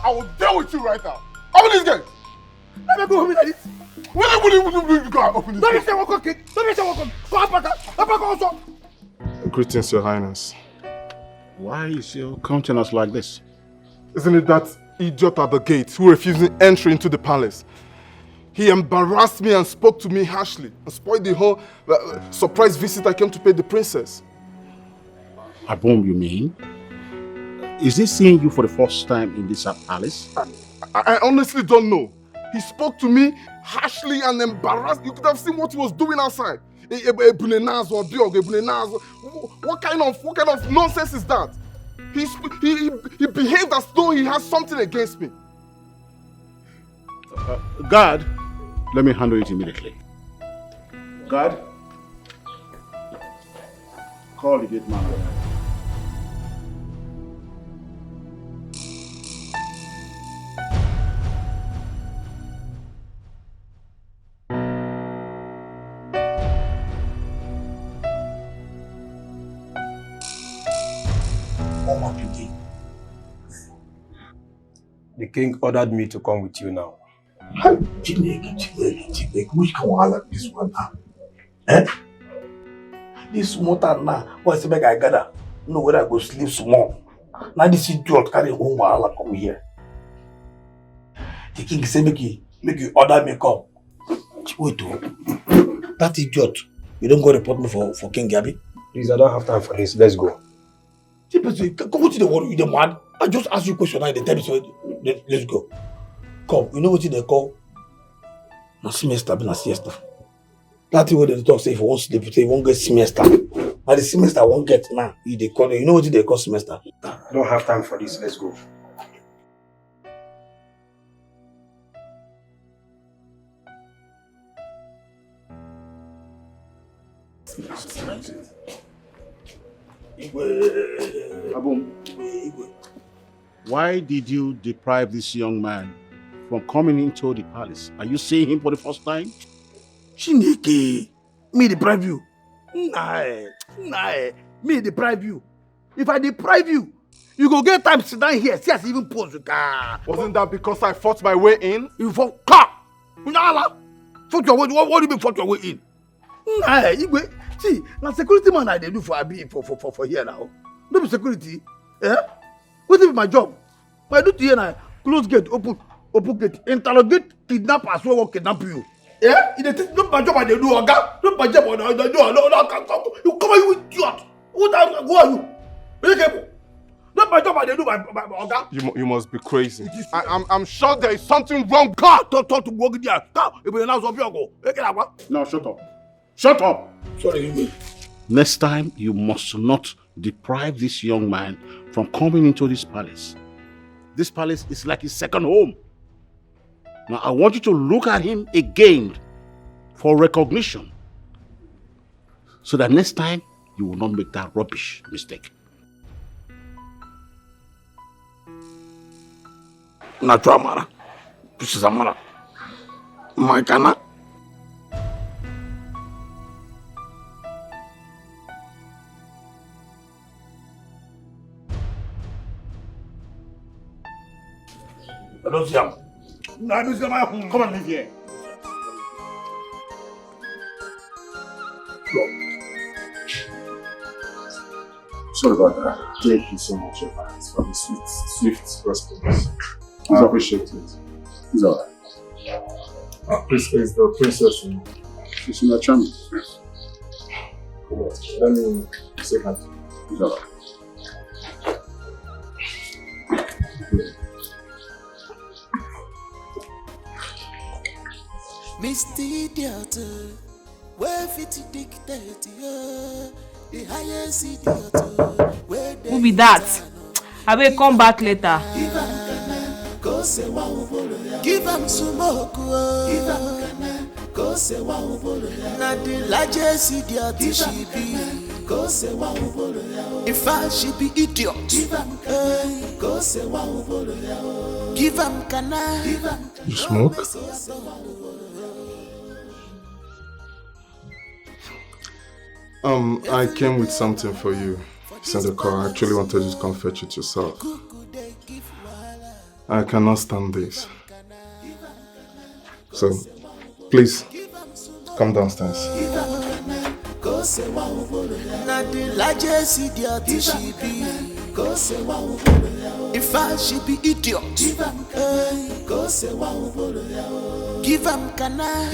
I will deal with you right now. Open this gate. Let me go home like this. Will you go open this gate? Let me say one king. Let me say one king. Go up also. Greetings, Your Highness. Why is your countenance like this? Isn't it that idiot at the gate who refused entry into the palace? He embarrassed me and spoke to me harshly and spoiled the whole surprise visit I came to pay the princess. Abom, you mean? Is he seeing you for the first time in this palace? I honestly don't know. He spoke to me harshly and embarrassed. You could have seen what he was doing outside. What kind of nonsense is that? He behaved as though he has something against me. Guard, let me handle it immediately. Guard, call the gate man. The king ordered me to come with you now. Which can like this one now? Eh? This water now, what's the bag I gather? No, whether I go sleep small. Now this idiot carry home while come here. The king say make you order me come. Wait, that idiot. You don't go report me for King Gabby? Please, I don't have time for this. Let's go. Go to the world with the man. I just ask you a question and they tell me so. Let's go. Come, you know what they call? Na semester, na siesta. That thing where they talk say if you won't sleep, say you won't get semester. Now the semester won't get now. They call you know what they call semester? I don't have time for this. Let's go. Abum, why did you deprive this young man from coming into the palace? Are you seeing him for the first time? Chineke, me deprive you? Nah, me deprive you. If I deprive you, you go get time to sit down here. See us even pose with car. Wasn't that because I fought my way in? You fought car? Fought your way. What do you mean fought your way in? Nah, Igwe. See, now security man I do for here now. No be security. Eh? What is my job? My duty here now, close gate, open. Open gate. Interrogate kidnappers who will kidnap you. Yeah? It is not my job I do, Oga. Not my job I do. No. You come here, you idiot. Who are you? Not my job I do, my Oga. You must be crazy. I'm sure there is something wrong. God, talk to work there. If you announce of your go. Now shut up. Shut up. Sorry. Next time, you must not deprive this young man from coming into this palace. This palace is like his second home. Now, I want you to look at him again for recognition, so that next time, you will not make that rubbish mistake. Natural Mara. This is a Mara. My Kana. I don't see him. Come and live here. Sorry about that. Thank you so much, Evans, for the swift response. I appreciate it. It's alright. This is the princess. She's in the chamber. Come on, let me say hi. It's alright. Misty Theatre, where 50 dictate, the highest idiot, where Who be that? I will come back later. Give him some more, not the largest idiot she be. In fact, she be idiot. Give him kana. You smoke? I came with something for you. Send a call. I actually wanted you to come fetch it yourself. I cannot stand this. So, please, come downstairs. Not the largest idiot she be. In fact, she be idiot. Give him kana.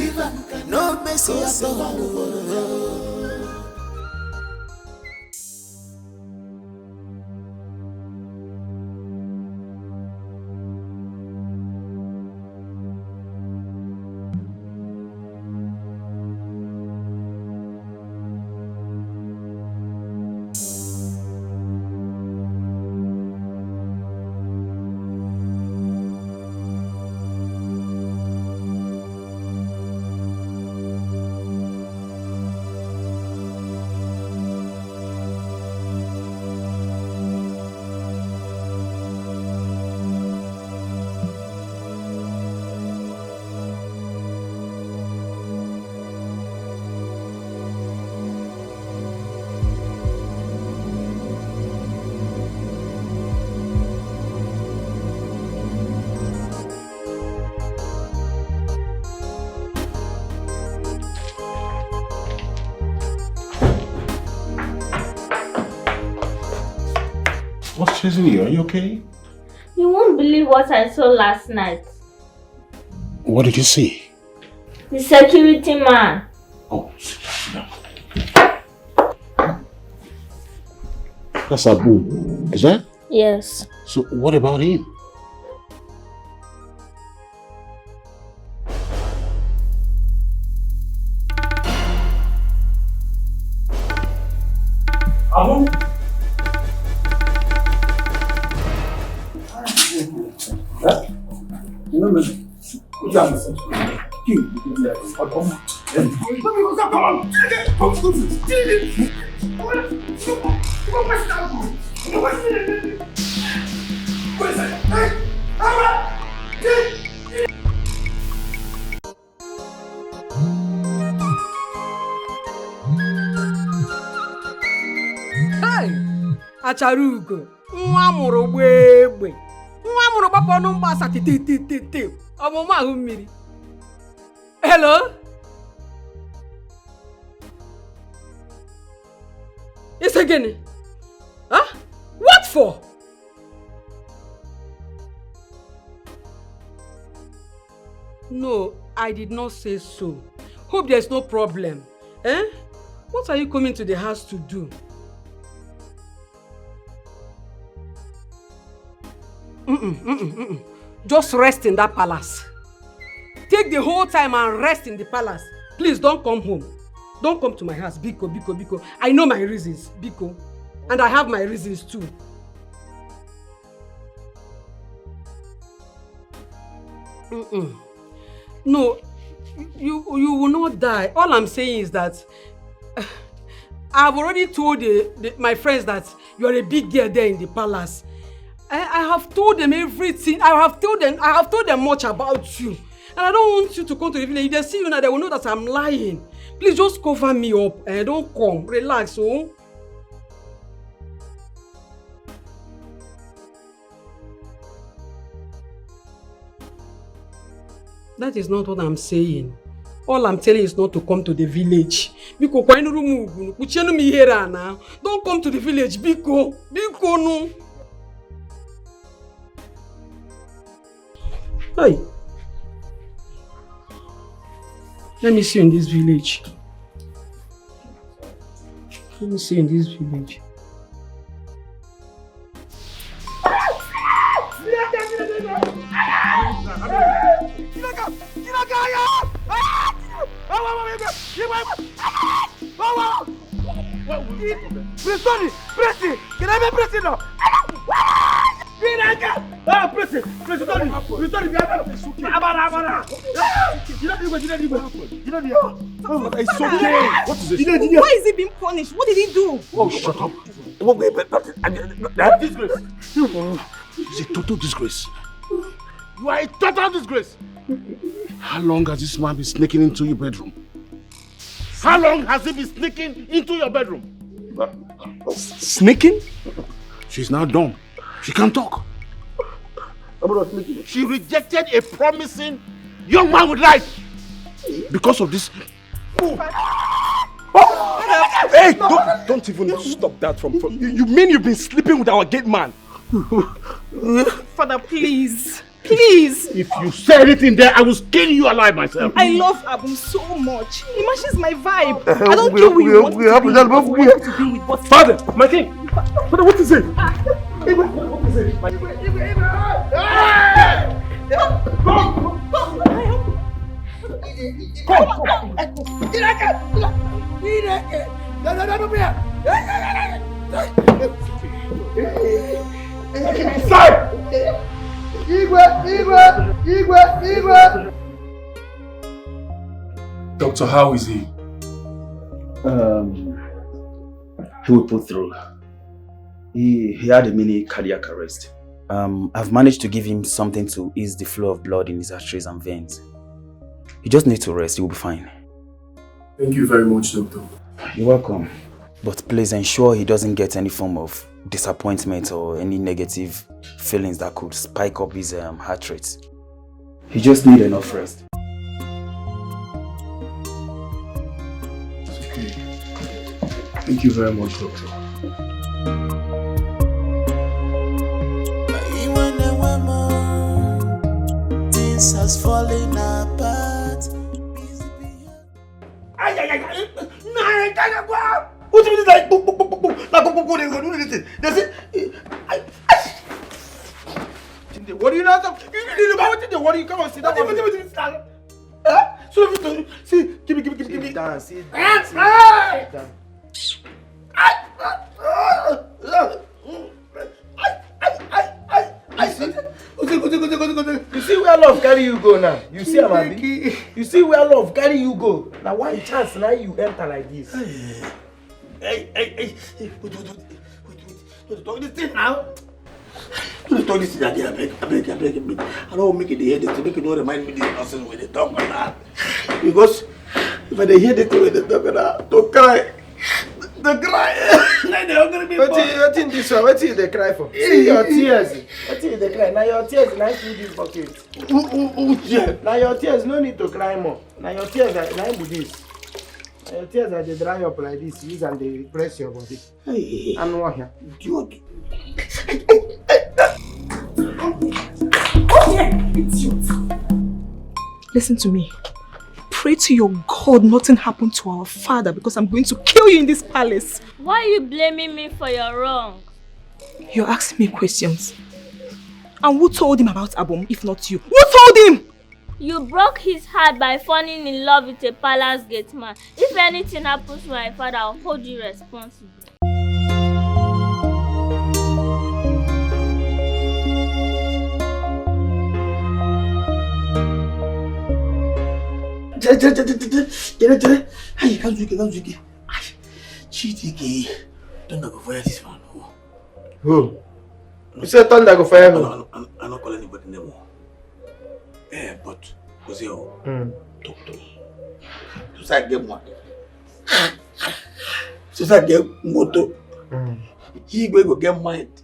No mercy at all. What's chasing you? Are you okay? You won't believe what I saw last night. What did you see? The security man. Oh, that's Abu. Is that? Yes. So what about him? Abu? Acharugo, nwa amụrụ gbegbe, nwa amụrụ gbapụ ọnụ mgbasa tititititi, ọmụmụ ahụ mmiri. Hello? It's again. Huh? What for? No, I did not say so. Hope there's no problem. Eh? What are you coming to the house to do? Just rest in that palace. Take the whole time and rest in the palace. Please don't come home. Don't come to my house. Biko, Biko, Biko. I know my reasons, Biko. And I have my reasons too. No, you will not die. All I'm saying is that I've already told my friends that you're a big girl there in the palace. I have told them everything. I have told them much about you. And I don't want you to come to the village. If they see you now, they will know that I'm lying. Please just cover me up. Don't come. Relax, oh. That is not what I'm saying. All I'm telling you is not to come to the village. Biko, don't come to the village, Biko. Biko, no. Hey. Let me see you in this village. Let me see you in this village. It's okay. What is this? Why is he being punished? What did he do? Oh, shut up. Disgrace. It's a total disgrace. You are a total disgrace. How long has this man been sneaking into your bedroom? How long has he been sneaking into your bedroom? Sneaking? She's now dumb. She can't talk. She rejected a promising young man with life because of this. Hey, don't even stop that from. You mean you've been sleeping with our gate man? Father, please. Please! If you say anything there, I will skin you alive myself. I love Abum so much. He matches my vibe. I don't care who you want to be. We have to be with what. Father, my king! Father, what is it? What is it? Doctor, how is he? He will pull through. He had a mini cardiac arrest. I've managed to give him something to ease the flow of blood in his arteries and veins. He just needs to rest. He will be fine. Thank you very much, Doctor. You're welcome. But please ensure he doesn't get any form of disappointment or any negative feelings that could spike up his heart rate. He just needs enough rest. Okay. Thank you very much, Doctor. Things has fallen apart. What do you mean like boom, boom, boom, boom, boom? Like boom, boom, boom, they're gonna do anything. They say, what do you know? You know what they worry? You come and sit down. So if you see, give me. Down, sit down. You see where love carry you go now? You see, Amadi? You see where love carry you go? Now one chance now you enter like this. Hey, wait. Don't talk this thing now. Don't talk this thing again, I beg. I don't make it the head to make it don't remind me this nonsense when they talk on that. Because if I hear the thing when they talk on that, don't cry. Don't cry. Now they're gonna be what in this one? What is they cry for? See your tears. What is they cry? Now your tears now fill this bucket. Now your tears no need to cry more. Now your tears are now with this. Your tears are they dry up like this, use and they press your body. Hey. And what here? Idiot. Listen to me. Pray to your God nothing happened to our father because I'm going to kill you in this palace. Why are you blaming me for your wrong? You're asking me questions. And who told him about Abom if not you? Who told him? You broke his heart by falling in love with a palace gate man. If anything happens to my father, I'll hold you responsible. Hey, come to Chitiki. Don't go fire this man. Who? You said thunder go fire who? I'm not calling anybody anymore. But was your talk to me. To say get one. To say get moto. He go get mind.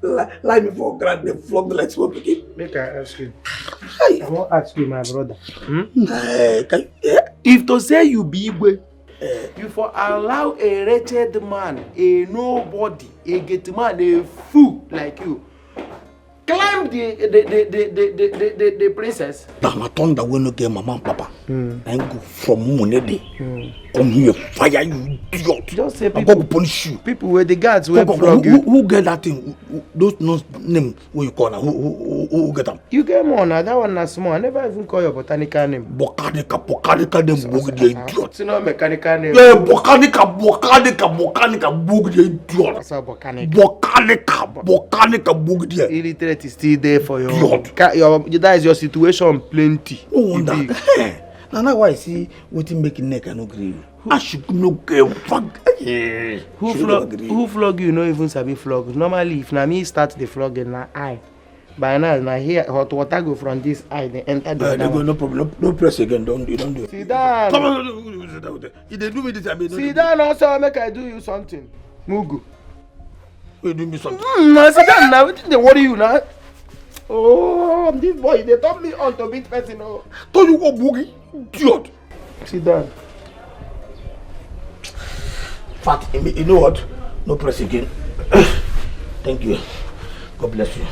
Lie me for grand, they flog me like smoke again. Make I ask you. I won't ask you, my brother. If to say you be Igwe, you for allow a wretched man, a nobody, a get man, a fool like you, climb the princess. Now my thunder will not get mama and papa. And go from Monday. Come here, fire you idiot. Just say people, I'm going to punish you. People where the guards will flog you. Who get that thing? Those name what you call now? Who get them? You get more now. That one na small. I never even call your botanical name. Botanica name. Book the idiot. It's not mechanical name. Yeah, botanica. Book the idiot. That's a botanic. Botanica. Book the. Illiterate is still there for your. That is your situation plenty. No wonder. Now why I see what you making neck and no agree. I should no get fuck. Who flog you? No even sabi flog. Normally, if na me start the flogging, na I. By now, na here hot water go from this eye, they enter the other one. No problem. No press again. Don't do it. Sit down. Come on. If they do me this, I mean. Sit down also. Make I do you something. Mugu. You do me something. No, sit down now. What they worry you now? Oh, this boy, they taught me on to beat person. Oh, told you go boogie, idiot. Sit down. Fat, you know what? No press again. Thank you. God bless you.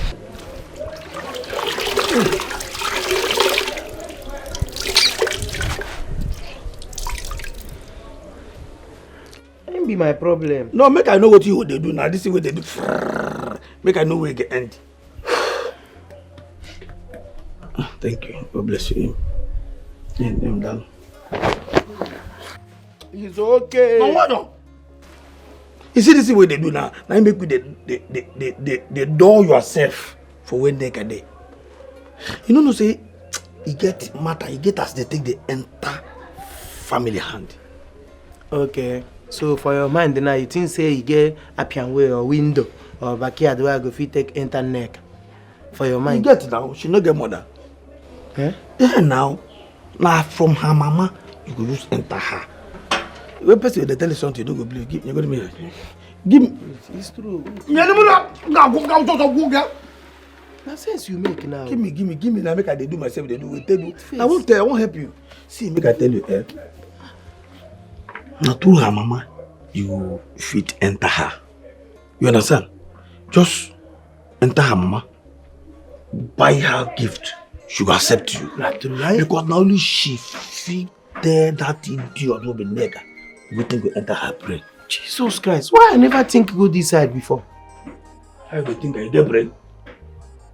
Ain't be my problem. No, make I know what you they do now. This is what they do. Make I know where it get end. Thank you. God bless you. I'm done. It's okay. No, what no? You see this is what they do now. Now you make with the door yourself for when they can day. You know, say you get matter, you get as they take the entire family hand. Okay. So for your mind now you think say you get a piano or window or backyard where I go fit take enter neck. For your mind. You get it now, she no get mother. Eh? Yeah, now from her mama, you go just enter her. When person they tell you something, you don't go believe. Give me. Give me. It's true. Now sense you make now. Give me. Now make I they do myself. They do. They do. I won't help you. See, make I tell you. Now through her mama, you fit enter her. You understand? Just enter her mama. Buy her gift. She will accept you. Because now only she fit there that idiot will be nigger. We think we enter her brain. Jesus Christ, why I never think go this side before? How you think I get brain?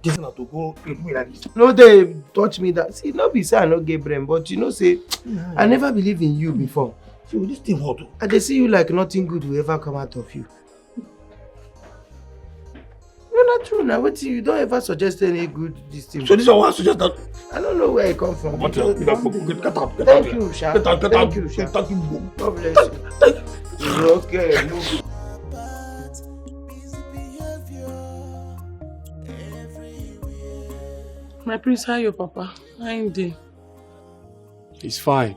This not to go with me like this. No, they touch me that. See, no be say I no get brain, but you know say I never believe in you before. So this thing what? And they see you like nothing good will ever come out of you. No, not true now. What you don't ever suggest any good this thing. So this one I suggest that. I don't know where it come from. Get out. Thank you, Sha. Thank you. God bless you. Thank you. Okay, move. My prince, how your papa? How him dey? He's fine.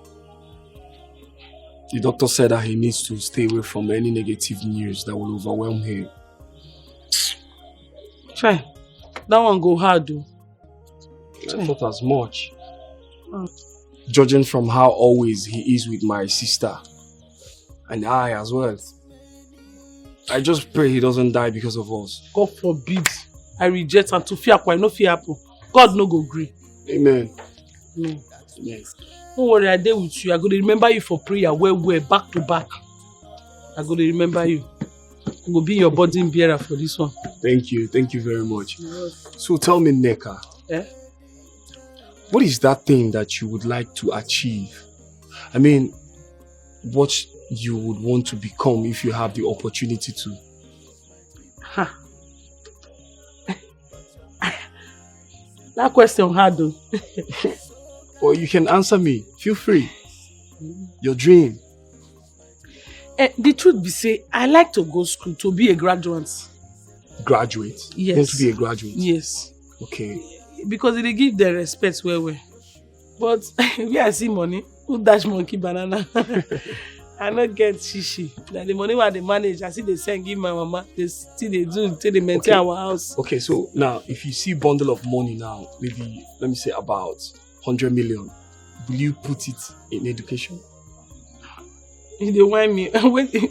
The doctor said that he needs to stay away from any negative news that will overwhelm him. Try. That one go hard though. I thought as much. Judging from how always he is with my sister. And I as well. I just pray he doesn't die because of us. God forbid. I reject and to fear I no fear happen. God no go gree. Amen. No. Yes. Don't worry, I there with you. I go to remember you for prayer, well, back to back. I go to remember you. I will be your burden bearer for this one. Thank you very much. Yes. So tell me, Neka. Eh? What is that thing that you would like to achieve? I mean, what you would want to become if you have the opportunity to? Huh. That question hard though. Or you can answer me. Feel free. Your dream. The truth be say, I like to go school to be a graduate. Graduate? Yes. You want to be a graduate? Yes. Okay. Because they give the respect well. But we I see money. Who dash monkey banana? I not get shishi. Now the money where they manage, I see they send give my mama. They still they do till they maintain our house. Okay, so now if you see a bundle of money now, maybe let me say about 100 million, will you put it in education? If they want me, 100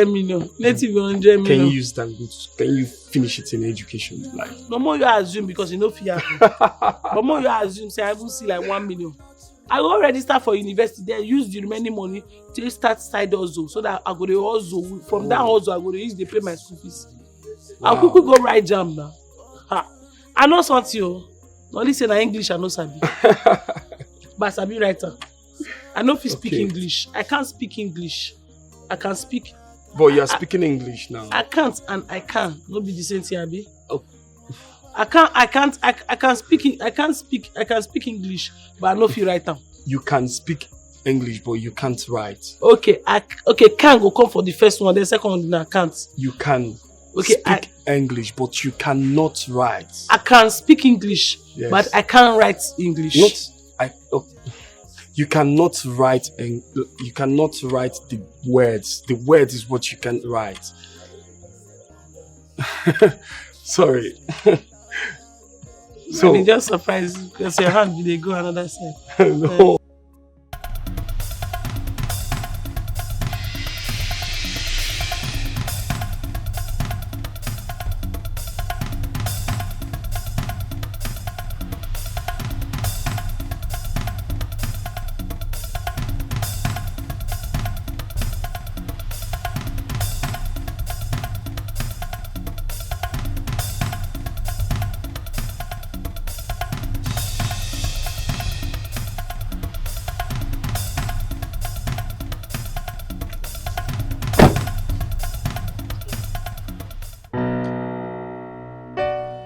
million. Let's even 100 million. Can you use that? Can you finish it in education? Like no more you assume because you know fear. No more you assume say I will see like 1 million. I will register for university there, use the remaining money to start side hustle so that I go to hustle. From that hustle, I go to use to pay my school fees. Wow. I'll quickly go write jam now. Ha. I know something. Only say na English I know sabi. But sabi writer. I know if you speak English. I can't speak English. I can speak. But you are speaking English now. I can't and I can. Not be the same thing, Abi. Oh. I can speak English, but I know if you write down. You can speak English, but you can't write. Okay, can go come for the first one, the second one I can't. You can speak English, but you cannot write. I can speak English, yes. But I can't write English. You cannot write and you cannot write the words. The word is what you can write. Sorry. So I'm just surprised because your hand they go another side. No.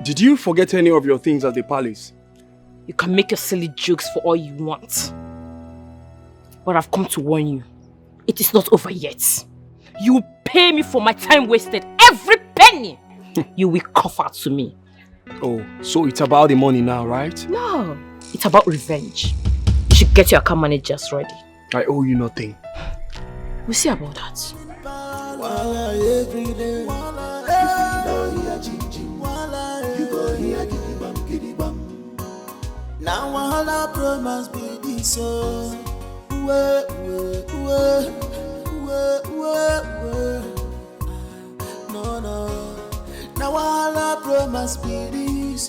Did you forget any of your things at the palace? You can make your silly jokes for all you want. But I've come to warn you. It is not over yet. You will pay me for my time wasted. Every penny! You will cough out to me. Oh, so it's about the money now, right? No, it's about revenge. You should get your account managers ready. I owe you nothing. We'll see about that. Now all our promise be this so. No. Now all our promise be this.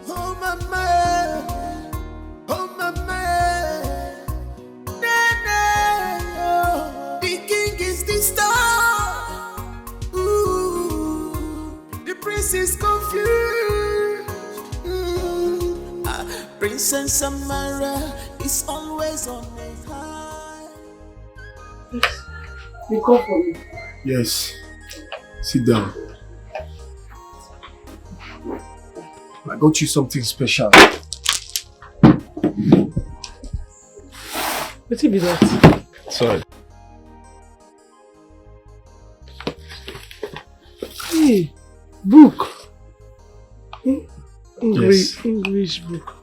Oh mama, the king is the star. Ooh, the prince is confused. Princess Samara is always on a high. You call for me? Yes. Sit down. I got you something special. What be that? Sorry. Hey, book. Yes. English book.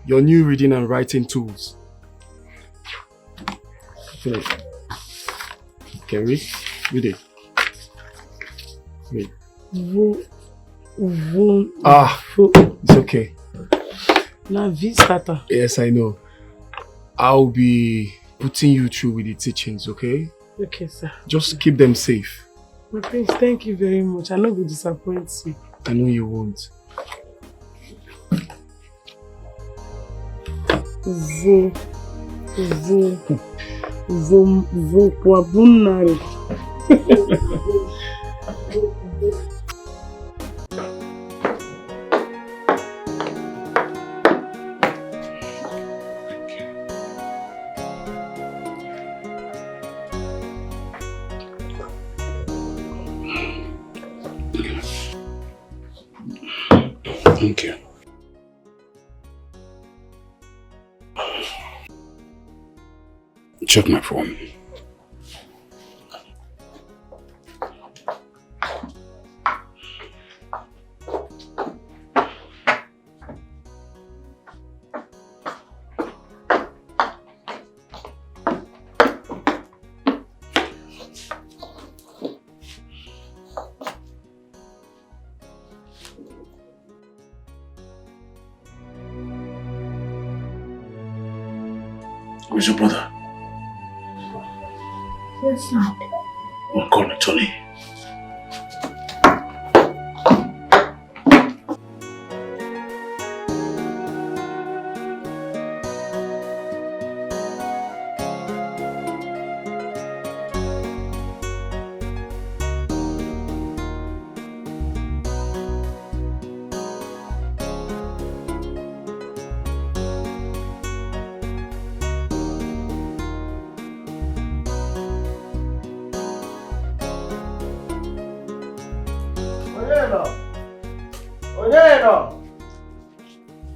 Your new reading and writing tools. Okay. Can read? Read it. Read. It's okay. Now, starter. Yes, I know. I'll be putting you through with the teachings, okay? Okay, sir. Just keep them safe. My prince, thank you very much. I know you disappoint you. I know you won't. Kwabunari. Thank you. Check my phone. Where's your brother? Yes, sir. Well, call me Tony.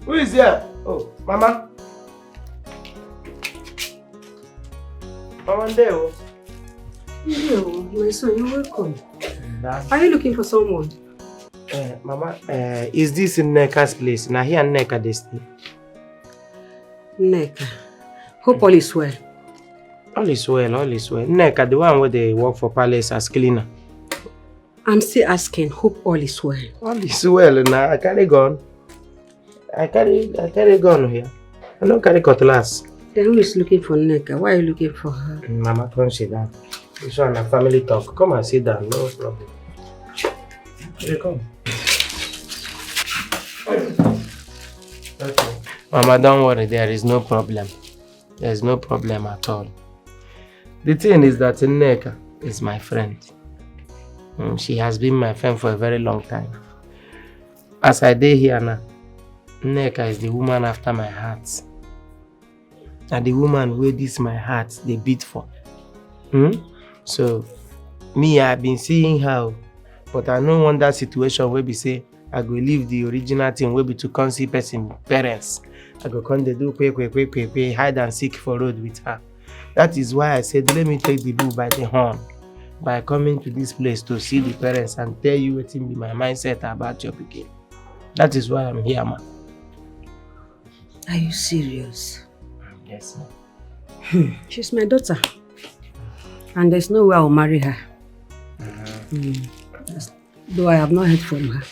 Who is here? Oh, Mama. Mama Ndeo. Hello, my son, you're welcome. Are you looking for someone? Mama, is this in Neka's place? Now here Neka they stay. Neka. Hope all is well. All is well, all is well. Neka, the one where they work for Palace as cleaner. I'm still asking, hope all is well. All is well now. I carry gun. I carry gun here. I don't carry cutlass. Then who is looking for Neka? Why are you looking for her? Mama, come sit down. This one a family talk. Come and sit down, no problem. Here, come. Okay. Mama, don't worry, there is no problem. There is no problem at all. The thing is that Neka is my friend. She has been my friend for a very long time. As I dey here now, Neka is the woman after my heart. And the woman where this my heart they beat for. So me, I've been seeing her, but I don't want that situation where we say I go leave the original thing where we to come see person parents. I go come they do quick, hide and seek for road with her. That is why I said let me take the bull by the horn by coming to this place to see the parents and tell you what in my mindset about your pikin. That is why I'm here, ma. Are you serious? Yes, ma'am. She's my daughter. And there's no way I'll marry her. Though I have not heard from her.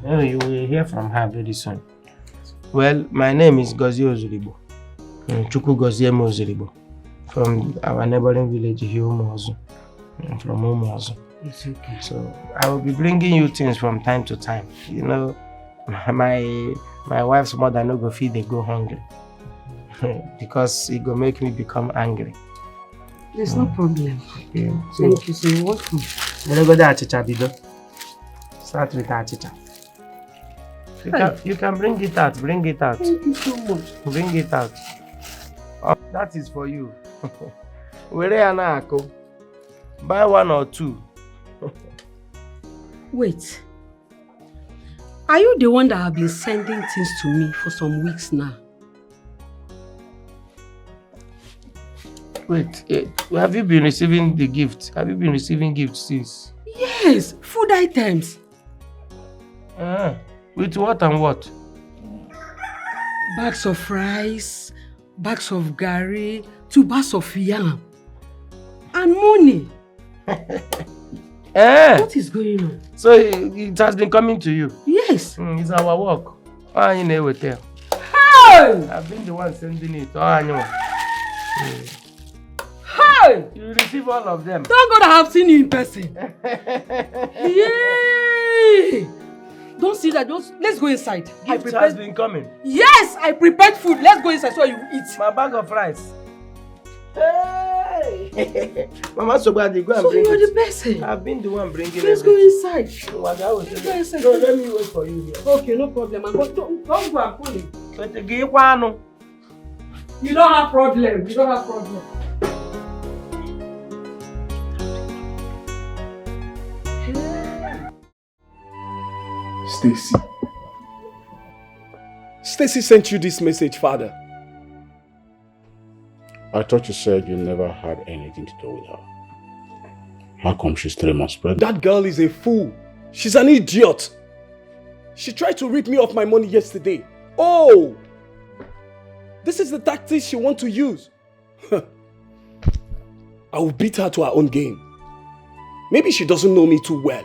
Oh, you will hear from her very soon. Well, my name is Gozie Ozuribo. Chuku Gozie Ozuribo. From our neighboring village, Umuozu. From Umuozu. It's okay. So I will be bringing you things from time to time. You know, my wife's mother no go feed, they go hungry. Because it go make me become angry. There's no problem. Yeah. So, thank you, so you're welcome. Let's go there, Chicha Bido. Start with our Chicha. You can bring it out, bring it out. Thank you so much. Bring it out. Oh, that is for you. Buy one or two. Wait. Are you the one that have been sending things to me for some weeks now? Wait, have you been receiving the gift? Have you been receiving gifts since? Yes, food items. With what and what? Bags of rice, bags of gari, 2 bags of yam, and money. What is going on? So it has been coming to you? Yes. It's our work. Hey! I've been the one sending it. Hey! You receive all of them. Thank God I have seen you in person. Yay! Don't see that. Let's go inside. Gift has been coming. Yes, I prepared food. Let's go inside so you eat. My bag of rice. Hey! Mama Sobadi, go and bring it. So you're the person. I've been the one bringing it. Let's go inside. Let's go inside. No, let me wait for you here. Okay, no problem. Don't go and pull it. You don't have problem. You don't have problem. Stacy. Stacy sent you this message, Father. I thought you said you never had anything to do with her. How come she's 3 months pregnant? That girl is a fool. She's an idiot. She tried to rip me of my money yesterday. Oh! This is the tactics she wants to use. I will beat her to her own game. Maybe she doesn't know me too well.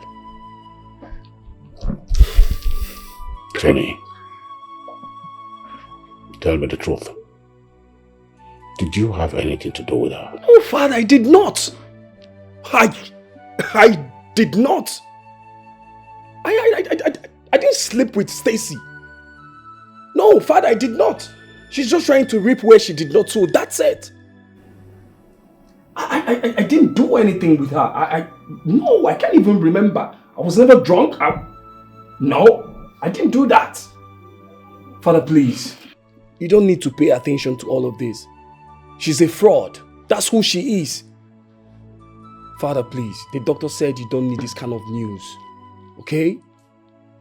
Jenny, tell me the truth. Did you have anything to do with her? Oh, Father, I did not. I did not. I didn't sleep with Stacy. No, Father, I did not. She's just trying to reap where she did not sow. That's it. I didn't do anything with her. No, I can't even remember. I was never drunk. No, I didn't do that. Father, please. You don't need to pay attention to all of this. She's a fraud. That's who she is. Father, please. The doctor said you don't need this kind of news. Okay?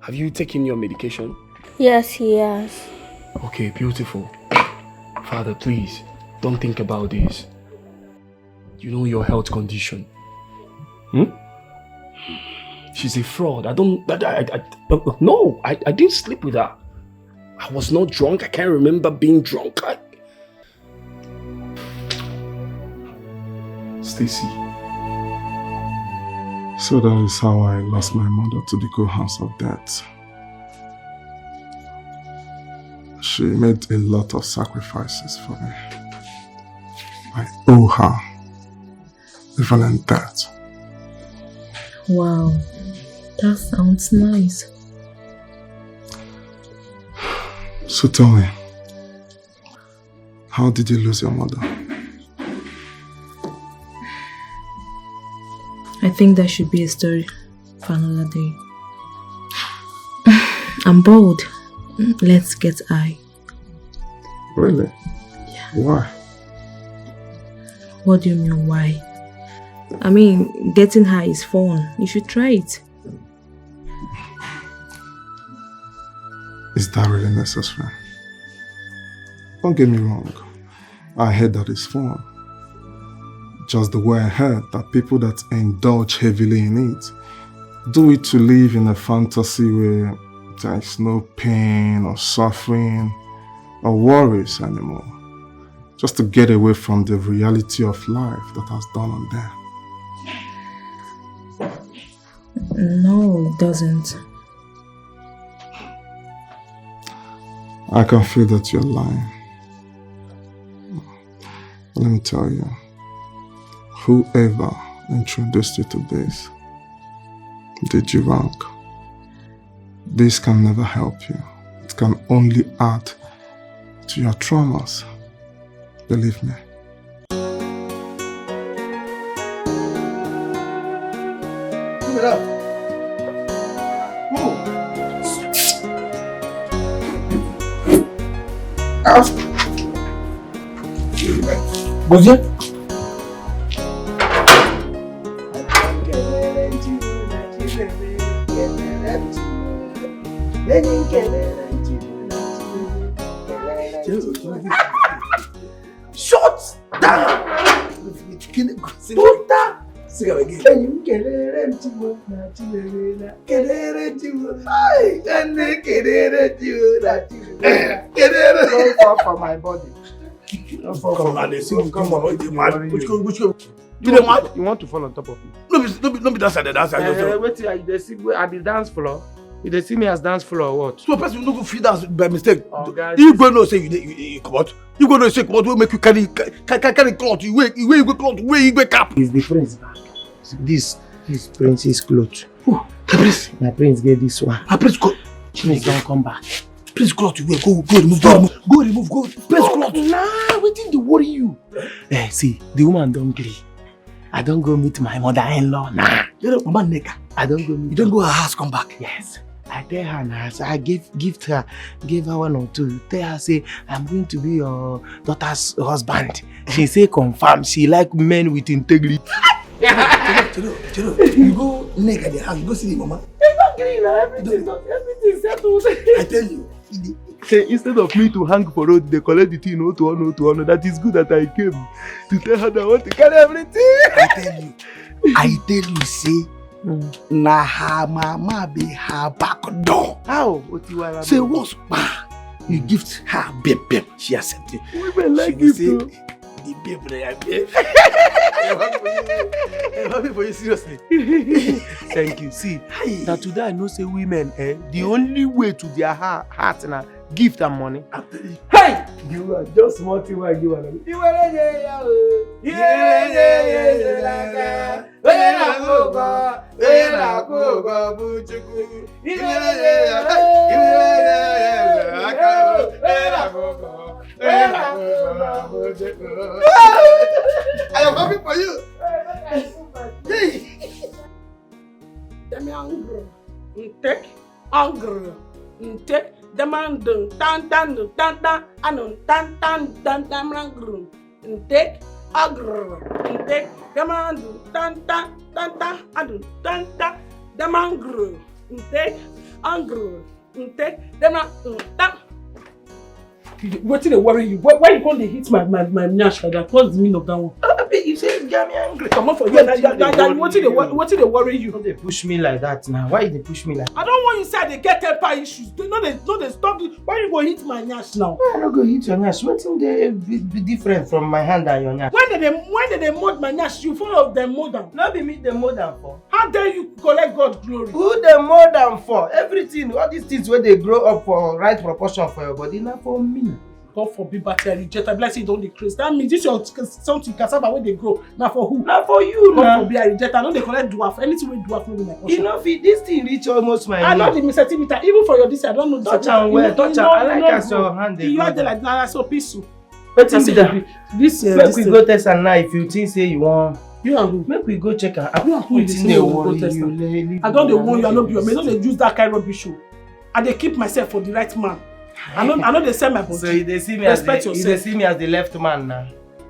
Have you taken your medication? Yes, he has. Okay, beautiful. Father, please. Don't think about this. You know your health condition. She's a fraud. I didn't sleep with her. I was not drunk. I can't remember being drunk. Stacy. So that is how I lost my mother to the cold hands of death. She made a lot of sacrifices for me. I owe her even in death. Wow, that sounds nice. So tell me, how did you lose your mother? I think that should be a story for another day. I'm bored. Let's get high. Really? Yeah. Why? What do you mean, why? I mean, getting high is fun. You should try it. Is that really necessary? Don't get me wrong. I heard that it's fun. Just the way I heard that people that indulge heavily in it do it to live in a fantasy where there is no pain or suffering or worries anymore. Just to get away from the reality of life that has dawned on them. No, it doesn't. I can feel that you're lying. Let me tell you, whoever introduced you to this did you wrong. This can never help you. It can only add to your traumas. Believe me. Give it up. Gozie? Shut down! Put that! Sing it again. Don't fall for my body. Come on, they sing. Come on, you mad? Which go? You want to fall on top of me? No be that side. That side. Wait till they see me at the dance floor. If they see me as dance floor or what? So person no go fit dance by mistake. Oh, guys, you go know say you come out. You go know say come out. We make you carry cloth. You wear cloth. You wear cap. It's the prince bag. This prince's cloth. My prince get this one. My prince go. Please don't come back. Please cloth you wear, go remove, Please cloth. Nah, wetin dey worry you? See, the woman don't gree. I don't go meet my mother-in-law. Nah. You know, Mama Neka. I don't go meet. You don't go her house, come back. Yes. I tell her now, so I gave her 1 or 2. Tell her, say, I'm going to be your daughter's husband. She say confirm, she like men with integrity. Chiro, you go Neka the house, you go see the mama. It's not green, everything settled. I tell you. Say, instead of me to hang for road, they collect the thing 0 to 1. That is good that I came to tell her that I want to carry everything. I tell you, say, na her mama be her back door. How? Say, once you gift her babe, she accept it. Women like it too. The babe that I babe. I'm happy for you, seriously. Thank you. See, that today I know say women, the only way to their heart now, gift and money. Hey! You are just small thing I give her. I am happy for you. Dem angry. Take angry. Take demand tan anon tan angry. Take angry. Take demand tan anon tan angry. Take angry. Take demand tan. What did they worry you? Why you going to hit my nyash like that? What's the meaning of that one? You say you got me angry. Come on for you. What did they worry you? Don't they push me like that now? Why they push me like that? I don't want you say they get temper issues. They stop. Why you go hit my nyash now? I don't go hit your nyash. What thing they be different from my hand and your nyash? When did they mold my nyash? You follow them more than. Not be me the more than for. How dare you collect God glory? Who the more than for? Everything, all these things where they grow up for right proportion for your body, not for me. God forbid, but I reject. I bless you, don't decrease. That means this your something cassava where they grow. Now for who? Not for you, God forbid, I reject. I know they collect dwarf. Anything with dwarf, no be my portion. You know, this thing reach almost my I know the centimeter. Even for your this, I don't know the touch and well, touch and I like as your hand. You are there like that, so peaceful. But this make we go test and now if you think say you want. You and who? Make we go check and you and who is they worry you. I don't warn you, I know you. I don't use that kind of rubbish. I dey keep myself for the right man. I know they sell my body. So they see me as the left man now.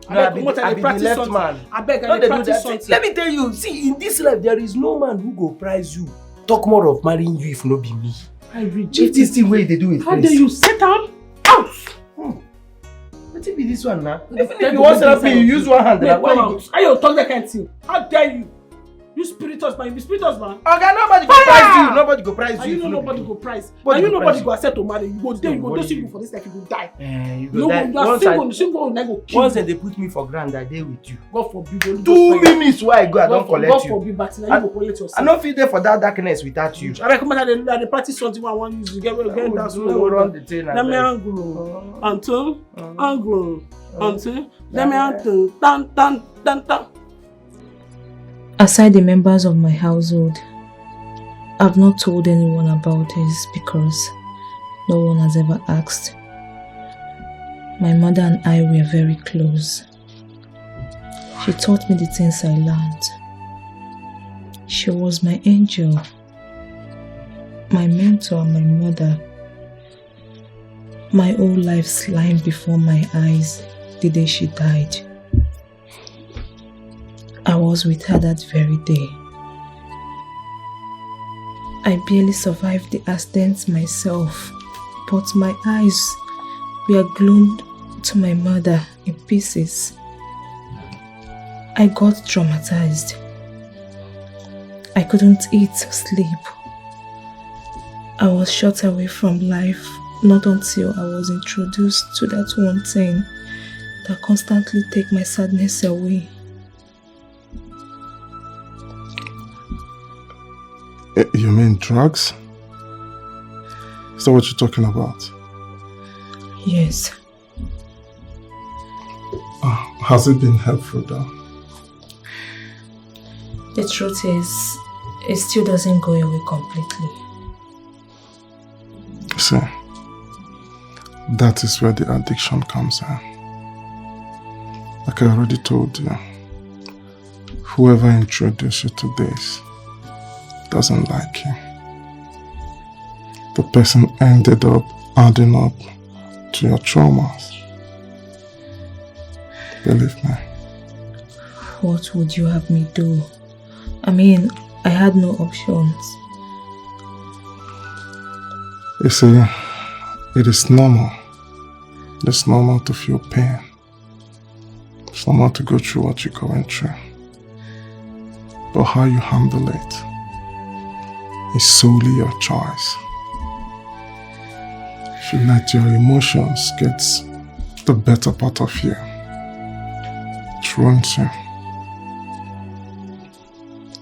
I be the left man. I beg, I practice something. Let me tell you, see, in this life there is no man who go prize you. Talk more of marrying you if no be me. I reject this thing way they do it. How dare you set am out? What be this one now? Even if you want to help me, you use one hand. How you talk that kind of thing? How dare you? You spiritus man, you be spiritus man. Okay, nobody go prize you. Nobody go prize you. You know nobody go prize. And you nobody go accept to marry. You go there, you go do single for this life, you go die. You go die. You are single, and I go kill you. Once they put me for grand, I dey with you. God forbid. 2 minutes why I go, I don't collect you. God forbid, but now you go collect yourself. I don't feel there for that darkness without you. I recommend that they practice something I want you to get down slow. Run the thing. Let me anglo. Until anglo. Until let me until tan. Aside the members of my household, I've not told anyone about this because no one has ever asked. My mother and I were very close. She taught me the things I learned. She was my angel, my mentor and my mother. My whole life slimed before my eyes the day she died. I was with her that very day. I barely survived the accident myself, but my eyes were glued to my mother in pieces. I got traumatized. I couldn't eat or sleep. I was shut away from life not until I was introduced to that one thing that constantly takes my sadness away. You mean drugs? Is that what you're talking about? Yes. Has it been helpful though? The truth is, it still doesn't go away completely. see, that is where the addiction comes in. Like I already told you, whoever introduced you to this doesn't like you. The person ended up adding up to your traumas. Believe me. What would you have me do? I mean, I had no options. You see, it is normal. It's normal to feel pain. It's normal to go through what you're going through. But how you handle it is solely your choice. If you let your emotions get the better part of you, it ruins you.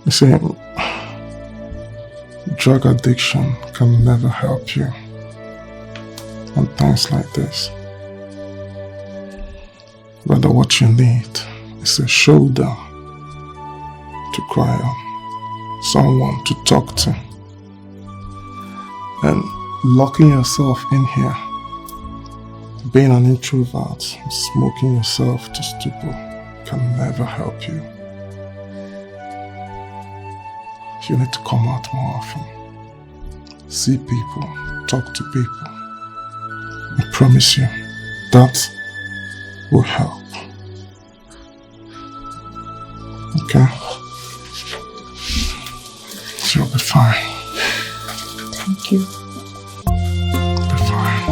You see, drug addiction can never help you in times like this. Rather, what you need is a shoulder to cry on, someone to talk to. And locking yourself in here, being an introvert, smoking yourself to stupor can never help you. You need to come out more often. See people, talk to people. I promise you, that will help. Okay? You'll be fine. Thank you. Be fine.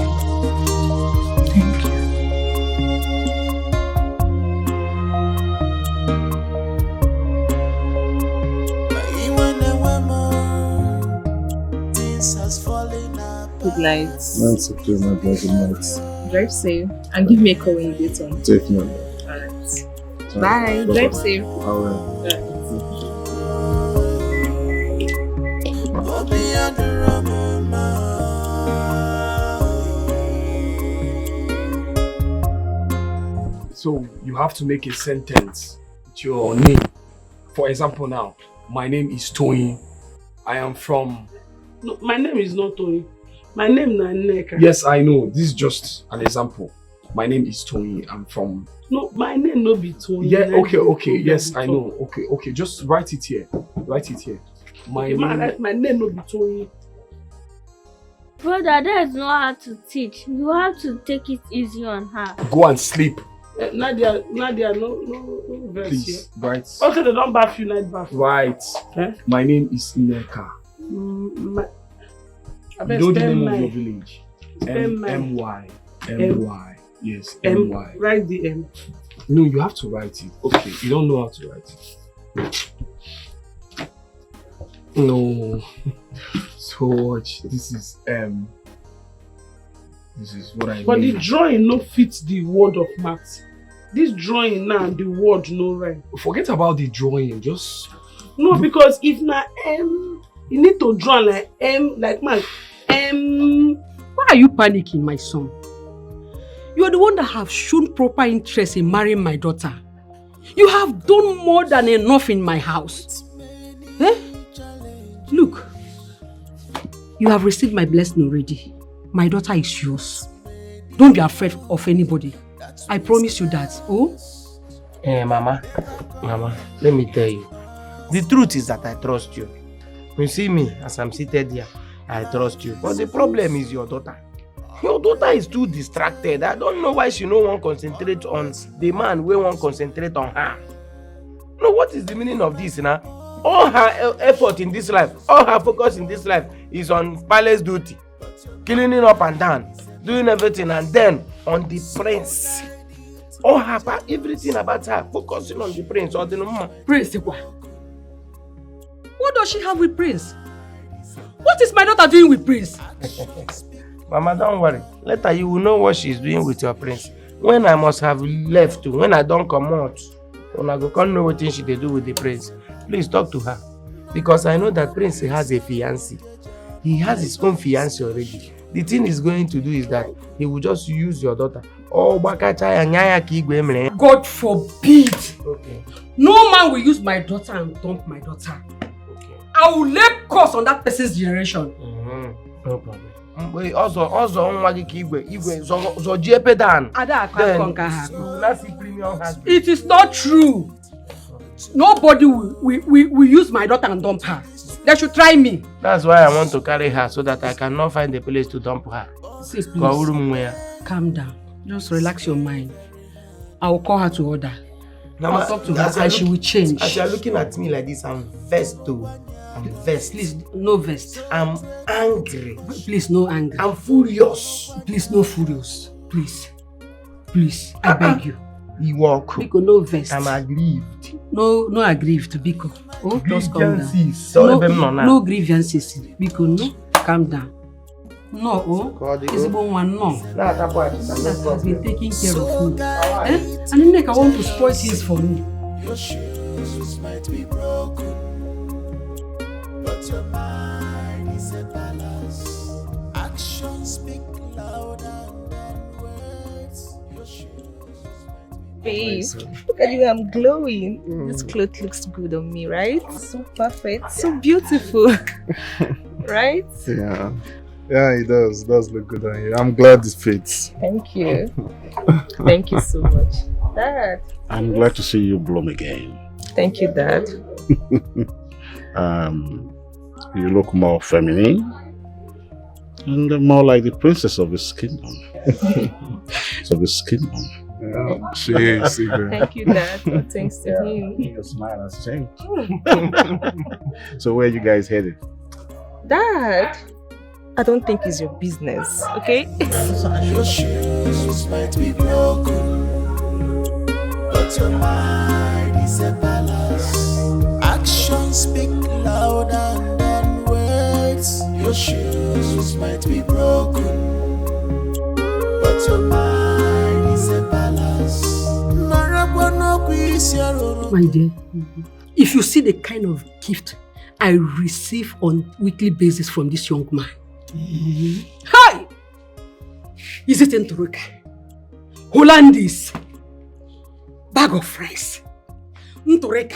Thank you. Good night. That's okay, my brother. Good night. Drive safe and give me a call when you get home. Definitely. Alright. Bye. Drive safe. I will. So you have to make a sentence with your name. For example now, my name is Tony. I am from... No, my name is not Tony. My name is Nneka. Yes, I know. This is just an example. My name is Tony. I'm from... No, my name no be Tony. Yeah, okay. Yes, I know. Okay. Just write it here. Write it here. My name no be Tony. Brother, that is not hard to teach. You have to take it easy on her. Go and sleep. Nadia, no verse Please, here. right. Okay, they don't bath you night bath. Right. Eh? My name is Nneka. You know the name of your village? M-Y. Yes, M-Y. Write the M. No, you have to write it. Okay, you don't know how to write it. No. So watch. This is This is what I But mean. the drawing no fits the word of maths. This drawing now, the word no right. Forget about the drawing, just... No, because if na M, you need to draw like M, like man, M. Why are you panicking, my son? You are the one that have shown proper interest in marrying my daughter. You have done more than enough in my house. Eh? Look, you have received my blessing already. My daughter is yours. Don't be afraid of anybody. I promise you that. Oh? Mama, let me tell you. The truth is that I trust you. You see me, as I'm seated here, I trust you. But the problem is your daughter. Your daughter is too distracted. I don't know why she no want concentrate on the man we want concentrate on her. No, what is the meaning of this now? All her effort in this life, all her focus in this life is on palace duty. Cleaning up and down, doing everything, and then on the prince. All her, everything about her, focusing on the prince or the mama. Prince, what does she have with Prince? What is my daughter doing with Prince? Mama, don't worry. Later you will know what she's doing with your prince. When I must have left, when I don't come out, when I go can't know what she they do with the prince. Please talk to her. Because I know that Prince has a fiancé. He has his own fiancé already. The thing he's going to do is that he will just use your daughter. Oh, God forbid! Okay. No man will use my daughter and dump my daughter. Okay. I will lay curse on that person's generation. No problem. ọzọ nwa gị ka igwe zọjie pedan. It is not true. Nobody will use my daughter and dump her. They should try me. That's why I want to carry her so that I cannot find a place to dump her. See, please, calm down. Just relax your mind. I will call her to order. I'll talk to her and she will change. As you are looking at me like this, I'm vexed too. I'm vexed. Please, no vexed. I'm angry. Please, no anger. I'm furious. Please, no furious. Please. Please, I beg you. You walk. Biko, no vexed. I'm aggrieved. No aggrieved, Biko. Oh, just calm down. No grievances. Biko, no. Calm down. No, it's one no. That has been taking care of me. And then I want to spoil things for me. Your shoes might be broken, but your mind is a palace. Actions speak louder than words. Your shoes. Babe, look at you, I'm glowing. This cloth looks good on me, right? So perfect, so beautiful. Right? Yeah, it does. It does look good on you. I'm glad it fits. Thank you. Thank you so much. Dad. I'm glad to see you bloom again. Thank you, Dad. You look more feminine and more like the princess of his kingdom. Of his kingdom. Yeah, she is. Thank you, Dad. Thanks to him. Your smile has changed. So where are you guys headed? Dad, I don't think it's your business, okay? Your shoes might be broken, but your mind is a palace. Actions speak louder than words. Your shoes might be broken, but your mind is a palace. My dear, if you see the kind of gift I receive on weekly basis from this young man. Hi! Is it intrigue? Hollandis? Bag of rice? Intrigue?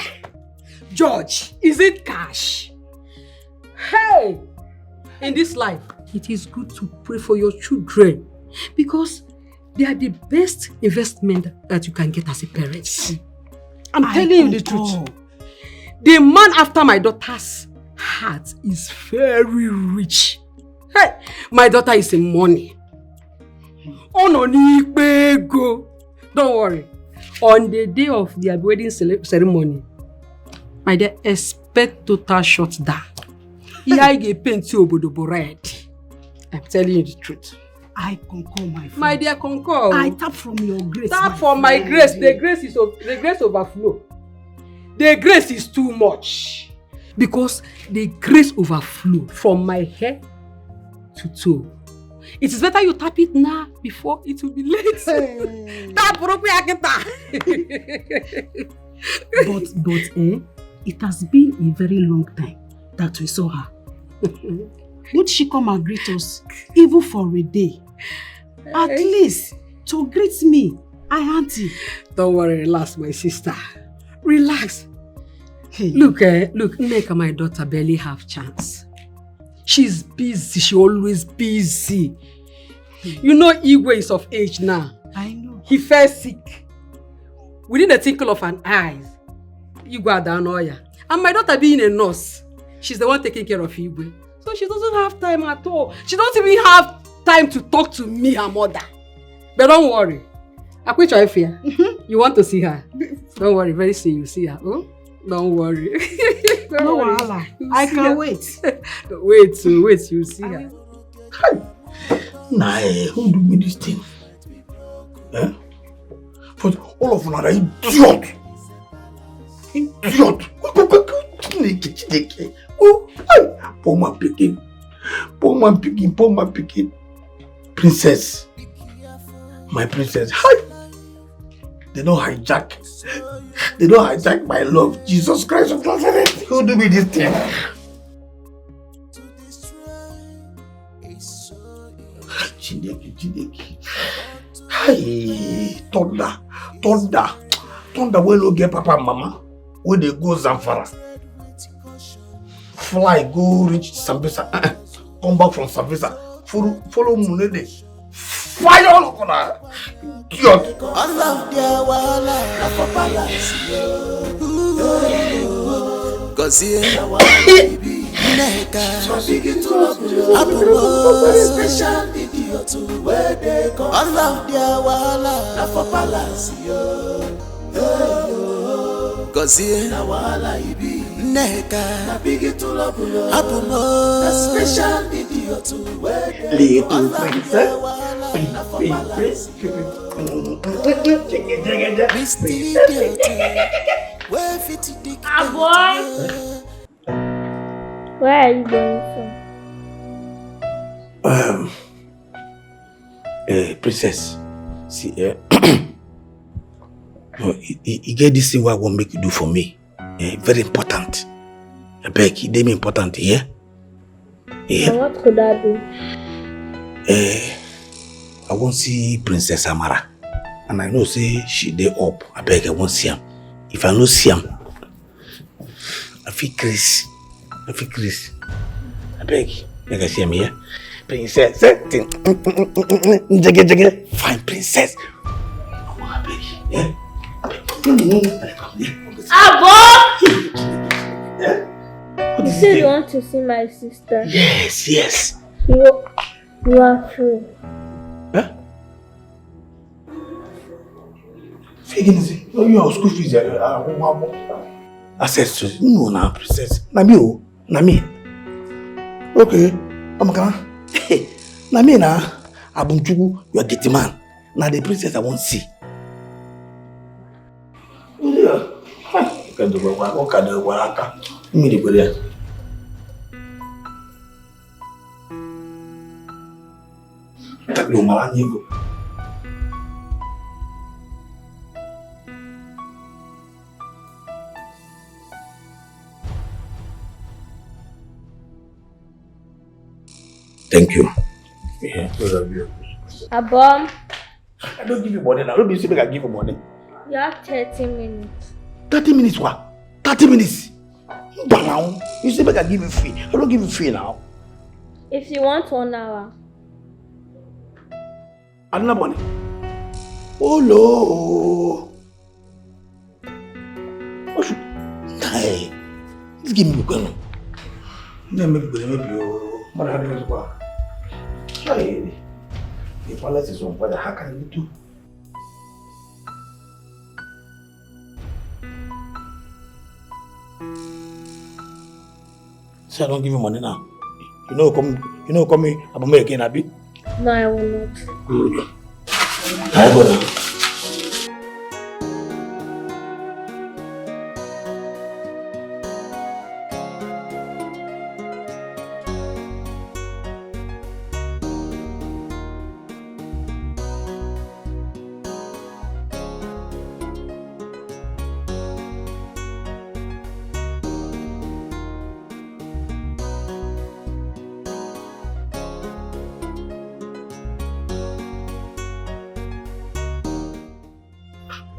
George, is it cash? Hey! In this life, it is good to pray for your children because they are the best investment that you can get as a parent. I'm telling you the truth. The man after my daughter's heart is very rich. Hey, my daughter is in money. Oh no, go. Don't worry. On the day of their wedding ceremony, my dear, expect total shutdown. I get paint you obodobo red. I'm telling you the truth. I concur, my friend. My dear, concur. I tap from your grace. Tap from my grace. The grace overflow. The grace is too much. Because the grace overflow from my head to toe. It is better you tap it now before it will be late. Tap But it has been a very long time that we saw her. Would she come and greet us, even for a day? At least to greet me, auntie. Don't worry, relax, my sister. Relax. Hey. Look, Nneka, my daughter, barely have chance. She's busy. She always busy. You know Igwe is of age now. I know. He fell sick. Within the twinkle of an eye, Igwe had an oil. And my daughter being a nurse, she's the one taking care of Igwe. So she doesn't have time at all. She doesn't even have time to talk to me, her mother. But don't worry. I quit your fear. You want to see her? Don't worry, very soon you see her. Oh? Don't worry. No worry. I can't wait. Wait, you see her. Nah, who do me this thing? For all of them are idiot. Idiot. Oh, poor man picking. Princess. My princess. Hi. They don't hijack my love. Jesus Christ of Nazareth. Who do me this thing? Chineke. Hey, Thunder will no get papa and mama. When they go Zamfara. Fly, go reach Sambisa. Come back from Sambisa. follow Munede. Fire all of her. Idiot. All of their wala na for palace. Cause here Neka special idiot where they come. All of their wala na for palace. Cause here Neka special idiot where they come. Where are you going from? Princess, see, you get this thing what I want make you do for me. Very important. I beg you, they be important, yeah? And what could I do? I want to see Princess Amara. And I know say she dey up. I beg I want to see him. If I no see him, I feel Chris. I beg, make I see him here. Princess, fine princess. I beg, yeah. Abo! You said you want to see my sister? Yes. You are free. Huh? Oh, your school fees. Access to no now, princess. Nami. Okay, I'm coming. Nami na Abunchugu, you are getting man. Now the princess I won't see. Yeah. Can do what can do what I can. Me the good there. Tak lu malah nyigo. Thank you. Yeah, Abom. I don't give you money now. Don't be saying I give you money. You have 30 minutes. 30 minutes what? 30 minutes? But now, you say I give you free. I don't give you free now. If you want 1 hour. Another money. Oh no. What should I? Just give me a gun. Then maybe you. What are you doing? Try. The palace is on fire. How can you do? So I don't give you money now. You know, come me. I'm going again, Abi. No, I will not. Good. I go now.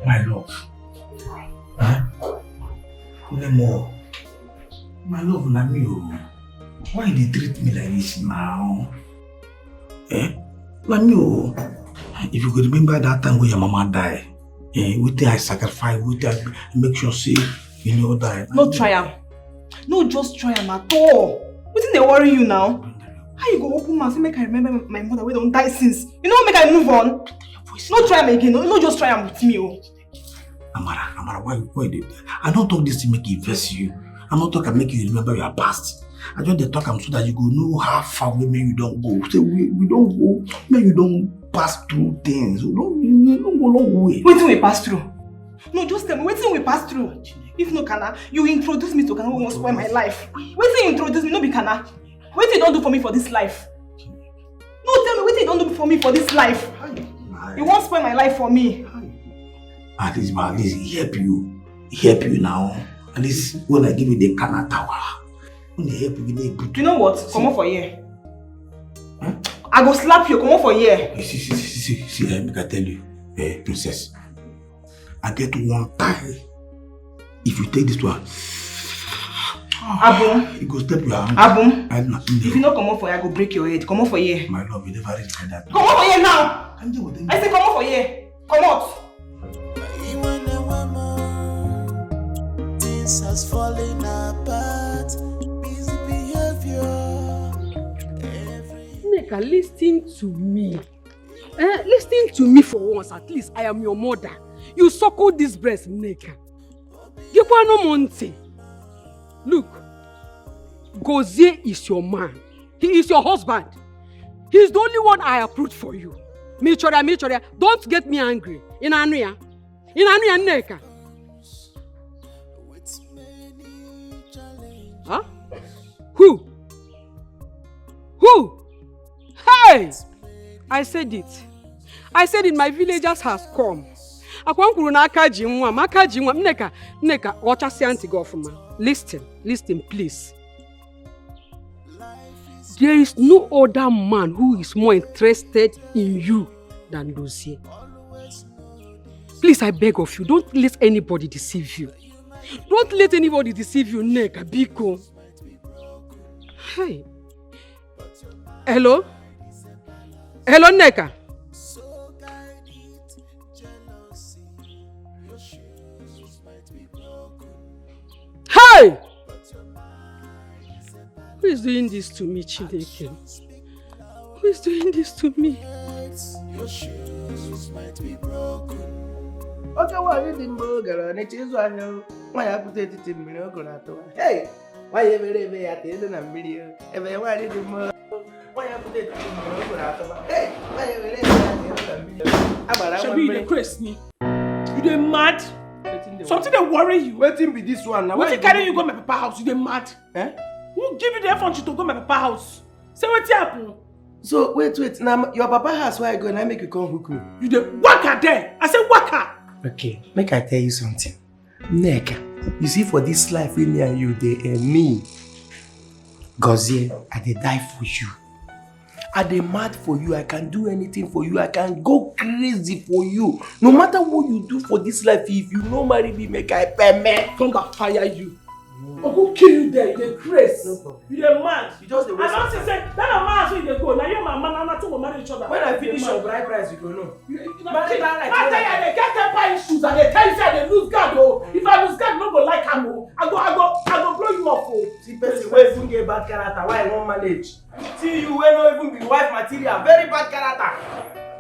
My love. Huh? No more. My love, Nami. Why they treat me like this now? Nami. If you could remember that time when your mama died, with I sacrifice, with I make sure say you know that. No try am. No just try am at all. Wetin dey worry you now? How you go open mouth say make I remember my mother wey don die since? You know make I move on? No try am again. No just try am with me. Amara, why did I don't talk this to make it vex you. I'm not talking to make you remember your past. I just dey talk so that you go know how far we you don't go. Say we don't go, maybe you don't pass through things. You don't go long way. Wetin we pass through? No, just tell me, wetin we pass through? If no Kana, you introduce me to Kana who won't spoil my life. Wetin you introduce me, no be Kana. Wetin you don't do for me for this life? No, tell me, wetin you don't do for me for this life? You won't spoil my life for me. At least help you now. At least when I give you the Kana tower, when they help you, you know what? Come on for here. Huh? I go slap you. Come on for here. See, I tell you, princess. I get one tie. If you take this one, Abum. You go step your hand. Abum. I'm not. If you not come up for here, I go break your head. Come up for here. My love, you never reach like that. Come up for here now. I say come up for here. Come out. Things has fallen apart. Busy behavior. Nneka, listen to me. Listen to me for once. At least I am your mother. You suckle this breast, Nneka. No Monte. Look, Gozie is your man. He is your husband. He is the only one I approved for you. Michoria, don't get me angry. In Anuya, Nneka. Huh? Who? Hey! I said it. My villagers has come. Nneka, watch us auntie go for man. Listen, please. There is no other man who is more interested in you than Gozie. Please, I beg of you, don't let anybody deceive you. Don't let anybody deceive you, Nneka, Biko. Hey. Hello, Nneka. Hey! Who is doing this to me, Chineke? Who is doing this to me? Your shoes might be broken. Okay, why you didn't go, girl? And it is why you put it in the Hey, why you ever at the end of the video? Ever why did you move? Why you put it in the Hey, why you ever at the end of the video? Shabi, you crazy. You dey mad? Something that worry you. Waiting be this one now. What you carry you go my papa house? You dey mad? Eh? Who give you the effort to go my papa house? Say what happen? So wait. Now your papa house where I go and I make you come hook me. You dey waka there. I say waka. Okay, make I tell you something. Nneka, you see for this life with me and you, they me. Gozie, I dey die for you. I dey mad for you. I can do anything for you. I can go crazy for you. No matter what you do for this life, if you no marry me, make I pay me. Thunder fire you. I go kill you there. You dey crazy. No, you dey mad. You just dey waste. I don't say that man so you dey go. Now you and my man and two will marry each other. When I finish your bride price, you go know. I tell you, I dey get temper issues. I dey tell you say I dey lose guard oh. If I lose guard, no go like am oh. I go blow you off oh. See person wey even get bad character, why I won't manage? See you wey no even be wife material, very bad character.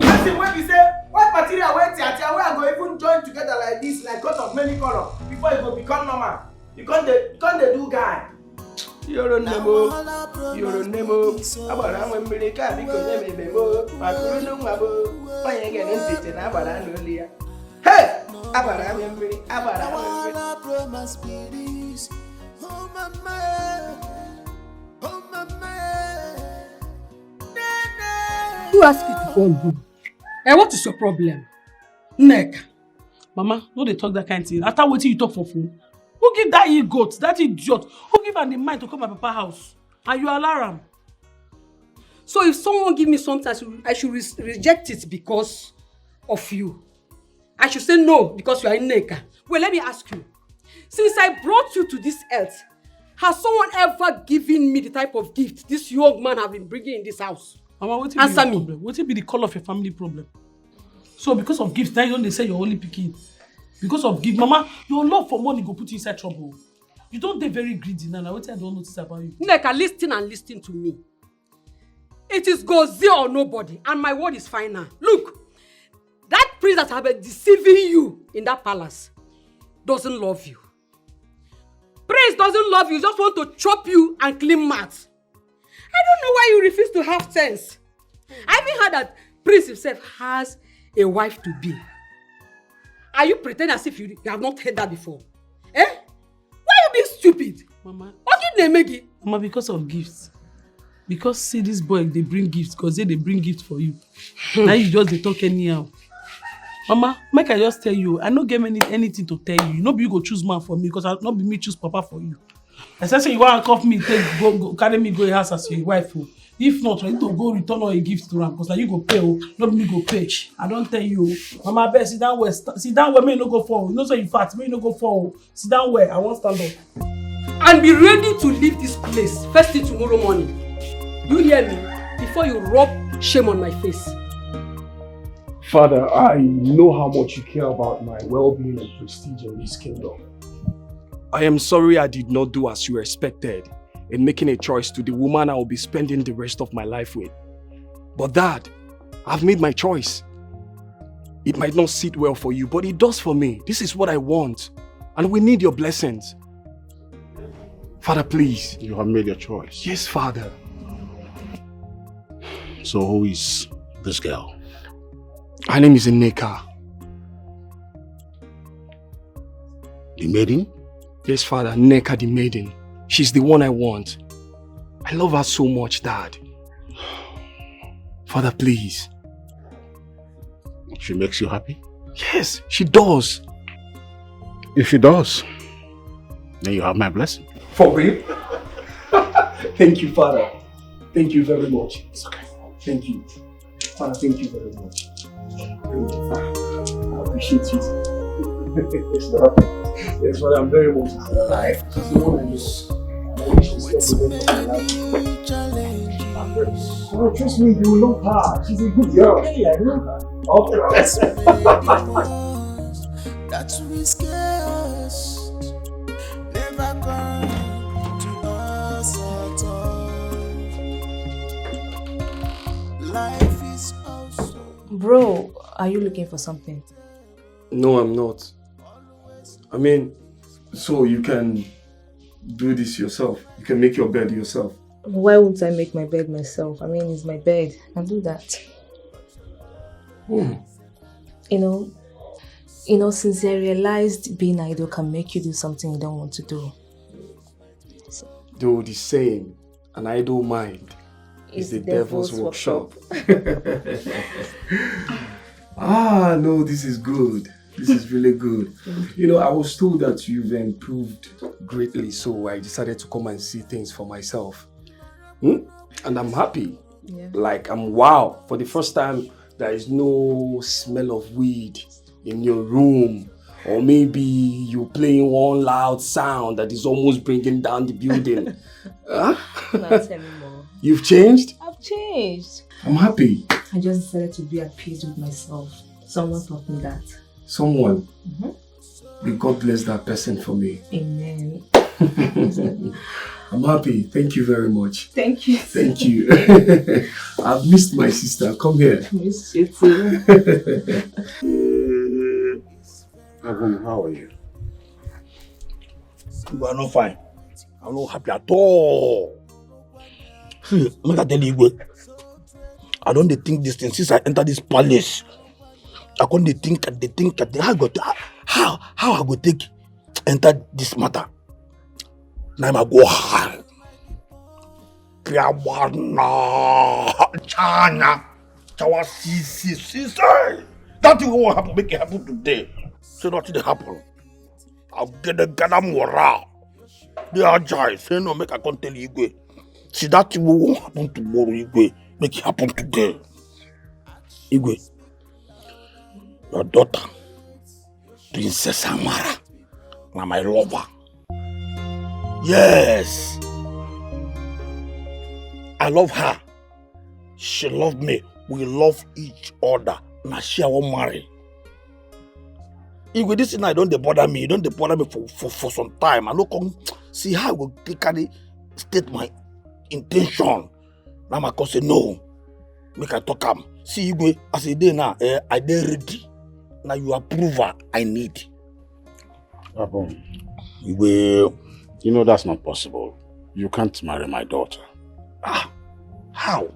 Person wey be say wife material wey tia wey I go even join together like this, like coat of many color, before it go become normal. You can't do guy. You're Nemo. About I'm America because they may go. I couldn't know why you get into it. About I know Leah. Hey! About I'm America. About I'm romance beauties. Oh, mama. Who asked you to come home? And what is your problem? Nneka. Mama, no dey talk that kind of thing. After waiting you talk for phone. Who give that e-goat, that idiot? Who give her the mind to come to my papa house? And you allow him? So if someone give me something, I should reject it because of you. I should say no because you are in Nneka. Well, let me ask you. Since I brought you to this earth, has someone ever given me the type of gift this young man have been bringing in this house? Mama, answer me. What will be the call of your family problem? So because of gifts, now you don't say you're only picking. Because of gift, Mama, your love for money go put you inside trouble. You don't dey very greedy now. What I don't notice about you. Nneka, listen to me. It is Gozie or nobody, and my word is final. Look, that prince that have been deceiving you in that palace doesn't love you. Prince doesn't love you, just want to chop you and clean mouth. I don't know why you refuse to have sense. I even heard that Prince himself has a wife to be. Are you pretending as if you have not heard that before? Eh? Why are you being stupid? Mama. What did they make it? Mama, because of gifts. Because see this boy, they bring gifts, because they bring gifts for you. Now you just they talk anyhow. Mama, make I just tell you, I don't get anything to tell you. You know you go choose man for me, because I not be me choose papa for you. Especially you want to cuff me, go carry me, go house as your wife. If not, I need to go return all your gifts to him, because now you go pay, not me go pay. I don't tell you. Mama, best sit down where me no go fall. You know so you fat, me no go fall. Sit down where I won't stand up. and be ready to leave this place first thing tomorrow morning. You hear me? Before you rub shame on my face. Father, I know how much you care about my well-being and prestige in this kingdom. I am sorry I did not do as you expected in making a choice to the woman I will be spending the rest of my life with. But Dad, I've made my choice. It might not sit well for you, but it does for me. This is what I want. And we need your blessings. Father, please. You have made your choice. Yes, Father. So who is this girl? Her name is Nneka. The maiden? Yes, Father, Nneka the maiden. She's the one I want. I love her so much, Dad. Father, please. She makes you happy? Yes, she does. If she does, then you have my blessing. For real? Thank you, Father. Thank you very much. It's okay. Thank you. Father, thank you very much. Thank you. I appreciate it. Yes, Father, I'm very much alive. She's the one I miss. I wish to spend the rest of my life. Oh, trust me, you will love her. She's a good girl. Hey, I love her. All the best. That we scare us, never come to us at all. Life is also. Bro, are you looking for something? No, I'm not. I mean, so you can do this yourself. You can make your bed yourself. Why wouldn't I make my bed myself? I mean, it's my bed. I'll do that. You know, since I realized being idle can make you do something you don't want to do. Though the saying, an idle mind is the devil's workshop. No, this is good. This is really good. You know, I was told that you've improved greatly, so I decided to come and see things for myself. And I'm happy. Yeah. Like, I'm wow. For the first time, there is no smell of weed in your room. Or maybe you're playing one loud sound that is almost bringing down the building. Not anymore. You've changed? I've changed. I'm happy. I just decided to be at peace with myself. Someone taught me that. Someone? May God bless that person for me. Amen. I'm happy. Thank you very much. Thank you. Thank you. I've missed my sister. Come here. Miss you too. How are you? You are not fine. I'm not happy at all. See, make I tell you, I don't think this thing since I entered this palace. I can't think how I go take enter this matter. Now I go hard. China, that thing will happen, make it happen today. So nothing happen. I'll get the gather morale. They are giants. Say no, make I can't tell you. See that thing won't happen tomorrow. Igwe, make it happen today. Igwe, your daughter, Princess Amara, now my lover. Yes, I love her. She loves me. We love each other. Now she won't marry. If this thing don't bother me, don't bother me for some time. I don't come see how I will carry state my intention. Now my cousin say no. Make I talk am. See you as a day now, I dey ready. Now you approval I need. You know that's not possible. You can't marry my daughter. How?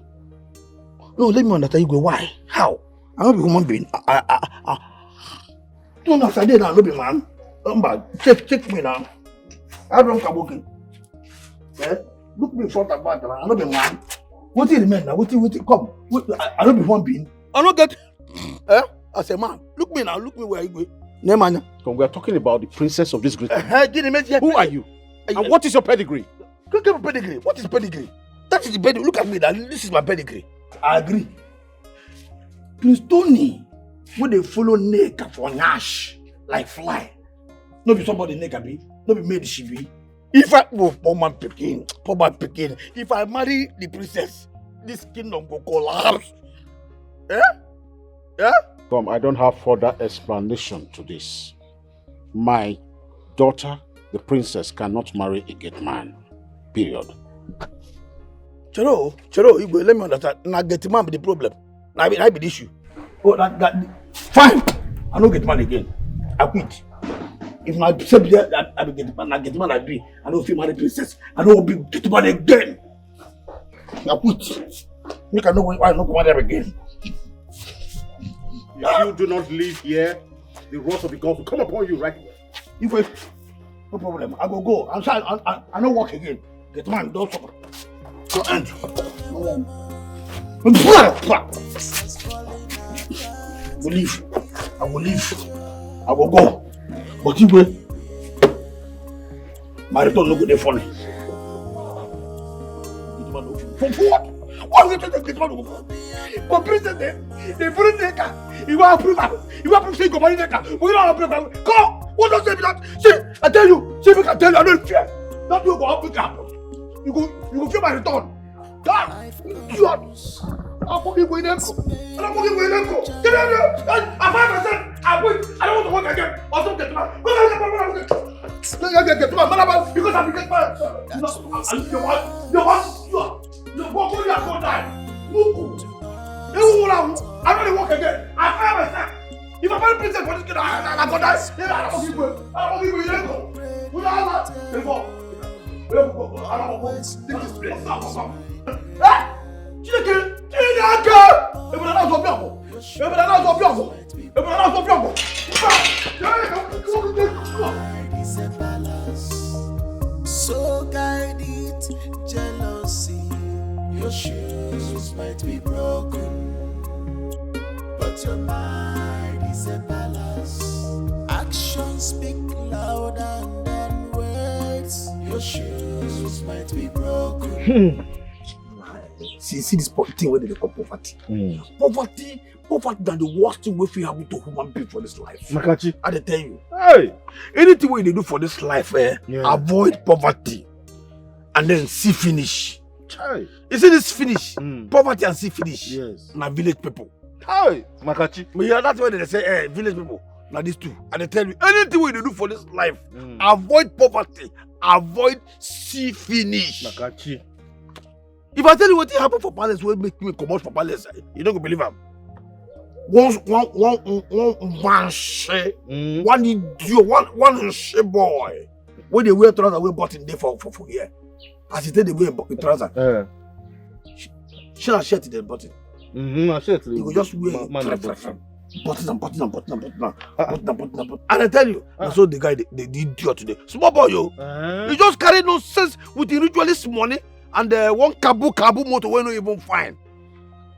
No, let me understand you why? How? I'm not a human being. No, after that, I'm not be man. Check me now. I don't come working. Look me front and back. I'm not be man. What do you mean now? What come? I don't be human being. I don't get. As a man, look me now. Look me where you go. No man. We are talking about the princess of this great. Who are you? And what is your pedigree? Look at my pedigree. What is pedigree? That is the pedigree. Look at me now. This is my pedigree. I agree. Prince Tony, when they follow Nneka for Nash like fly. No be somebody Nneka be. No be Maid she be. If I poor man picking, if I marry the princess, this kingdom will collapse. Eh? Yeah? Come, I don't have further explanation to this. My daughter, the princess, cannot marry a gate man. Period. Chero, let me understand. Now get man be the problem. Now be the issue. Oh, that fine. I don't get man again. I quit. If I accept that I will get man, I be. I don't feel marry princess. I don't be get man again. I quit. You can know why I not come there again. If you do not leave here, the wrath of the gods will come upon you right away. If I, no problem. I go. I'm sorry. I don't work again. Get man, don't suffer. Go end. I will leave. I will go. But if we, my return no go there funny. For what? Why are you taking the man over? But princess, they put in the car. You want to prove say go marry the car. We don't approve. Come. What does it mean? See, I tell you. See, if I tell you, I don't fear. Not you go up with happen. You go feel my return. God, you are. I'm fucking going to go. Get out there. I'm 5%. I quit. I don't want to work again. Or something. Get to man. Because I'm getting mad. You go die. I don't work again. I 5%. If I find princess for this kid, I go die. I don't give you. Let go. I don't go. Take this place. So guide it, jealousy. Your shoes might be broken, but your mind is a palace. Actions speak louder than words. Your shoes might be broken. See this thing where they call poverty. Poverty than the worst thing we feel happen to human being for this life. Makachi, I tell you. Hey, anything we do for this life, avoid poverty and then see finish. Chai. You see this finish? Poverty and see finish. Yes. Now village people. Hey, Makachi. But yeah, that's why they say, village people. Now these two. And they tell you, anything we do for this life, avoid poverty, avoid see finish. Makachi. If I tell you what happened for palace, will make me come out for palace, you don't believe him. One idiot, one boy. When they wear trousers, we bought in there for here. As he said they wear trousers. She not shirt in the button. You go just wear buttons. And I tell you, that's what the guy, the idiot today. Small boy, you just carry nonsense with the ritualist money and one kabu motor when you even find.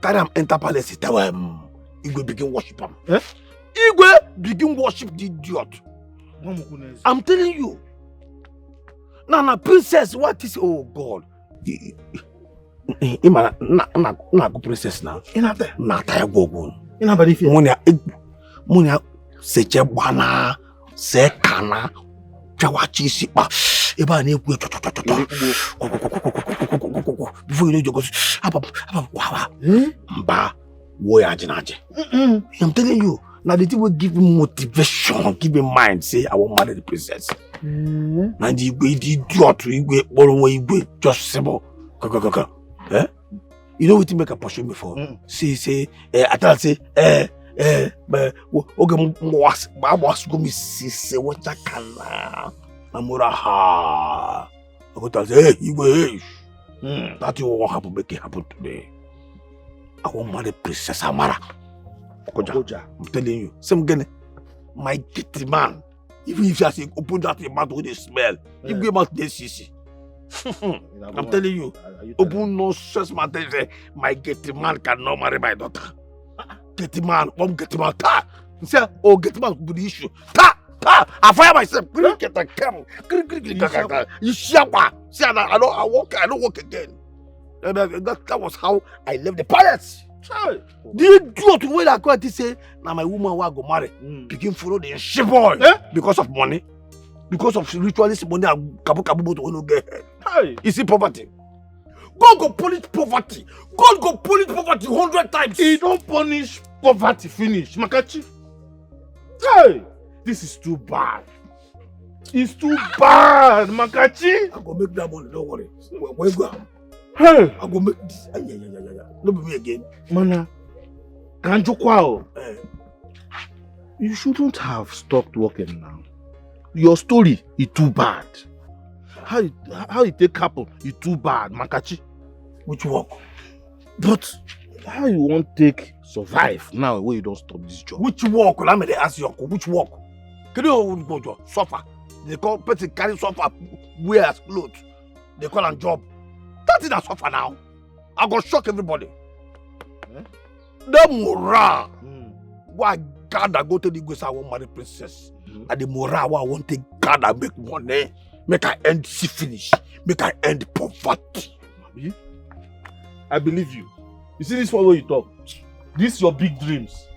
Carry him enter palace, tell him. Igwe begin worship him. Igwe begin worship the idiot. I'm telling you. Now, princess, what is? Oh God. Ima na go princess now. Ina there. Na ta go. Ina bari fi. Munya seche bana, se kana, chawachi sipa. Eba na ekwu before you know you go mba wo ya jinaje. I'm telling you, now the thing will give me motivation, give me mind, say I will marry the princess. Now the idiot, just simple. Eh? You know what you make a pursue me for? Say, I tell say, but okay, was go me say what I can. Namura ha. I go tell say, hey, you go that you won't happen, make it happen today. I won't marry Princess Amara. Koja, I'm telling you. Some again, my kitty man. Even if you say open that mouth with the smell, you go about this CC. I'm telling you, open no stress matter. My getty man cannot marry my daughter. Getty man, one getty man, ta. He said, oh, getty man will be the issue. Ta. I fire myself. Get a camel. You shapa. See, I don't work again. That was how I left the palace. The idiot way that quality say, now my woman will go marry. Begin follow the shit boy because of money. because of ritualist money and kabu moto no get. Hey, you see poverty. God go punish poverty. God go punish poverty 100 times. He don't punish poverty finish, Makachi. Hey, this is too bad. It's too bad, Makachi. I go make that money, don't worry. Where you go? Hey, I go make this. No be me again. Mana, Kanjukwao. You shouldn't have stopped working now. Your story is too bad. How it take happen is too bad, Makachi. Which work? But how you want take survive now when you don't stop this job? Which work? Let me ask you, which work? Can you go to suffer? They call person carry suffer, wear clothes. They call them job. That is a suffer now. I go shock everybody. The morale. Why God I go to the Gosa, I want marry princess. And the morale why I want to God I make money. Make I end syphilis. Make I end poverty. I believe you. You see this one where you talk? This your big dreams.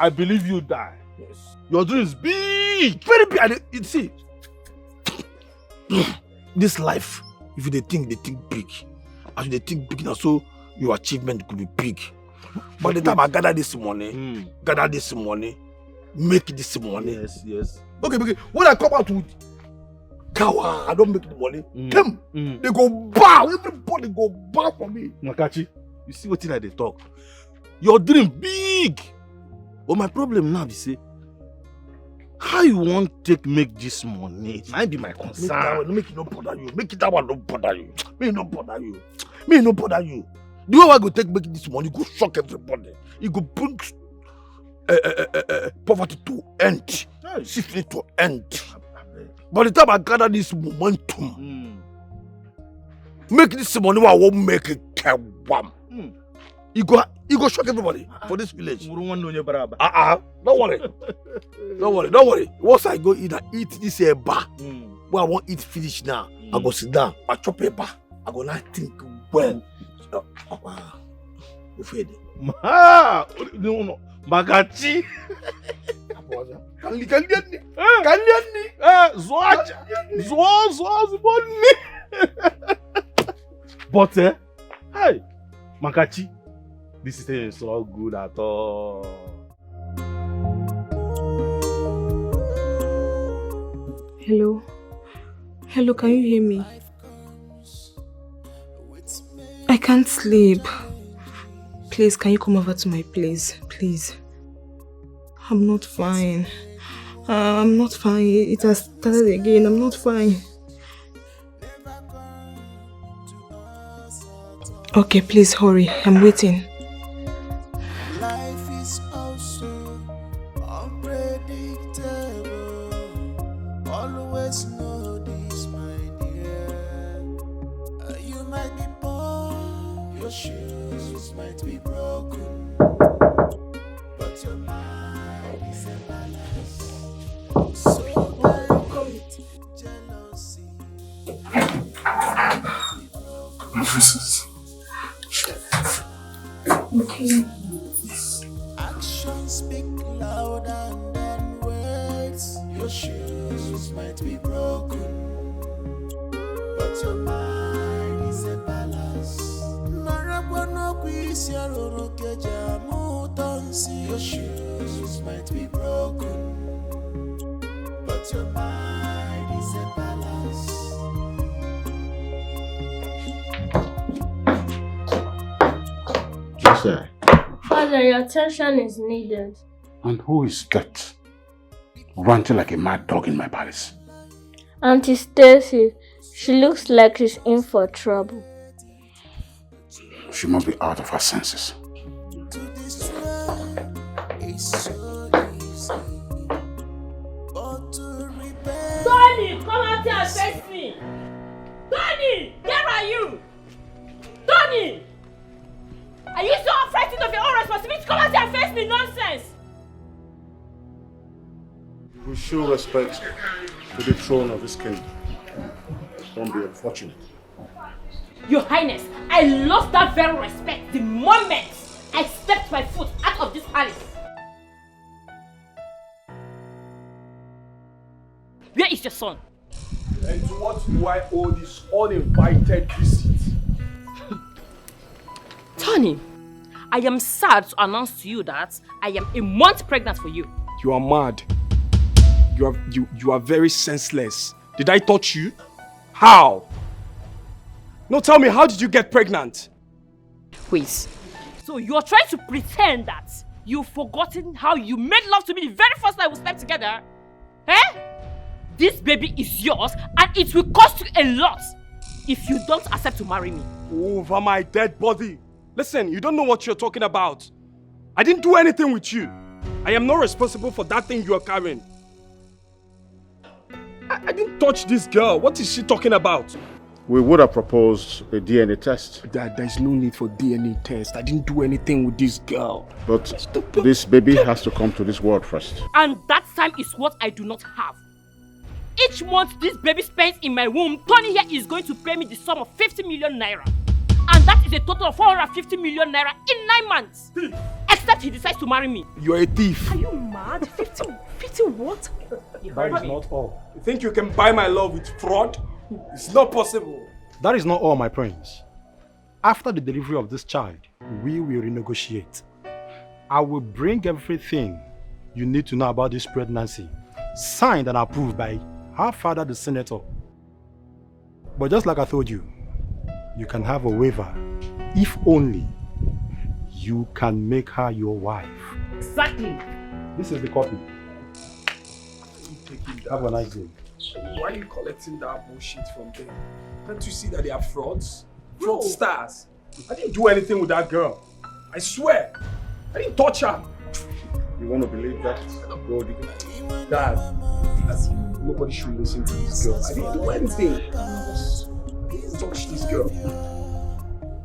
I believe you die. Yes. Your dreams big. Very big. And you see, this life, if they think big. As they think big now, so your achievement could be big. By the time I gather this money, make this money. Yes. Okay. When I come out with Kawa, I don't make the money. Them, they go bow. Everybody go bow for me. Makachi, you see what they talk? Your dream big. But my problem now is say, how you want to make this money? It might be my concern. Make it not bother you. Make it that one not bother you. Me not bother you. The way I go take make this money, go shock everybody. It go bring poverty to end. Syphilis to end. By the time I gather this momentum, make this money, I won't make it one. You go shock everybody for this village. Don't worry. Don't worry. Once I go eat this bar, where I want eat finish now, I go sit down, I chop a bar, I go now think well. You feel it? No. Magachi. Kaliani. Zoazi. But hey, Makachi, this is not good at all. Hello, can you hear me? I can't sleep. Please, can you come over to my place? Please. I'm not fine. It has started again. I'm not fine. Okay, please hurry. I'm waiting. Life is also unpredictable. Always know this, my dear. You might be poor, your shoes might be broken, but your mind is a balance. So jealousy. Princess. Okay. Actions speak louder than words. Your shoes might be broken, but your mind is a balance. Your shoes might be broken, but your mind is a balance. Jose. Father, your attention is needed. And who is that? Ranting like a mad dog in my palace. Auntie Stacy, she looks like she's in for trouble. She must be out of her senses. Tony, come out here and face me! Tony, where are you? Tony! Are you so frightened of your own responsibility? Come out here and face me! Nonsense! We show respect to the throne of this king. Don't be unfortunate. Your Highness, I lost that very respect the moment I stepped my foot out of this palace. Where is your son? And to what do I owe this uninvited visit? Tony, I am sad to announce to you that I am a month pregnant for you. You are mad. You are very senseless. Did I touch you? How? No, tell me, how did you get pregnant? Please. So you're trying to pretend that you've forgotten how you made love to me the very first time we slept together? Eh? This baby is yours and it will cost you a lot if you don't accept to marry me. Over my dead body. Listen, you don't know what you're talking about. I didn't do anything with you. I am not responsible for that thing you are carrying. I didn't touch this girl. What is she talking about? We would have proposed a DNA test. There's no need for DNA test. I didn't do anything with this girl. But this baby has to come to this world first. And that time is what I do not have. Each month this baby spends in my womb, Tony here is going to pay me the sum of 50 million naira. And that is a total of 450 million naira in 9 months. Except he decides to marry me. You're a thief. Are you mad? 50 what? That is not all. You think you can buy my love with fraud? It's not possible. That is not all, my prince. After the delivery of this child, we will renegotiate. I will bring everything you need to know about this pregnancy, signed and approved by her father, the senator. But just like I told you, you can have a waiver if only you can make her your wife. Exactly. This is the copy. Have a nice day. Why are you collecting that bullshit from them? Can't you see that they are frauds? Fraudsters. I didn't do anything with that girl. I swear. I didn't touch her. You want to believe that? Dad, nobody should listen to this girl. I didn't do anything. I didn't touch this girl.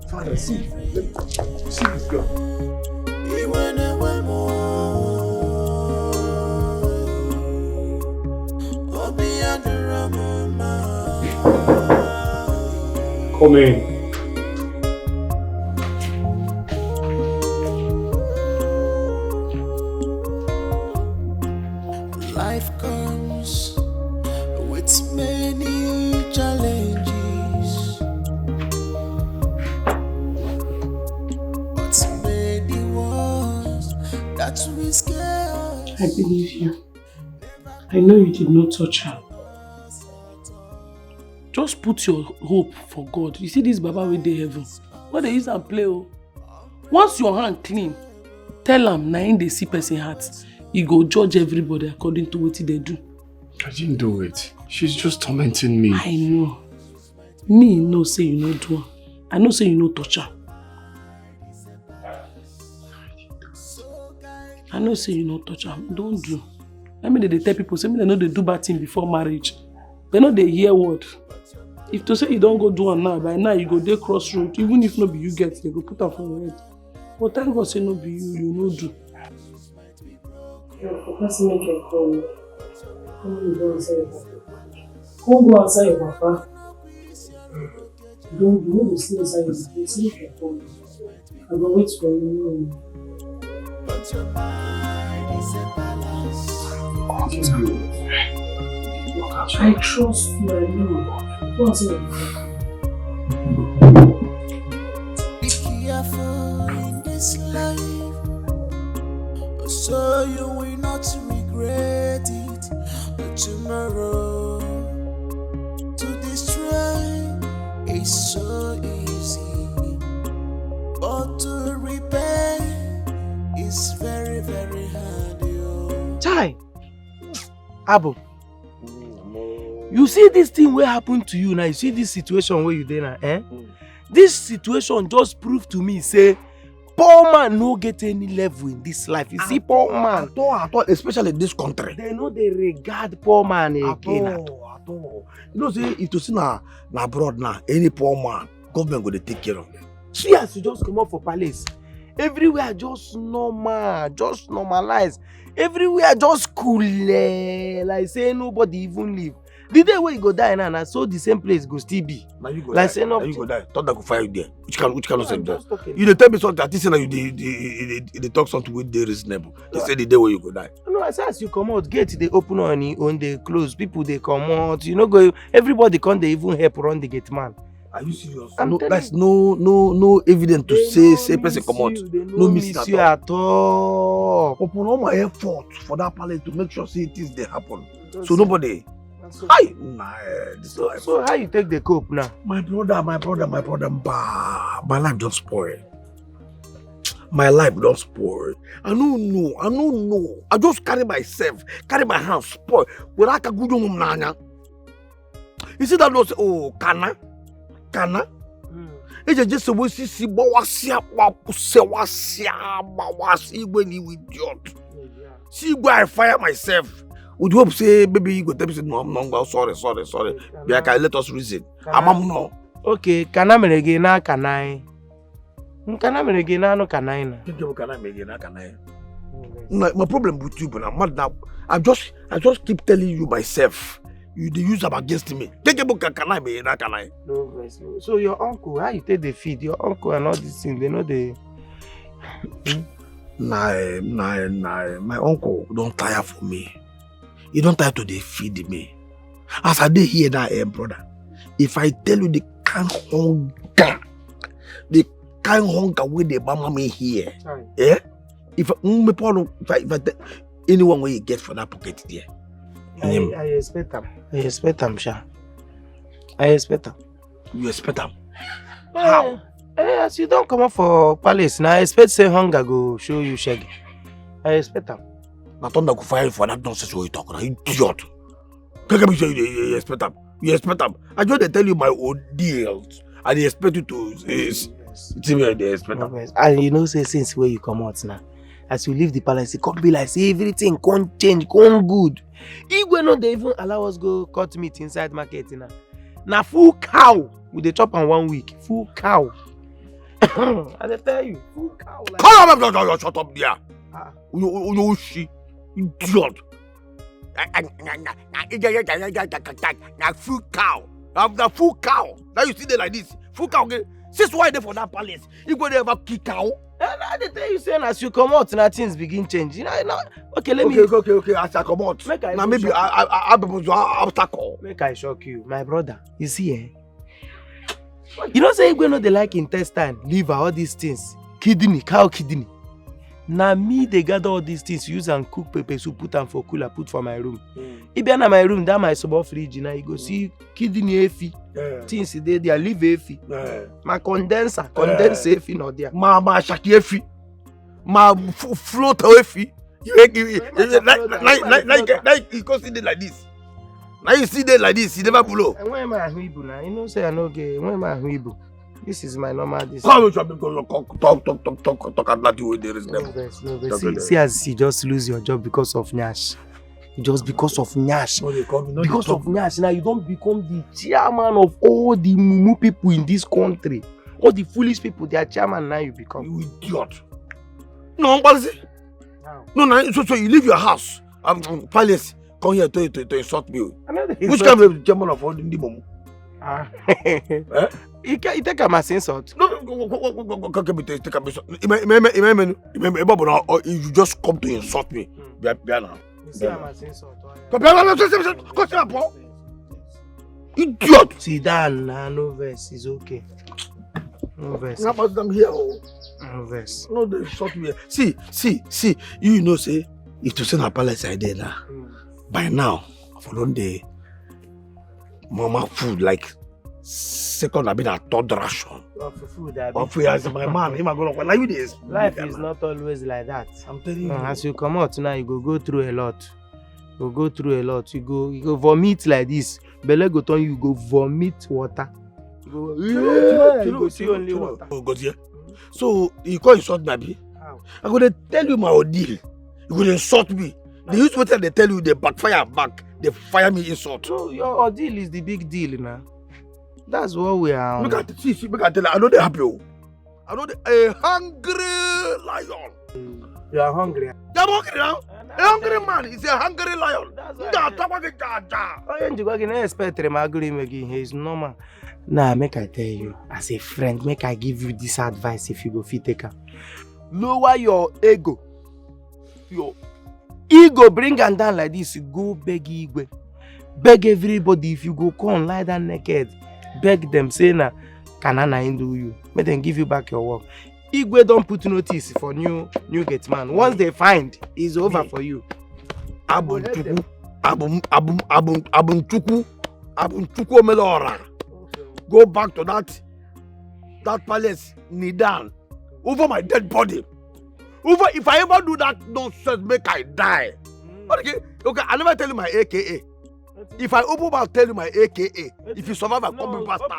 Father, see this girl. Come in. Life comes with many challenges, but many ones that we scare us. I believe you. I know you did not touch her. Just put your hope for God. You see this Baba with the heaven. What they use and play oh. Once your hand clean, tell him na in they see person heart. He go judge everybody according to what they do. I didn't do it. She's just tormenting me. I know. Me no say you no do her. I know say you no touch her. I know say you no touch her. Don't do. I mean they tell people say me they know they do bad thing before marriage. They know they hear word. If to say you don't go do it now, by now you go there crossroad. Even if no be you get, they go put her for your head. But thank God say no be you no do. For person make your call. Come go answer your papa. Come go answer your papa. Don't go see inside your papa. See make your call. I go wait for you. But your mind is a palace. I trust you, I know. What's it? Be careful in this life, so you will not regret it tomorrow. To destroy is so easy, but to repair is very, very hard. Chai! Abu, you see this thing wey happen to you now, you see this situation where you dey now, eh? This situation just prove to me say poor man no get any level in this life. You see poor man at all, especially in this country. They know they regard poor man again at all. You know say if you see na abroad now, any poor man, government go dey take care of them. See as you just come up for palace, everywhere just normal, just normalize. Everywhere just cool, like say nobody even live. The day where you go die now, so the same place go still be. Now you go like die. saying Now you go die. Thought that could fire you there. Which kind of say that? Okay. You dey tell me something that this thing you talk something with dey reasonable. You say the day where you go die. No, as you come out, gate they open on they close. People they come out. You know, go. Everybody come. They even help run the gate man. Are you serious? No, that's no evidence to say person come out. No miss you at all. Upon all my effort for that palace to make sure things they happen. So nobody. So how you take the cope now? My brother, my life don't spoil. My life don't spoil. I don't know. I just carry myself, carry my hand spoil. When I can go to Nanya. You see that those kana? It's just a way to see Bawasia, when you idiot. See where I fire myself. Would you hope say maybe you go tell me no, I'm sorry. Yeah, can let us reason. I'm no. Okay, kana merege na kanai. Kana merege na no kanai na. My problem with you, but I'm mad now. I just keep telling you myself. You they use them against me. Take a book and kanai. No, so your uncle, how you take the feed? Your uncle and all these things, they know they. Nah. My uncle don't tire for me. He don't tire to dey feed me. As I dey here now, brother. If I tell you the kind hunger where the mama me here, if anyone where you get for that pocket there, I expect them, Sha. I expect them. You expect them? How? As you don't come up for palace now, I expect say hunger go show you shaggy. I expect them. Now thunder go fire for that nonsense what you talk now, idiot. Can't be sure you expect them. You expect them. I just tell you my ordeals, and they expect you to tell me they expect them. And you know say since where you come out now, as you leave the palace, it can't be like say everything can't change, can't good. Igwe no they even allow us go cut meat inside market now. Now full cow with the chop on 1 week. Full cow. I tell you, full cow. Like Shut up there. You she idiot. Full cow. The full cow. Now you see them like this. Full cow. Since why they for that palace? You go there ever kick cow? And I tell you saying as you come out, now things begin change. You know, okay, let me. Okay. As I come out, now maybe I obstacle. Make I shock you, my brother. You see, you know, say we know they like intestine, liver, all these things, kidney, cow kidney. Now me they gather all these things, use and cook pepper soup, put them for cooler, put for my room. If you na my room, that my sub fridge, now you go see kidney efi, things they liver efi, my condenser efi not there. My shaki efi, my float efi. Like you can see it like this. Now you see it like this, you never blow. And when am I Huibu now? You know say I know gay. When am I Huibu? This is my normal. This. Come on, talk at that way there is never. No, see as you just lose your job because of Nyash. Just because of Nyash. Because of Nyash, now you don't become the chairman of all the mumu people in this country. All the foolish people, they are chairman now you become. You idiot. No, policy. No, so you leave your house. Palace, come here to insult me. Which kind of chairman of all the mumu? You take a mass insult. No, take a insult. You just come to insult me. Idiot! Sit down, no verse, it's okay. No verse. Them here. No verse. No, they insult me. See, you know, say, if you send a palace idea now, by now, for one day, mama food like second, I mean a third ration. Of food, as my man, him I go like you this. Life is not always like that. I'm telling you. As you come out now, you go through a lot. You go vomit like this. Belle go turn you go vomit water. You go see only water. So you call insult me? I'm gonna tell you my ordeal. You gonna insult me. The use what they tell you they backfire back. They fire me insult. So your ordeal is the big deal now. That's what we are. Look at see, make I tell you, I know they happy. I know they a hungry lion. You are hungry. I'm hungry now. A hungry man is a hungry lion. It's normal. Nah, make I tell you, as a friend, make I give you this advice if you go fit take her. Lower your ego. Your ego bring am down like this, go beg Igwe. Beg everybody if you go come lie down naked. Beg them, say na Kanana do you. Make them give you back your work. Igwe don't put notice for new gate man. Once they find, it's over for you. Abuntuku Melora. Go back to that palace, knee down, over my dead body. Over if I ever do that nonsense, make I die. Okay, I never tell you my AKA. If I open mouth, tell you my AKA. If you survive, I come bastard.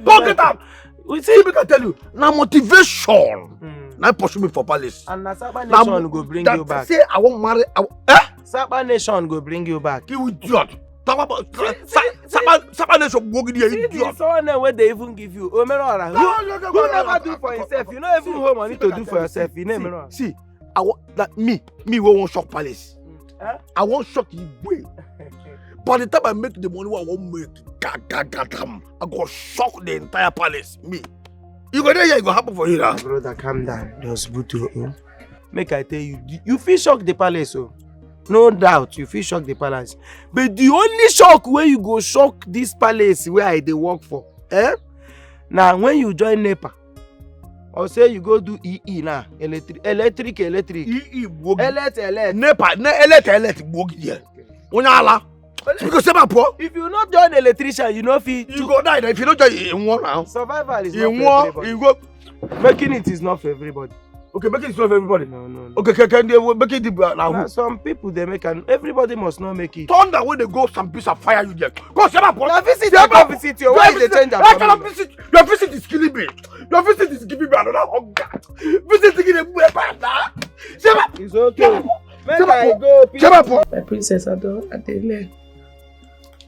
Don't get up. We see, we can tell you. Now motivation. Now pursue me for palace. And Saba Nation go bring you back. Say I won't marry. Saba Nation go bring you back. You idiot. Talk about Saba Nation go give you idiot. See someone where they even give you. Omerora. Who never do for himself? You know even who money to do for yourself. You know. See, I want that me won't shock palace. I won't shock you. By the time I make the money, I won't make I go shock the entire palace. Me. You go there, it go happen for you now. Brother, calm down. Just Butu. Make I tell you, you feel shock the palace, oh. No doubt, you feel shock the palace. But the only shock where you go shock this palace where I dey work for, now when you join NEPA, or say you go do EE now, electric. EE, elect. NEPA, elect. Unyala. Because if you not join electrician, you know you go die. If you don't join in one now, survival is not for everybody. Making it is not for everybody. Okay, making it not for everybody. No. Okay, can they make it now? Some people they make, and everybody must not make it. Thunder when they go, some piece of fire you get. Go visit you. Why they change that? I cannot visit. Your visit is killing me. Your visit is giving me another hunger. Visiting in a way back. It's okay. Make I go. My princess, I don't.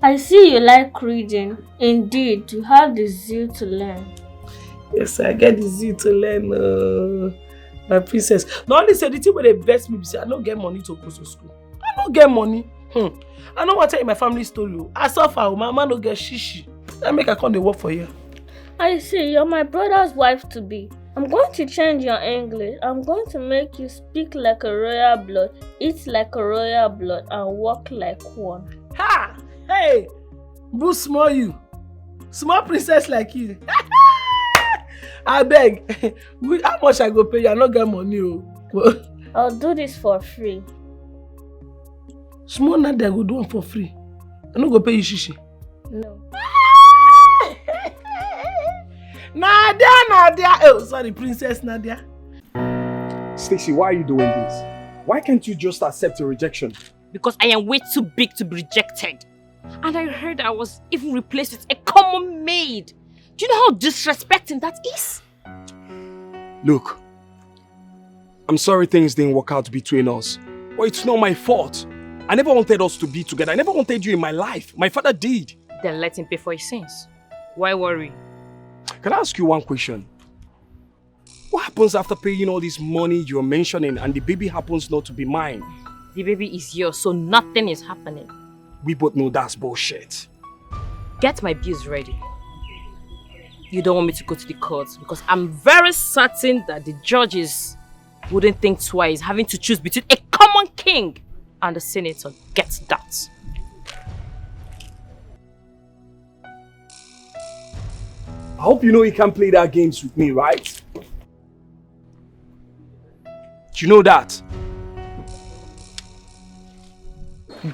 I see you like reading. Indeed, you have the zeal to learn. Yes, I get the zeal to learn, my princess. Not only say the thing where they vex me, say I don't get money to go to school. I don't get money. I don't want to tell you my family story. I suffer, my man don't get shishi. I make I come to work for you. I see, you're my brother's wife to be. I'm going to change your English. I'm going to make you speak like a royal blood, eat like a royal blood, and walk like one. Ha! Hey! Boo small you. Small princess like you. I beg. How much I go pay you? I don't get money. I'll do this for free. Small Nadia go do one for free. I don't go pay you shishi. No. Nadia. Oh, sorry, Princess Nadia. Stacy, why are you doing this? Why can't you just accept your rejection? Because I am way too big to be rejected. And I heard I was even replaced with a common maid. Do you know how disrespecting that is? Look, I'm sorry things didn't work out between us. But it's not my fault. I never wanted us to be together. I never wanted you in my life. My father did. Then let him pay for his sins. Why worry? Can I ask you one question? What happens after paying all this money you're mentioning and the baby happens not to be mine? The baby is yours, so nothing is happening. We both know that's bullshit. Get my bills ready. You don't want me to go to the courts because I'm very certain that the judges wouldn't think twice having to choose between a common king and a senator. Get that. I hope you know you can't play that games with me, right? Do you know that?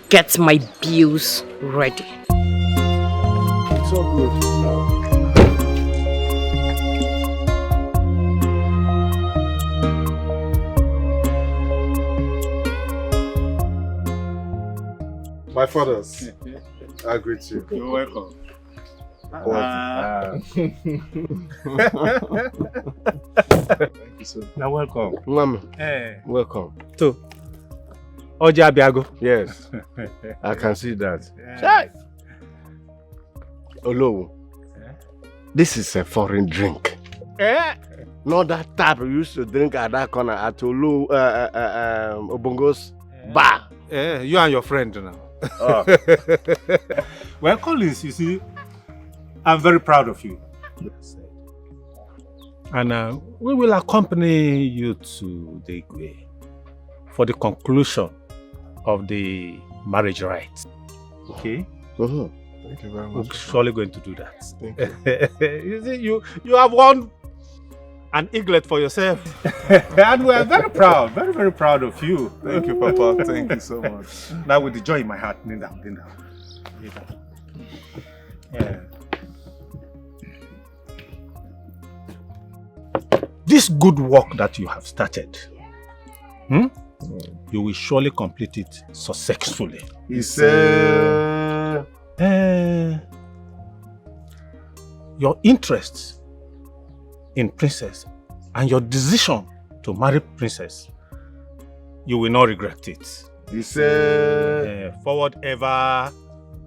Get my bills ready. It's all good. My fathers, I greet you. You're welcome. Thank you, sir. Now welcome. Mama, Hey. welcome. So, Oja Biago. Yes, I can see that. Yeah. Olowo, this is a foreign drink. Not that type we used to drink at that corner at Obongo's Ba. You and your friend now. Oh. Well, Collins, you see, I'm very proud of you. And we will accompany you to the Igwe for the conclusion of the marriage rites. Okay? Thank you very much. We're surely going to do that. Thank you. You see, you have won an eaglet for yourself. And we are very proud, very, very proud of you. Thank you, Papa. Thank you so much. Now with the joy in my heart, kneel down, kneel down. Kneel down. Yeah. This good work that you have started, you will surely complete it successfully. Yes, Your interest in Princess and your decision to marry Princess, you will not regret it. Yes, forward ever,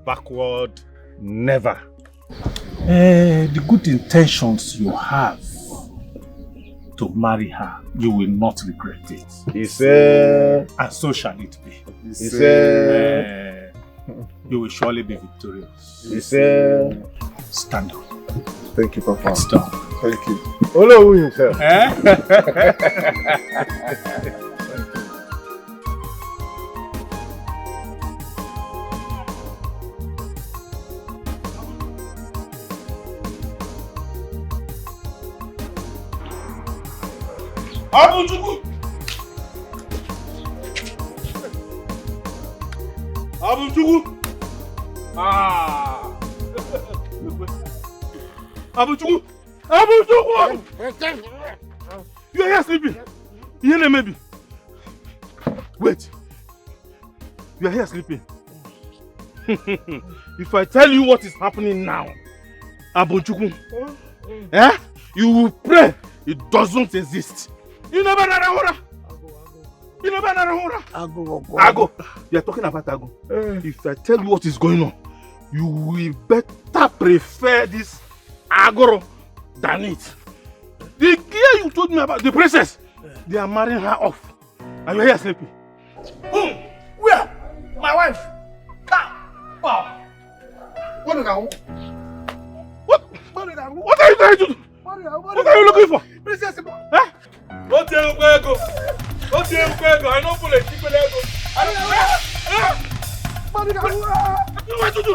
backward never. The good intentions you have to marry her, you will not regret it. Yes, and so shall it be. Yes, you will surely be victorious. Yes, Stand up. Thank you, Papa. Stop. Thank you. Hello, himself. Abujuku! Abujuku! Ah! Abujuku! Abujuku! You are here sleeping. Here, maybe. Wait. You are here sleeping. If I tell you what is happening now, Abujuku, you will pray it doesn't exist. You never know Ago. You never know Ago. You are talking about Ago. If I tell you what is going on, you will better prefer this Agoro than it. The girl you told me about, the princess, they are marrying her off. And you are here sleeping. Where? My wife. Wow. What is that? What are you trying to do? What are you looking for? Princess. Huh? What do you go? What do you go? I don't pull a chicken ego. You want to do?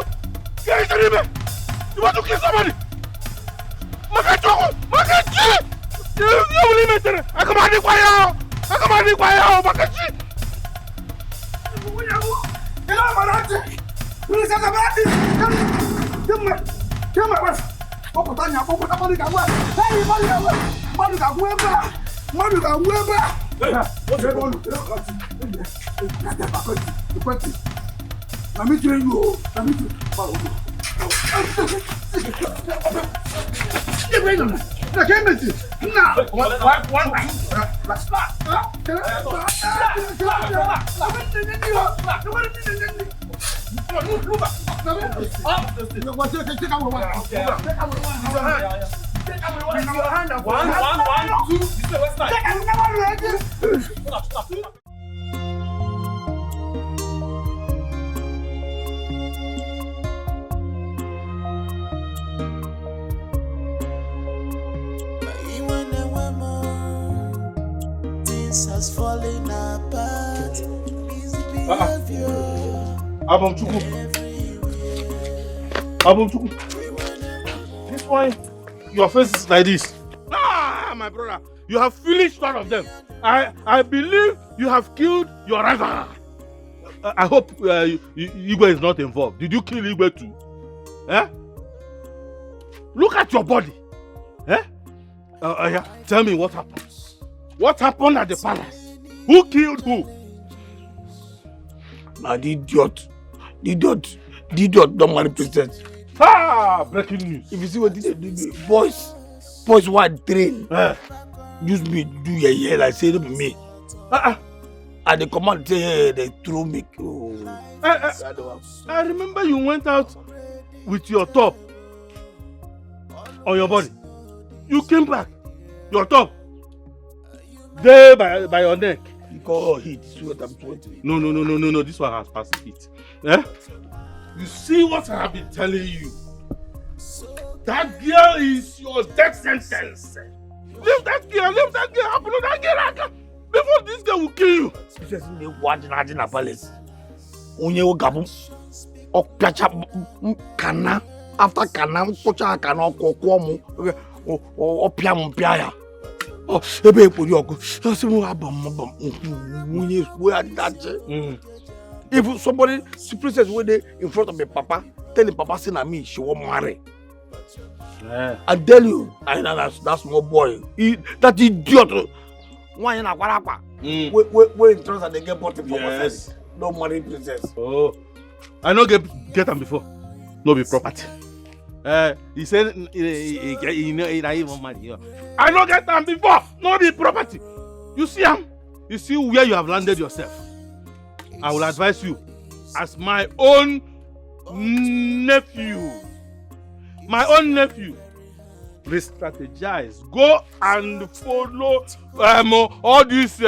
Get into the You want to kill somebody? Makachi! You will limit it. I come on the fire. I come on the fire. Makachi! Come on, Has fallen apart. Easy behavior. Abumchuku. Abumchuku. This one, your face is like this. Ah, my brother, you have finished one of them. I believe you have killed your rival. I hope Igwe is not involved. Did you kill Igwe too? Eh? Look at your body. Eh? Yeah. Tell me what happened. What happened at the palace? Who killed who? Now the idiot don't marry princess. Ah, breaking news. If you see what the boys who are trained, use me do your like say it be me. And the command say hey, they throw me. I remember you went out with your top on your body. You came back, your top there by your neck. Because heat, sweat, I'm sweating. No. This one has passed heat. Eh? You see what I have been telling you? That girl is your death sentence. Leave that girl. Happen to that girl. Before this girl will kill you. This is the one in the palace. Unye gabu. Okpacha kana. After kana, pocha kana kokomu. Opiam piaya. Oh, ebe put your go. If somebody, princess, when they in front of me, papa, telling papa, saying at me, she won't marry. Yeah. I tell you, I know that small boy, that idiot. Why in a guarapa? Where in trust and they get bought for myself. No marry princess. Oh, I know get them before. No be property. He said he not even marry. I know get them before. No be property. You see him? You see where you have landed yourself. I will advise you as my own nephew. My own nephew. Re-strategize. Go and follow all these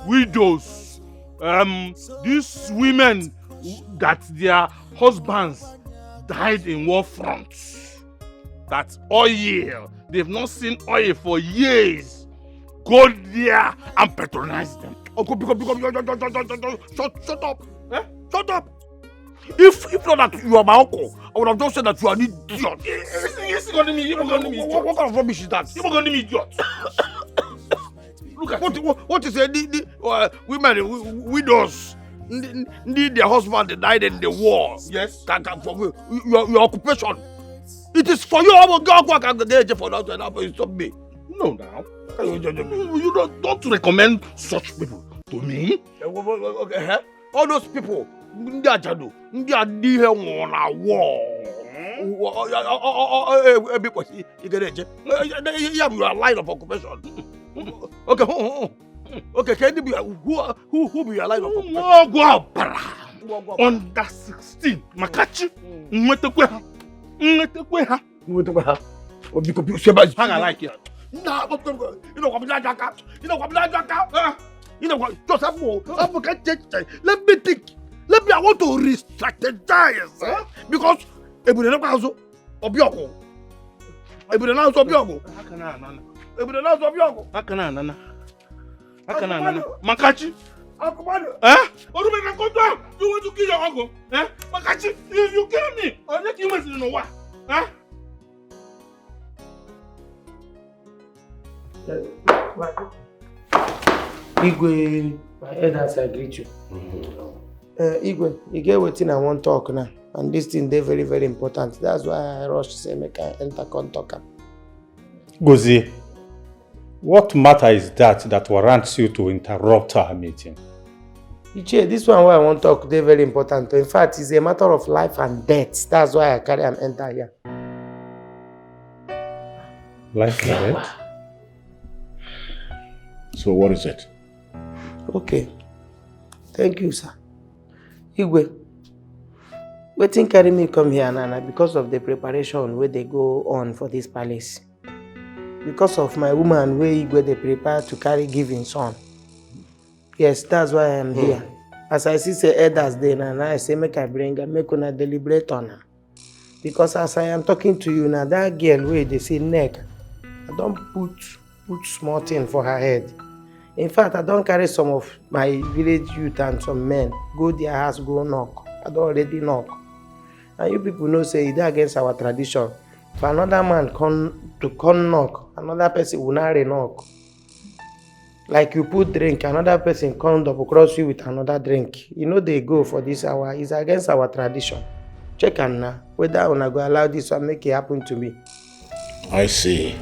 widows. These women that their husbands died in war fronts. That oil. They've not seen oil for years. Go there and patronize them. Shut up. Eh? Shut up. If not that you are my uncle, I would have just said that you are an idiot. What kind of rubbish is that? You're going to be idiot. Look at what is it? Women, widows, need their husband died in the war. Yes. Your occupation. It is for you. I will go and get for that and stop me. No, now. You don't recommend such people to me. Okay, all those people, they are here on a war. You are a line of occupation. Okay, can you be who be a line of occupation? Under 16, Makachi, hang I like it. Nah, you know what I'm just let me think. Let me, I want to re-strategize. Because Makachi? Eh? You want to kill your uncle? Eh? Makachi, you kill me. I'll let you know what? Eh? Igwe, my elders, I greet you. Igwe, you get what I want to talk now. And this thing, they're very, very important. That's why I rush to say, make I enter talk. Gozie, what matter is that warrants you to interrupt our meeting? Ichie, this one where I want to talk, they're very important. In fact, it's a matter of life and death. That's why I carry and enter here. Life and death? So what is it? Okay. Thank you, sir. Igwe, wetin carry me come here, Nana, because of the preparation where they go on for this palace. Because of my woman where Igwe they prepare to carry giving son. Yes, that's why I am here. As I see say elders there, Nana, I say make I bring her, make una deliberate on her. Because as I am talking to you now, that girl where they say neck, I don't put small thing for her head. In fact, I don't carry some of my village youth and some men. Go their house, go knock. I don't already knock. And you people know say it's against our tradition. For another man come knock, another person will not knock. Like you put drink, another person come double cross you with another drink. You know they go for this hour. It's against our tradition. Check on now whether I wanna go allow this one make it happen to me. I see.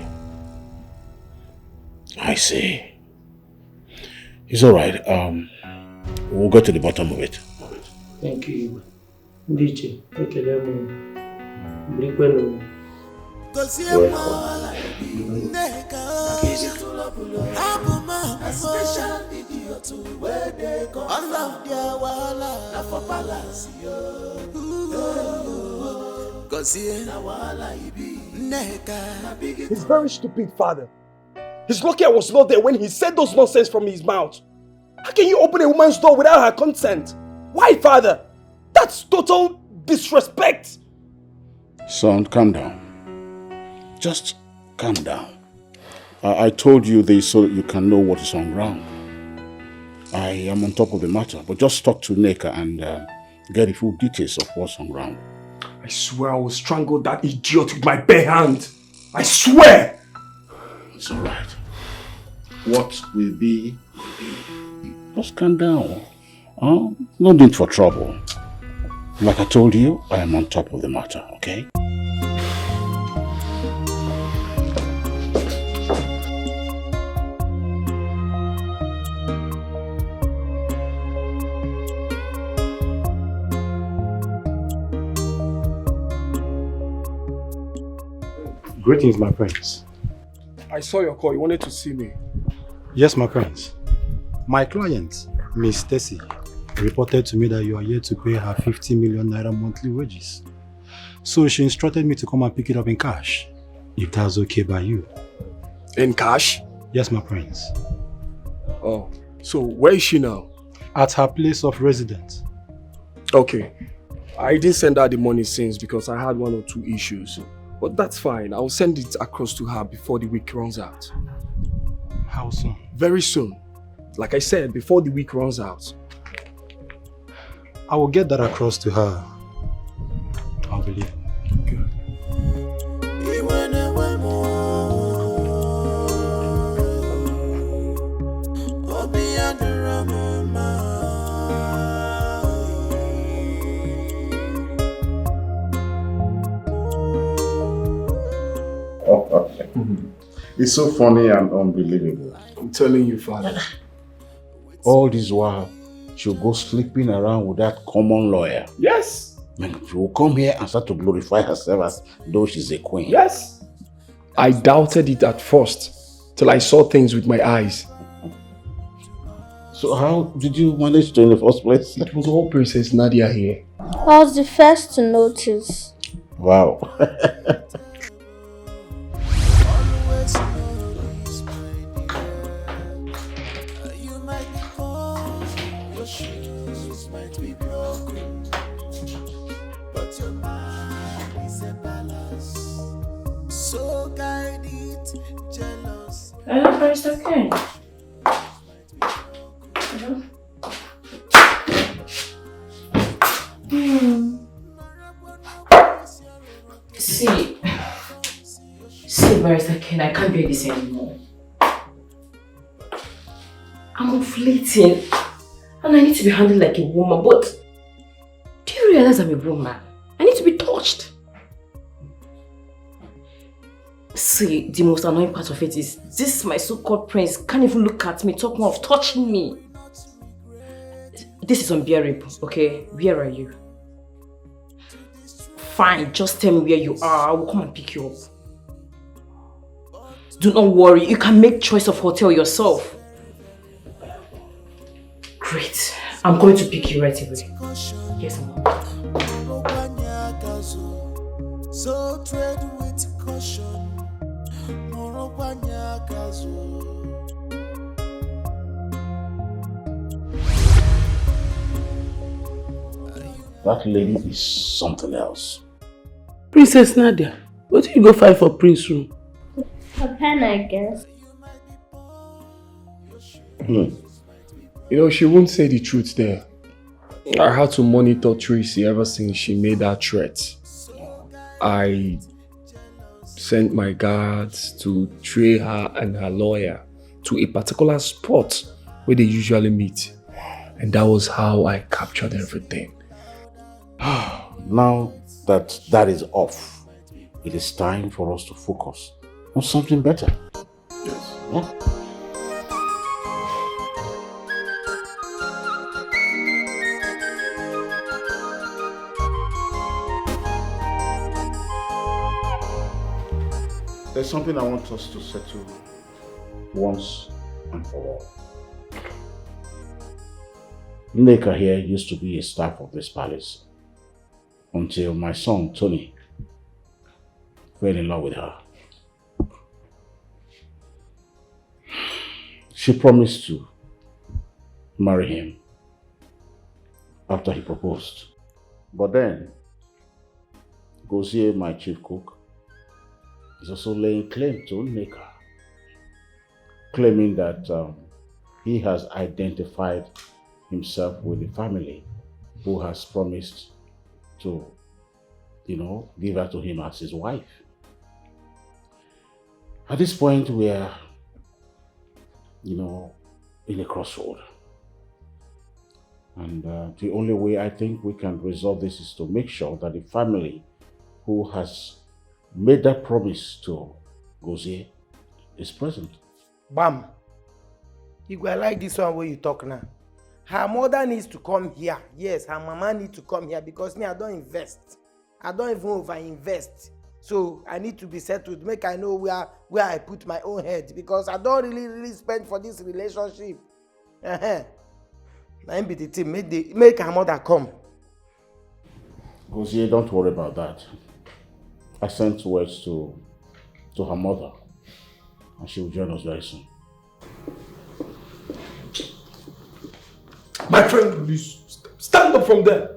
It's all right. We'll go to the bottom of it. Thank you. DJ, take a He's very stupid, father. He's lucky I was not there when he said those nonsense from his mouth. How can you open a woman's door without her consent? Why, father? That's total disrespect. Son, calm down. Just calm down. I told you this so that you can know what is on ground. I am on top of the matter, but just talk to Neka and get the full details of what's on ground. I swear I will strangle that idiot with my bare hand. I swear! It's alright. What will be, will be. Just calm down. No need for trouble. Like I told you, I am on top of the matter, okay? Greetings, my friends. I saw your call. You wanted to see me. Yes, my friends. My client, Miss Stacy, reported to me that you are here to pay her 50 million naira monthly wages. So she instructed me to come and pick it up in cash, if that's okay by you. In cash? Yes, my friends. Oh, so where is she now? At her place of residence. Okay. I didn't send her the money since because I had 1 or 2 issues. But that's fine. I'll send it across to her before the week runs out. How soon? Very soon. Like I said, before the week runs out. I will get that across to her. I'll believe. Good. It's so funny and unbelievable. I'm telling you, father. All this while, she'll go sleeping around with that common lawyer. Yes. She will come here and start to glorify herself as though she's a queen. Yes. I doubted it at first, till I saw things with my eyes. So how did you manage to in the first place? It was all Princess Nadia here. I was the first to notice. Wow. Hello, first okay. See, Barrister Ken, I can't bear this anymore. I'm ovulating and I need to be handled like a woman, but do you realize I'm a woman? I need to be touched. See, the most annoying part of it is this my so-called prince can't even look at me, talk more of touching me. This is unbearable, okay? Where are you? Fine, just tell me where you are. I will come and pick you up. Do not worry, you can make choice of hotel yourself. Great, I'm going to pick you right away. Yes, ma'am. So tread with caution. That lady is something else. Princess Nadia, what did you go find for Prince room? A pen, I guess. You know, she won't say the truth there. I had to monitor Tracy ever since she made that threat. I sent my guards to trail her and her lawyer to a particular spot where they usually meet. And that was how I captured everything. Now that that is off, it is time for us to focus on something better. Yes. Yeah? There's something I want us to settle once and for all. Neka here used to be a staff of this palace until my son, Tony, fell in love with her. She promised to marry him after he proposed. But then, Gozie, my chief cook, is also laying claim to Nneka, claiming that he has identified himself with the family who has promised to, give her to him as his wife. At this point, we are, in a crossroad. And the only way I think we can resolve this is to make sure that the family who has made that promise to Gozie is present. Bam. You go like this one where you talk now. Her mother needs to come here. Yes, her mama needs to come here because me, I don't invest. I don't even over-invest. So I need to be settled. Make I know where I put my own head because I don't really spend for this relationship. Now be the team. Make her mother come. Gozie, don't worry about that. I sent words to her mother and she will join us very soon. My friend, please stand up from there.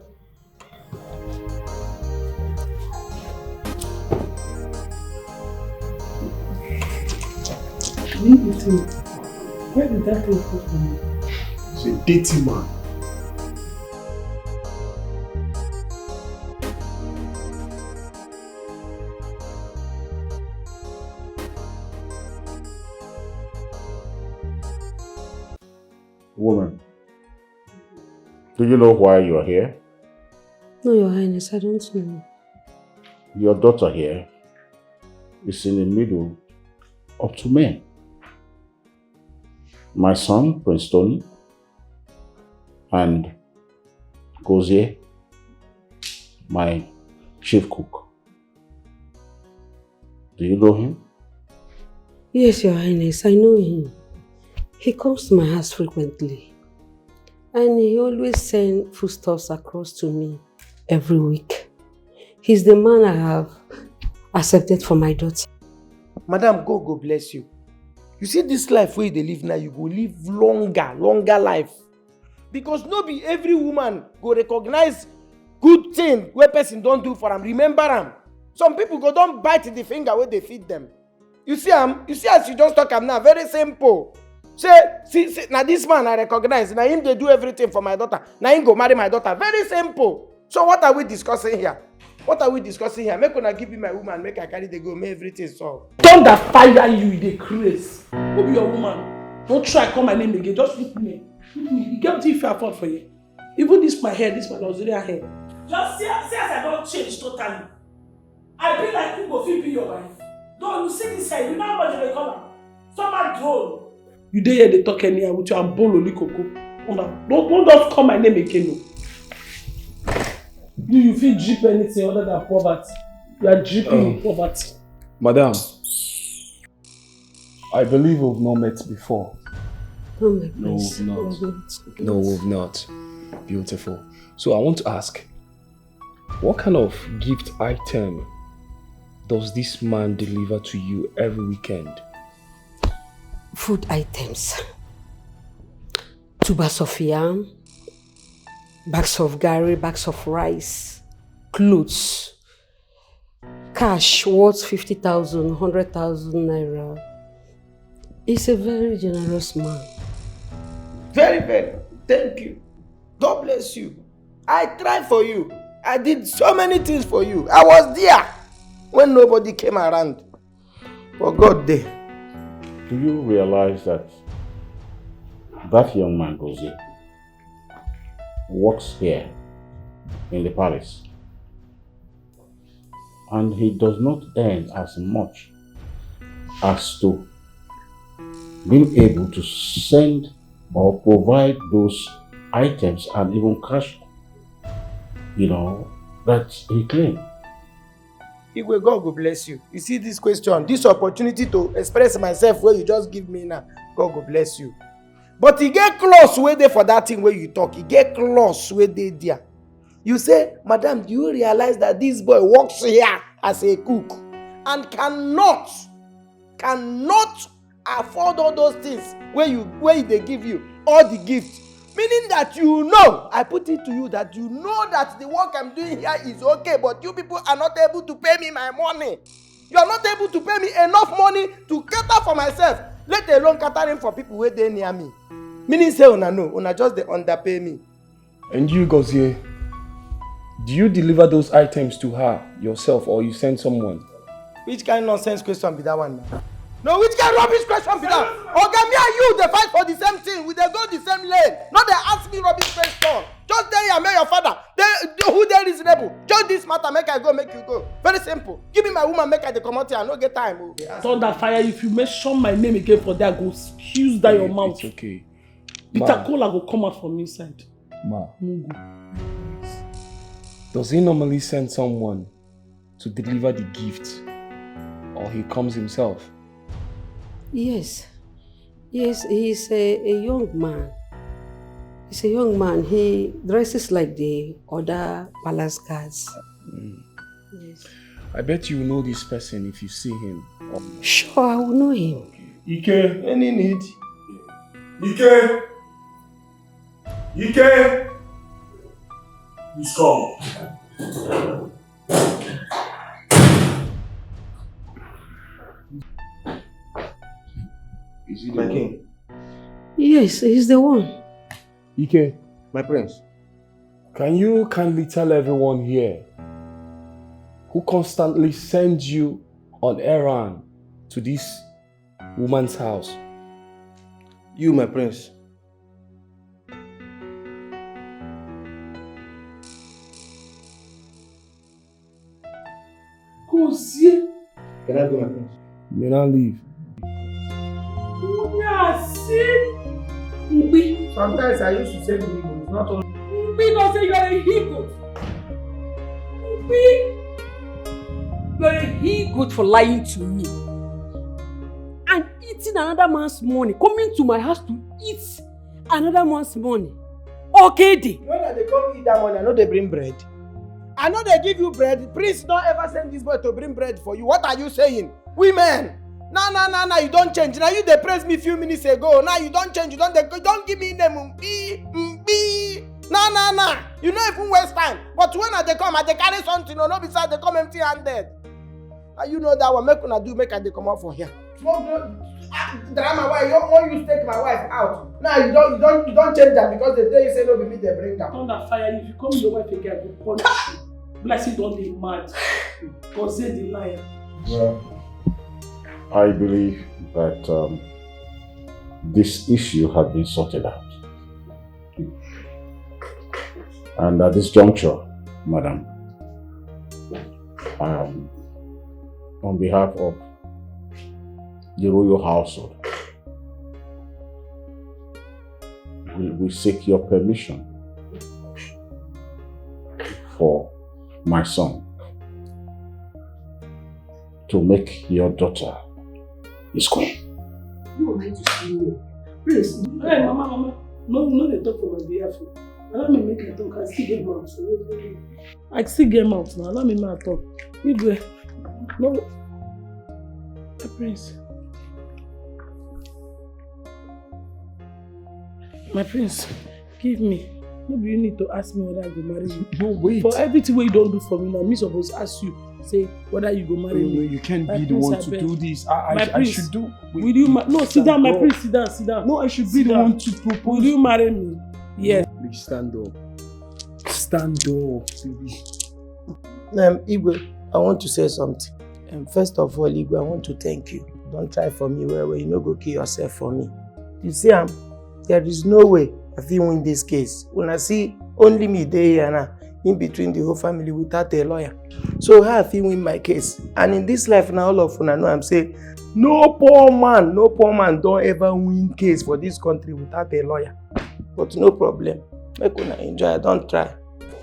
Where did that thing come from? It's a dirty man. Woman, do you know why you are here? No, Your Highness, I don't know. Your daughter here is in the middle of two men. My son, Prince Tony, and Gozie, my chief cook. Do you know him? Yes, Your Highness, I know him. He comes to my house frequently. And he always sends foodstuffs across to me every week. He's the man I have accepted for my daughter. Madam, God bless you. You see this life where they live now, you go live longer life. Because no be every woman go recognize good thing where person don't do for them. Remember them. Some people go don't bite the finger where they feed them. You see as you just talk am now, very simple. See, now this man I recognize, now him they do everything for my daughter. Now him go marry my daughter. Very simple. So what are we discussing here? Make una give me my woman, make I carry the go, make everything solve. Thunder fire you, the craze. Who be your woman? Don't try call my name again. Just look me. You get what if I afford for you. Even this my hair, this my Nigerian hair. Just see as I don't change totally. I be like you go fit be your wife. Don't you see this hair? You know how much they call her? Stomach drone. You dey here they talk anyhow with your bolo likoko. Don't just call my name again. No. You feel drip anything other than poverty. You are dripping in poverty. Madam, I believe we've not met before. Oh my No, we've not. No, we've not. Beautiful. So I want to ask, what kind of gift item does this man deliver to you every weekend? Food items. Tubers of yam, bags of gari, bags of rice, clothes, cash worth 50,000, 100,000 naira. He's a very generous man. Very, very. Thank you. God bless you. I tried for you. I did so many things for you. I was there when nobody came around. For God there. Do you realize that young man, Gozie, works here in the palace and he does not earn as much as to being able to send or provide those items and even cash, that he claimed? Igwe, God will bless you. You see this question, this opportunity to express myself where you just give me now, God will bless you. But he get close where they for that thing where you talk. He get close where they there. You say, Madam, do you realize that this boy works here as a cook and cannot afford all those things where they give you all the gifts? Meaning that you know, I put it to you that you know that the work I'm doing here is okay, but you people are not able to pay me my money. You are not able to pay me enough money to cater for myself, let alone catering for people where they near me. Meaning say una no, una just they underpay me. And you, Gozie, do you deliver those items to her yourself or you send someone? Which kind of nonsense question be that one, man? No, which kind of rubbish question be that? Okay, me and you, they fight for the same thing. We they go the same lane. Not they ask me rubbish question. Just tell you, your father. Who they reasonable? Just this matter, make I go, make you go. Very simple. Give me my woman, make I the come out here. I no get time. Oh. Thunder fire, if you mention my name again for that, go excuse that your mouth. It's okay. Peter Cola go come out from inside. Ma, does he normally send someone to deliver the gift, or he comes himself? Yes, he's a young man. He's a young man. He dresses like the other palace guards. Yes. I bet you know this person if you see him. Sure, I will know him. Ike, any need? Ike! Ike! He's come. Is he my king? Yes, he's the one. Ike, my prince. Can you kindly tell everyone here who constantly sends you on errand to this woman's house? You, my prince. Gozie. Can I go, my prince? May not leave. Sometimes I used to say to people, it's not only. Mbi don't say you're a he-goat. Mbi, you're a he-goat for lying to me. And eating another man's money. Coming to my house to eat another man's money. Okay, day. When they come eat that money, I know they bring bread. I know they give you bread. Prince don't ever send this boy to bring bread for you. What are you saying? Women! Nah, you don't change. Now you they praised me a few minutes ago. Now you don't change. You don't give me name. Nah. You know even waste time. But when they come, they carry something. No, besides they come empty-handed. And you know that one. Make una do. Make they come out for here. Drama why you want you take my wife out. Now you don't change that because the day you say no be me they bring her. Thunder fire. If you come your wife again, I will punish you. Blessing don't be mad. Because they the liar. Well, I believe that this issue had been sorted out. And at this juncture, madam, on behalf of the royal household, we seek your permission for my son to make your daughter his queen. You would like to see me. Please. Hey, Mama. No, they talk for my behalf. Allow me make a talk. I still get mouth. I still get mouth now. Allow me make a talk. You go. No. My prince. My prince, give me. Maybe you need to ask me whether I go marry you. No, wait. For everything you don't do for me now, me supposed to ask you. Say whether you go marry me. No, you can't be the one to do this. I should do. Will you no, sit down, my prince, sit down. No, I should be the one to propose. Will you marry me? Yes. Please stand up. Stand up, baby. Igwe, I want to say something. First of all, Igwe, I want to thank you. Don't try for me where you no go kill yourself for me. You see, there is no way I will win this case. When I see only me there here now, in between the whole family without a lawyer. So how I win my case? And in this life now, all of you know I'm saying, no poor man don't ever win case for this country without a lawyer. But no problem. Make una enjoy. Don't try.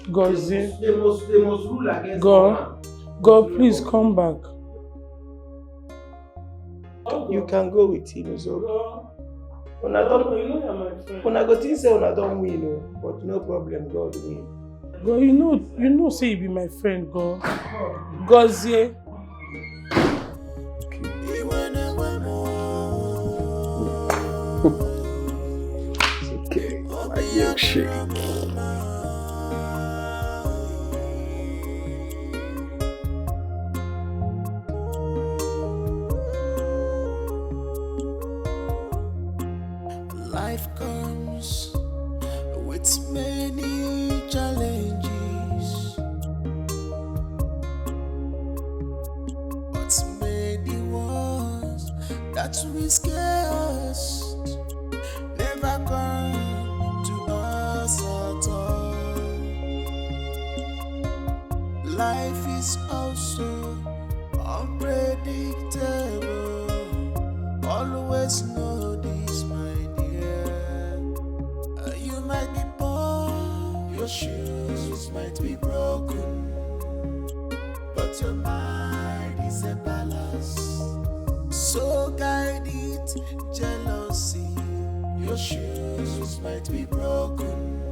Gozie. They must rule against God, please come back. You can go with him, so. Una go think say una don't win, but no problem, God win. God, you know, say you be my friend, God. Gozie. Okay. milkshake. Life comes with many challenges, but many ones that will scare us never come to us at all. Life is also unpredictable. Always know this, my dear. You might be poor, your shoes might be broken, but your mind is a palace. So guide it, jealousy. Your shoes might be broken,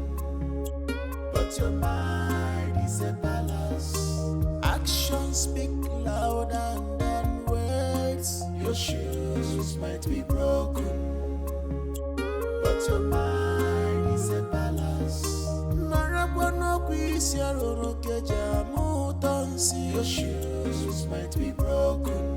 but your mind is a palace. Actions speak louder than words. Your shoes might be broken, but your mind is a palace. Your shoes might be broken,